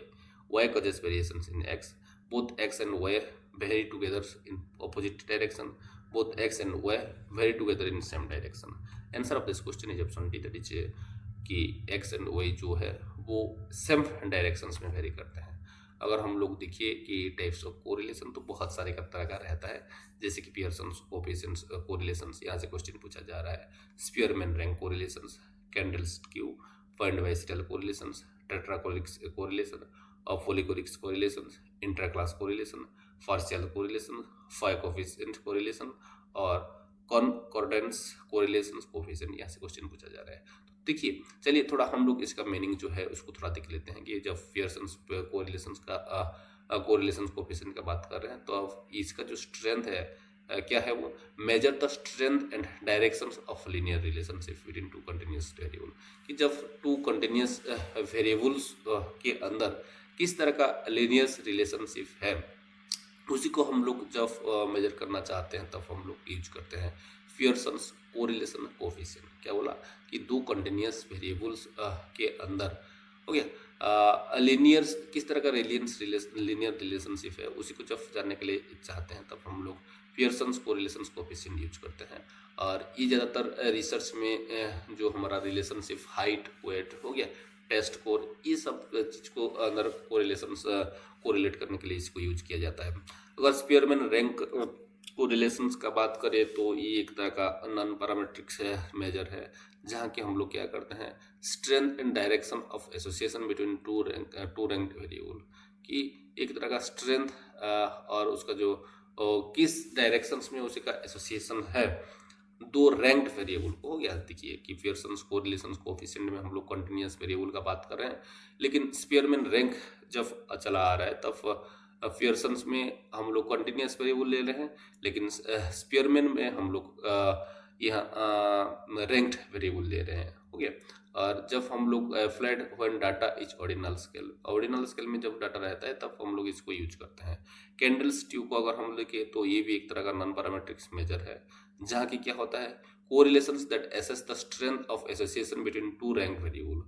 y causes variations in x. Both x and y vary together in opposite direction. Both x and y vary together in same direction. Answer of this question is option D, that is कि x and y जो है वो सेम डायरेक्शंस में वेरी करते हैं। अगर हम लोग देखिए कि टाइप्स ऑफ कोरिलेशन तो बहुत सारे तरह का रहता है, जैसे कि पियर्सन्स कोफिशिएंट्स कोरिलेशंस, यहाँ से क्वेश्चन पूछा जा रहा है। Spearman rank correlations, Kendall's tau, point biserial correlations, tetrachorics correlation, polychorics correlations, intraclass correlation, partial correlation, phi coefficient correlation और कॉन्कॉर्डेंस कोरिलेशंस कोफिशिएंट, यहाँ से क्वेश्चन पूछा जा रहा है। तो देखिए, चलिए थोड़ा हम लोग इसका मीनिंग जो है उसको थोड़ा देख लेते हैं कि जब पियर्सन्स कोरिलेशंस का कोरिलेशंस कोफिशिएंट का बात कर रहे हैं तो अब इसका जो स्ट्रेंथ है क्या है वो measure the strength and directions of linear relationship between two continuous variable, कि जब टू कंटिन्यूअस वेरिएबल्स के अंदर किस तरह का लीनियर रिलेशनशिप है, उसी को हम लोग जब मेजर करना चाहते हैं तब हम लोग यूज करते हैं पियर्सन्स कोरिलेशन कोफिशिएंट। क्या बोला कि दो कंटिन्यूअस वेरिएबल्स के अंदर हो गया लीनियर किस तरह का लीनियर रिलेशनशिप है, उसी को जब जानने के लिए चाहते हैं तब हम लोग पियर्सन्स कोरिलेशन कोफिशिएंट यूज करते हैं। और ये ज़्यादातर रिसर्च में जो हमारा रिलेशनशिप हाइट वेट हो गया टेस्ट स्कोर, ये सब चीज़ को अंदर कोरिलेशंस कोरिलेट करने के लिए इसको यूज किया जाता है। अगर स्पीयरमैन रैंक कोरिलेशंस का बात करें तो ये एक तरह का नॉन पैरामेट्रिक्स मेजर है, जहाँ के हम लोग क्या करते हैं strength and direction of association between two rank variable, कि एक तरह का स्ट्रेंथ और उसका जो किस डायरेक्शंस में उसी का एसोसिएशन है दो रैंक्ड वेरिएबल को। हो गया, देखिए कि पियर्सन्स कोरिलेशन कोफिशिएंट में हम लोग कंटिन्यूअस वेरिएबल का बात कर रहे हैं, लेकिन स्पीयरमैन रैंक जब चला आ रहा है तब पियर्सन्स में हम लोग कंटिन्यूअस वेरिएबल ले रहे हैं, लेकिन स्पीयरमैन में हम लोग यहाँ रैंक्ड वेरिएबल ले रहे हैं। हो गया, और जब हम लोग flat when data is ordinal scale में जब डाटा रहता है तब हम लोग इसको यूज करते हैं। कैंडल्स ट्यूब को अगर हम देखें तो ये भी एक तरह का नॉन पैरामेट्रिक्स मेजर है, जहाँ की क्या होता है correlations that assess the strength of association between two rank variable,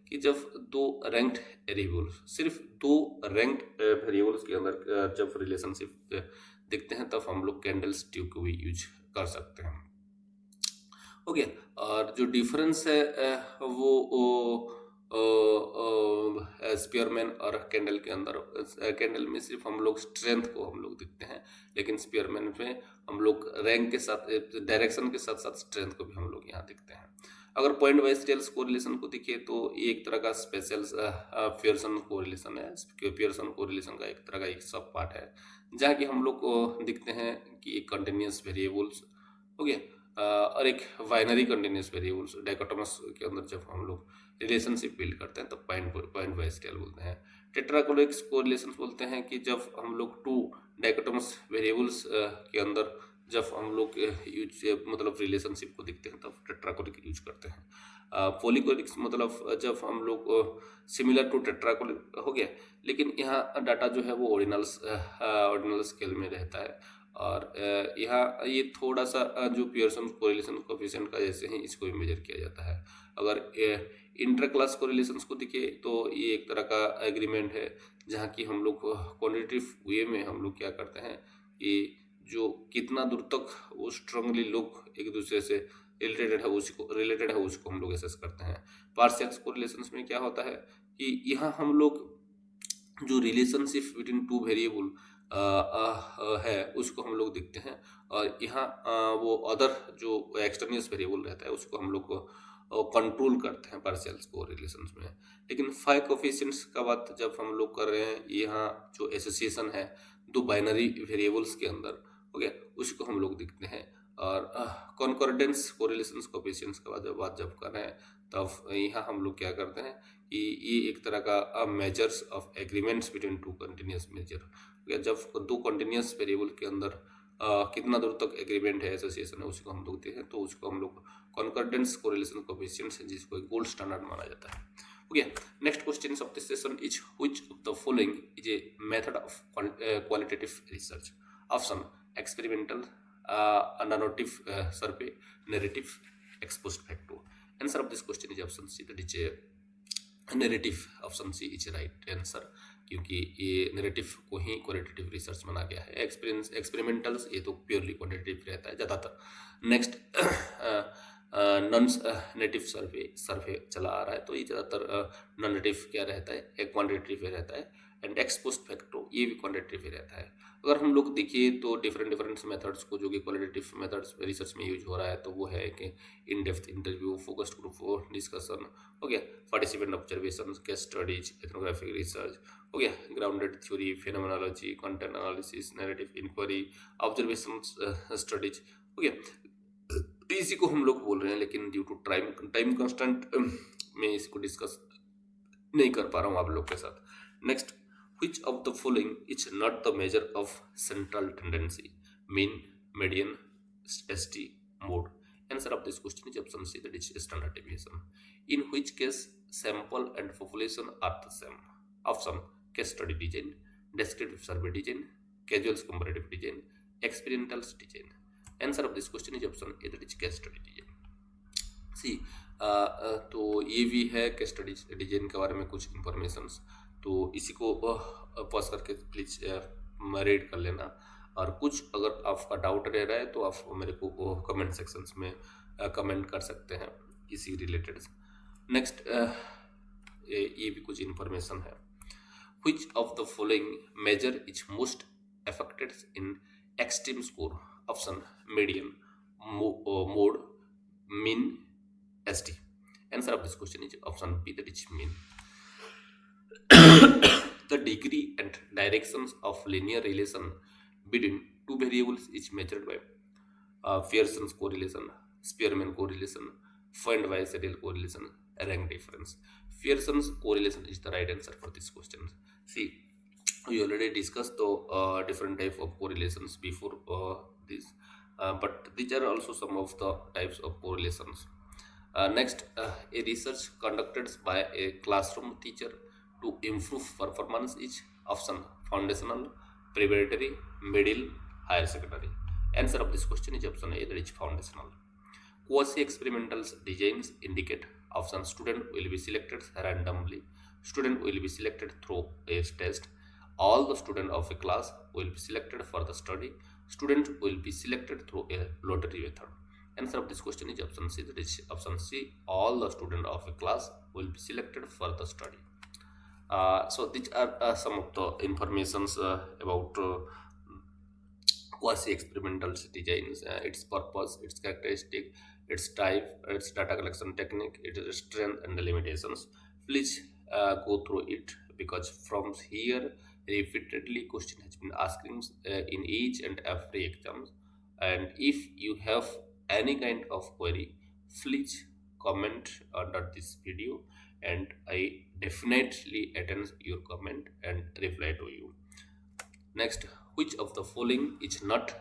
कि जब दो रैंक्ड वेरिएबल सिर्फ दो रैंक्ड वेरिएबल्स के अंदर जब रिलेशनशिप देखते हैं तब हम लोग कैंडल्स ट्यूब को भी यूज कर सकते हैं। हो गया, और जो डिफरेंस है वो स्पीयरमैन और कैंडल के अंदर, कैंडल में सिर्फ हम लोग स्ट्रेंथ को हम लोग देखते हैं, लेकिन स्पीयरमैन में हम लोग रैंक के साथ डायरेक्शन के साथ साथ स्ट्रेंथ को भी हम लोग यहाँ देखते हैं। अगर पॉइंट बाइसेरियल कोरिलेशन को देखिए तो ये एक तरह का स्पेशल पियर्सन कोरिलेशन है। पियर्सन कोरिलेशन का एक तरह का एक सब पार्ट है, जहाँ की हम लोग दिखते हैं कि एक कंटिन्यूअस वेरिएबल्स हो गया और एक बाइनरी कंटिन्यूअस वेरिएबल्स डाइकोटोमस के अंदर जब हम लोग रिलेशनशिप बिल्ड करते हैं तो पॉइंट बाइसेरियल बोलते हैं। टेट्राकोलिक्स कोरिलेशन बोलते हैं कि जब हम लोग टू डाइकोटोमस वेरिएबल्स के अंदर जब हम लोग यूज मतलब रिलेशनशिप को देखते हैं तब टेट्राकोलिक यूज करते हैं। पॉलीकोलिक्स मतलब जब हम लोग सिमिलर टू टेट्राकोलिक हो गया, लेकिन यहाँ डाटा जो है वो ऑर्डिनल स्केल में रहता है, और यहाँ ये थोड़ा सा जो पियर्सन कोरिलेशन कोफिशिएंट का जैसे ही इसको भी मेजर किया जाता है। अगर इंटर-क्लास कोरिलेशंस को दिखे तो ये एक तरह का एग्रीमेंट है, जहाँ की हम लोग क्वांटिटेटिव वे में हम लोग क्या करते हैं कि जो कितना दूर तक वो स्ट्रांगली लोग एक दूसरे से रिलेटेड है उसको हम लोग एसेस करते हैं। पार्शियल कोरिलेशंस में क्या होता है कि यहाँ हम लोग जो रिलेशनशिप बिटवीन टू वेरिएबल है उसको हम लोग देखते हैं। और यहाँ वो अदर जो एक्सटर्नियस वेरिएबल रहता है उसको हम लोग कंट्रोल करते हैं पार्शियल कोरिलेशंस में। लेकिन फाइव कोफिशिएंट्स का बात जब हम लोग कर रहे हैं, यहाँ जो एसोसिएशन है दो बाइनरी वेरिएबल्स के अंदर, हो गया, उसको हम लोग देखते हैं। और कॉन्कॉर्डेंस कोरिलेशंस कोफिशिएंट्स का बात जब कर रहे हैं तब यहाँ हम लोग क्या करते हैं कि ये एक तरह का measures of agreements between two continuous measure. जब दो कंटिन्यूस वेरिएबल के अंदर कितना दूर तक एग्रीमेंट है, एसोसिएशन है, उसको हम लोग देखते हैं, तो उसको हम लोग कॉन्कॉर्डेंस कोरिलेशन कोफिशिएंट्स जिसको एक गोल्ड स्टैंडर्ड माना जाता है। Okay, next question of this session is which of the following is a method of qualitative research? Option experimental, narrative survey, narrative, exposed facto. Answer of this question is option C, that is narrative. Option C is right answer, क्योंकि ये narrative को ही qualitative research माना गया है। experimentals ये तो purely quantitative रहता है ज़्यादातर। नेक्स्ट नॉन नेटिव सर्वे चला आ रहा है, तो ये ज़्यादातर नॉन नेटिव क्या रहता है, एक क्वान्टिटेटिव रहता है। एंड एक्सपोस्ट फैक्टो ये भी क्वान्टिटेटिव रहता है। अगर हम लोग देखिए तो डिफरेंट मेथड्स को जो कि क्वालिटेटिव मेथड्स रिसर्च में यूज हो रहा है, तो वो है कि in depth interview, focused group discussion, हो गया, participant observation, case studies, ethnographic research, हो गया, grounded theory, phenomenology, content analysis, narrative inquiry, observation studies, हो गया। तो इसी को हम लोग बोल रहे हैं, लेकिन ड्यू टू टाइम कंस्टेंट मैं इसको डिस्कस नहीं कर पा रहा हूँ आप लोग के साथ। Next, which of the following is not the measure of central tendency? Mean, median, ST, mode. Answer of this question is option C, that is standard deviation. In which case sample and population are the same? Option case study design, descriptive survey design, casual comparative design, experimental design. Answer of this question is option A, that is case study design. सी तो ये भी है केस स्टडी डिजाइन के बारे में कुछ इंफॉर्मेशंस, तो इसी को पॉज करके प्लीज रीड कर लेना। और कुछ अगर आपका डाउट रह रहा है तो आप मेरे को कमेंट सेक्शंस में कमेंट कर सकते हैं इसी रिलेटेड। नेक्स्ट, ये भी कुछ इंफॉर्मेशन है। Which of the following measure is most affected in extreme score? Option median, mode, mean, ST. Answer of this question is option B, that is mean. The degree and directions of linear relation between two variables is measured by Pearson's correlation, Spearman correlation, Freund-Weiss serial correlation, rank difference. Pearson's correlation is the right answer for this question. See, we already discussed the different type of correlations before this, but these are also some of the types of correlations. Next, a research conducted by a classroom teacher to improve performance is option foundational, preparatory, middle, higher secondary. Answer of this question is option A, that is foundational. Quasi-experimental designs indicate option student will be selected randomly, student will be selected through a test, all the student of a class will be selected for the study, student will be selected through a lottery method. Answer of this question is option C, that is option C, all the student of a class will be selected for the study. So these are some of the informations about quasi-experimental designs, its purpose, its characteristic, its type, its data collection technique, its strength and the limitations. Please go through it, because from here repeatedly question has been asking in each and every exam. And if you have any kind of query, please comment under this video, and I definitely attend your comment and reply to you. Next, which of the following is not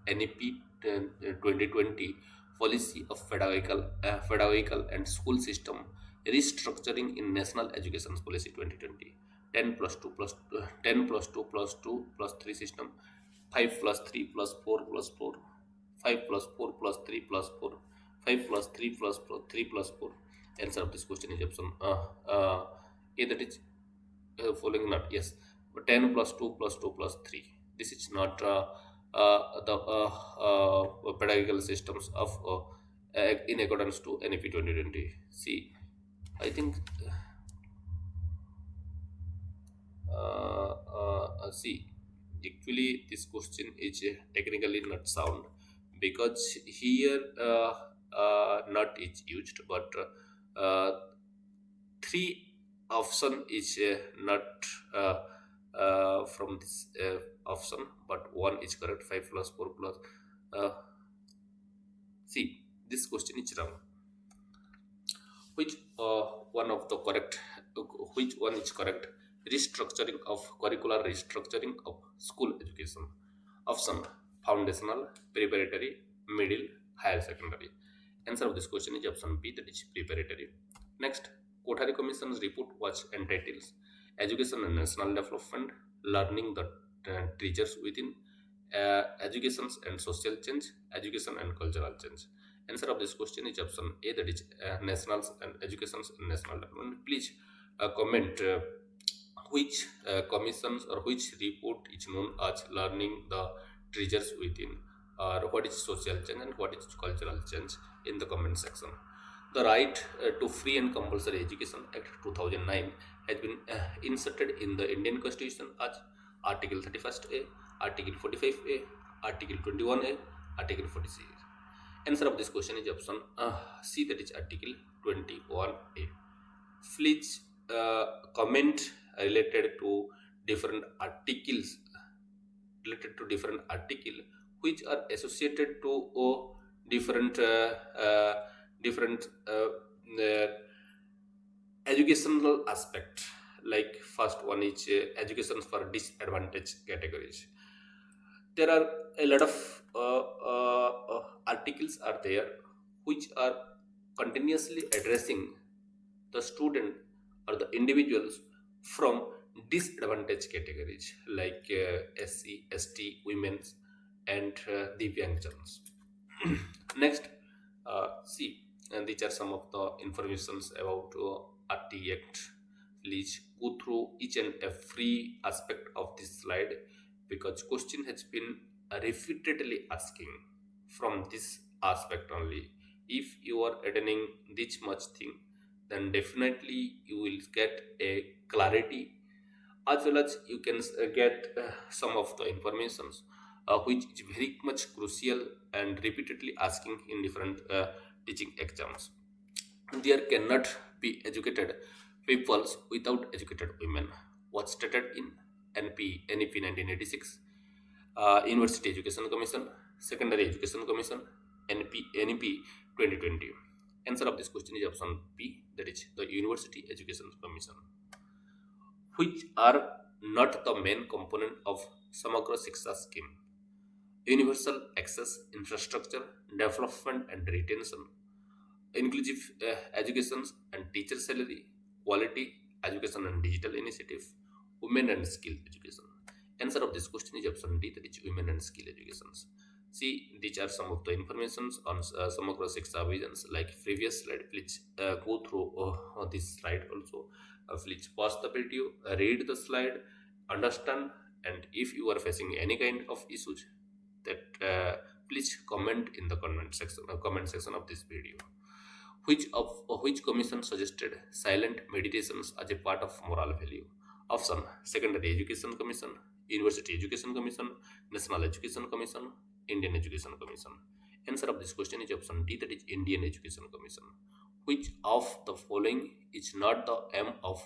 NEP 2020 policy of pedagogical and school system restructuring in National Education Policy 2020? 10 plus 2 plus 10 plus 2 plus 2 plus 3 system, 5 plus 3 plus 4 plus 4, 5 plus 4 plus 3 plus 4, 5 plus 3 plus 3 plus 4. Answer of this question is option A, that is following not, yes, but 10 plus 2 plus 2 plus 3. This is not the pedagogical systems of in accordance to NEP 2020. See, I think see, Actually, this question is technically not sound because here not is used, but three option is not from this option, but one is correct. 5 plus 4 plus. Uh, See, this question is wrong. Which one of the correct? Which one is correct? Restructuring of curricular restructuring of school education. Option: foundational, preparatory, middle, higher secondary. Answer of this question is option B, that is preparatory. Next, Kothari Commission's report was entitled Education and National Development, Learning the Treasures Within, Education and Social Change, Education and Cultural Change. Answer of this question is option A, that is National and Education and National Development. Please comment which commissions or which report is known as Learning the Treasures Within, or what is social change and what is cultural change in the comment section. The Right to Free and Compulsory Education Act 2009 has been inserted in the Indian Constitution as Article 31st A, Article 45A, Article 21A, Article 46. Answer of this question is option C, that is Article 21A. Please comment related to different articles which are associated to different different educational aspect. Like first one is education for disadvantaged categories. There are a lot of articles are there which are continuously addressing the student or the individuals from disadvantaged categories like SC, ST, women's, and Divyangjans. Next, see, and these are some of the informations about RT Act. Please go through each and every aspect of this slide because question has been repeatedly asking from this aspect only. If you are attending this much thing, then definitely you will get a clarity as well as you can get some of the informations which is very much crucial and repeatedly asking in different teaching exams. There cannot be educated peoples without educated women was stated in NEP 1986, University Education Commission, Secondary Education Commission, NEP 2020. Answer of this question is option B, that is the University Education Commission, which are not the main component of Samagra Shiksha scheme. Universal access, infrastructure, development and retention, inclusive education and teacher salary, quality education and digital initiative, women and skill education. Answer of this question is option D, that is women and skill educations. See, these are some of the informations on Samagra Shiksha visions. Like previous slide, please go through this slide also. Please pause the video, read the slide, understand, and if you are facing any kind of issues, that please comment in the comment section of this video. Which commission suggested silent meditations as a part of moral value? Option: Secondary Education Commission, University Education Commission, National Education Commission, Indian Education Commission. Answer of this question is option D, that is Indian Education Commission. Which of the following is not the aim of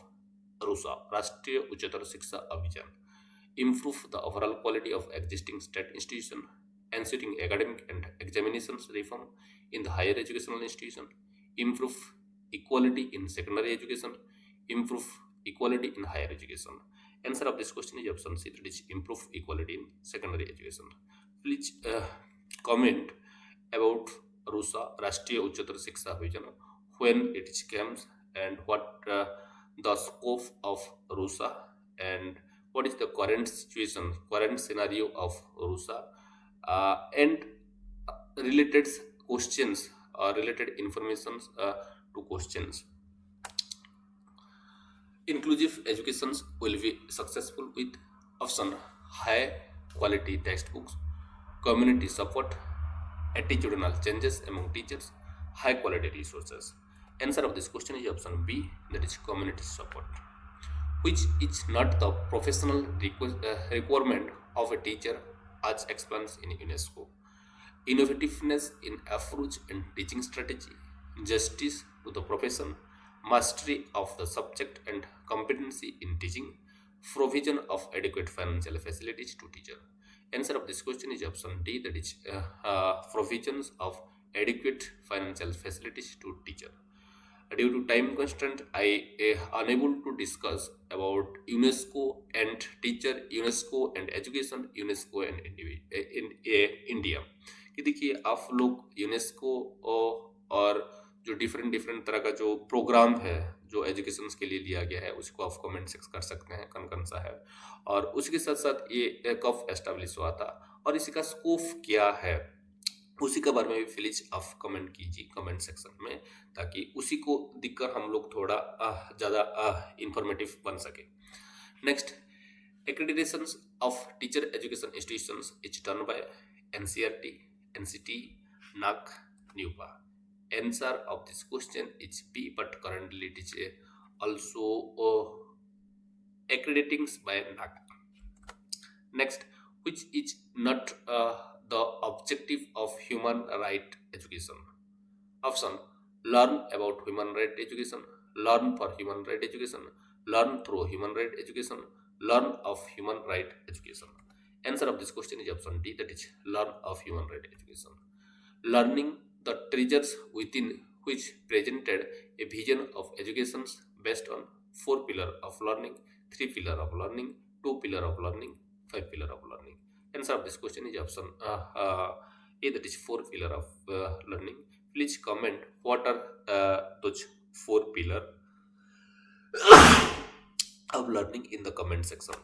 RUSA, Rashtriya Uchatar Shiksha Abhiyan? Improve the overall quality of existing state institution, ensuring academic and examinations reform in the higher educational institution, improve equality in secondary education, improve equality in higher education. Answer of this question is option C, that is improve equality in secondary education. Please comment about RUSA, Rashtriya Uchatar Shiksha Abhiyan, when it comes and what the scope of RUSA and what is the current situation, current scenario of RUSA, and related questions or related informations to questions. Inclusive educations will be successful with option high quality textbooks, community support, attitudinal changes among teachers, high quality resources. Answer of this question is option B, that is community support. which is not the professional requirement of a teacher as explains in UNESCO. Innovativeness in approach and teaching strategy, justice to the profession, mastery of the subject and competency in teaching, provision of adequate financial facilities to teacher. Answer of this question is option D, that is provisions of adequate financial facilities to teacher. Due to time constraint, I unable to discuss about UNESCO and teacher, UNESCO and education, UNESCO and India. कि देखिए आप लोग यूनेस्को और जो डिफरेंट डिफरेंट तरह का जो प्रोग्राम है जो एजुकेशन के लिए लिया गया है उसको आप कमेंट सेक्स कर सकते हैं कौन कौन सा है, और उसके साथ साथ ये कब एस्टेब्लिश हुआ था और इसका स्कोप क्या है उसी के बारे में भी प्लीज आप कमेंट कीजिए कमेंट सेक्शन में, ताकि उसी को दिखकर हम लोग थोड़ा ज़्यादा इंफॉर्मेटिव बन सके. Next, accreditations of teacher education institutions is done by NCRT, NCT, NAC, NUPA. Answer of this question is B, but currently it is also accrediting by NAC. Next, which is not the objective of human right education? Option: learn about human right education, learn for human right education, learn through human right education, learn of human right education. Answer of this question is option D, that is learn of human right education. Learning the treasures within which presented a vision of education based on 4 pillar of learning, 3 pillar of learning, 2 pillar of learning, 5 pillar of learning. Answer of this question is option A, that is 4 pillar of learning. Please comment what are those 4 pillar of learning in the comment section.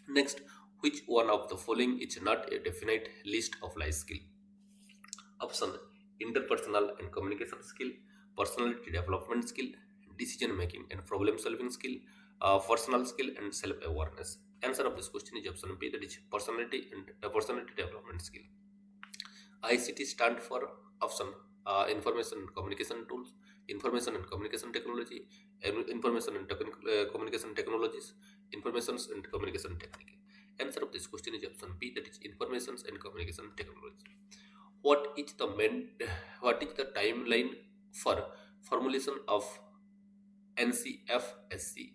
Next, which one of the following is not a definite list of life skill? Option: interpersonal and communication skill, personality development skill, decision making and problem solving skill, personal skill and self awareness. Answer of this question is option B, that is personality and personality development skill. ICT stand for option information and communication tools, information and communication technology, information and communication technologies, information and communication technique. Answer of this question is option B, that is information and communication technology. What is the what is the timeline for formulation of NCFSC,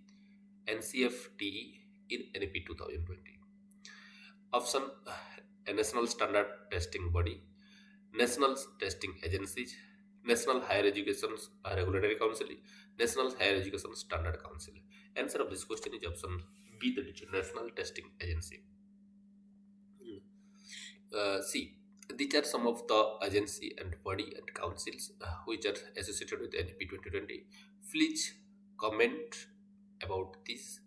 NCFTE in NEP 2020? Option: a national standard testing body, national testing agencies, National Higher Education Regulatory Council, National Higher Education Standard Council. Answer of this question is option B, that is National Testing Agency. C. These are some of the agency and body and councils which are associated with NEP 2020. Please comment about this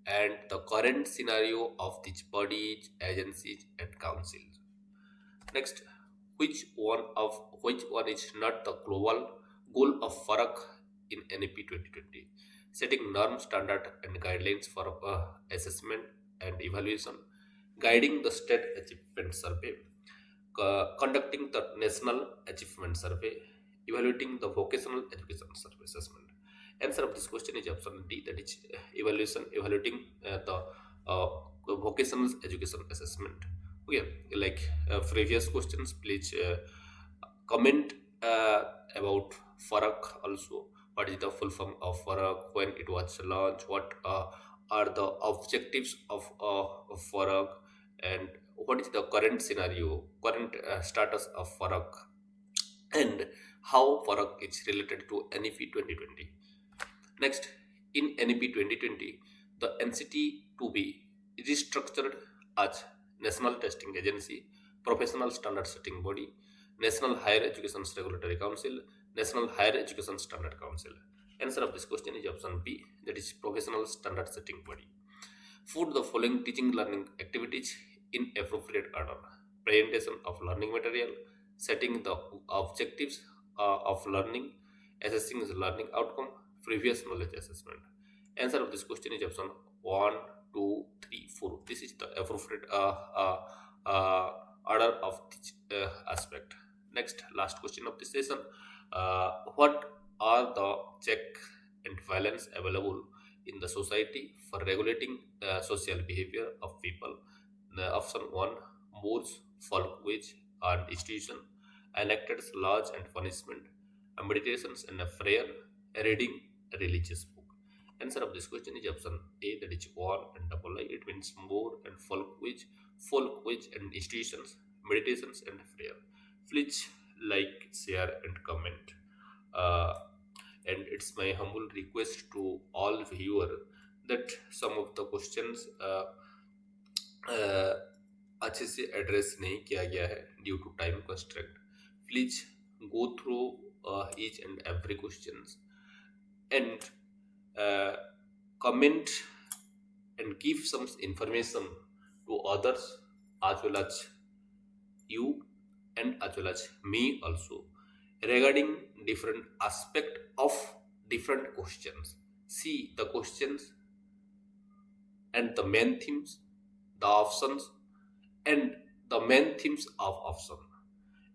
and the current scenario of these bodies, agencies, and councils. Next, which one is not the global goal of FARC in NEP 2020? Setting norm, standard, and guidelines for assessment and evaluation, guiding the state achievement survey, conducting the national achievement survey, evaluating the vocational education survey assessment. Answer of this question is option D, that is evaluating the vocational education assessment. Okay, like previous questions, please comment about FARC also. What is the full form of FARC? When it was launched? What are the objectives of FARC? And what is the current scenario, current status of FARC? And how FARC is related to NEP 2020? Next, in NEP 2020, the NCT to be restructured as National Testing Agency, Professional Standard Setting Body, National Higher Education Regulatory Council, National Higher Education Standard Council. Answer of this question is option B, that is Professional Standard Setting Body. Put the following teaching learning activities in appropriate order: presentation of learning material, setting the objectives of learning, assessing the learning outcome, previous knowledge assessment. Answer of this question is option 1, 2, 3, 4. This is the appropriate order of this aspect. Next, last question of this session. What are the check and balance available in the society for regulating social behavior of people. The option 1, moors, folk wage and institution, enacted laws and punishment, meditations and a prayer, reading a religious book. Answer of this question is option A, that is 1 and double I. It means more and folk which and institutions, meditations and prayer. Please like, share and comment. Uh, and it's my humble request to all viewer that some of the questions uh, अच्छे से एड्रेस नहीं किया गया है due to time constraint. Please go through each and every questions and comment and give some information to others as well as you and as well as me also regarding different aspect of different questions. See the questions and the main themes, the options and the main themes of option.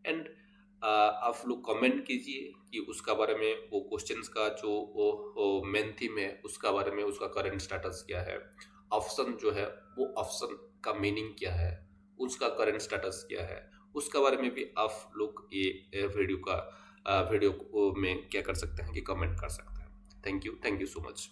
And आप लोग कमेंट कीजिए कि उसका बारे में वो क्वेश्चंस का जो वो मेन थीम है उसका बारे में उसका करंट स्टेटस क्या है, ऑप्शन जो है वो ऑप्शन का मीनिंग क्या है, उसका करंट स्टेटस क्या है, उसका बारे में भी आप लोग ये वीडियो में क्या कर सकते हैं कि कमेंट कर सकते हैं. Thank you so much.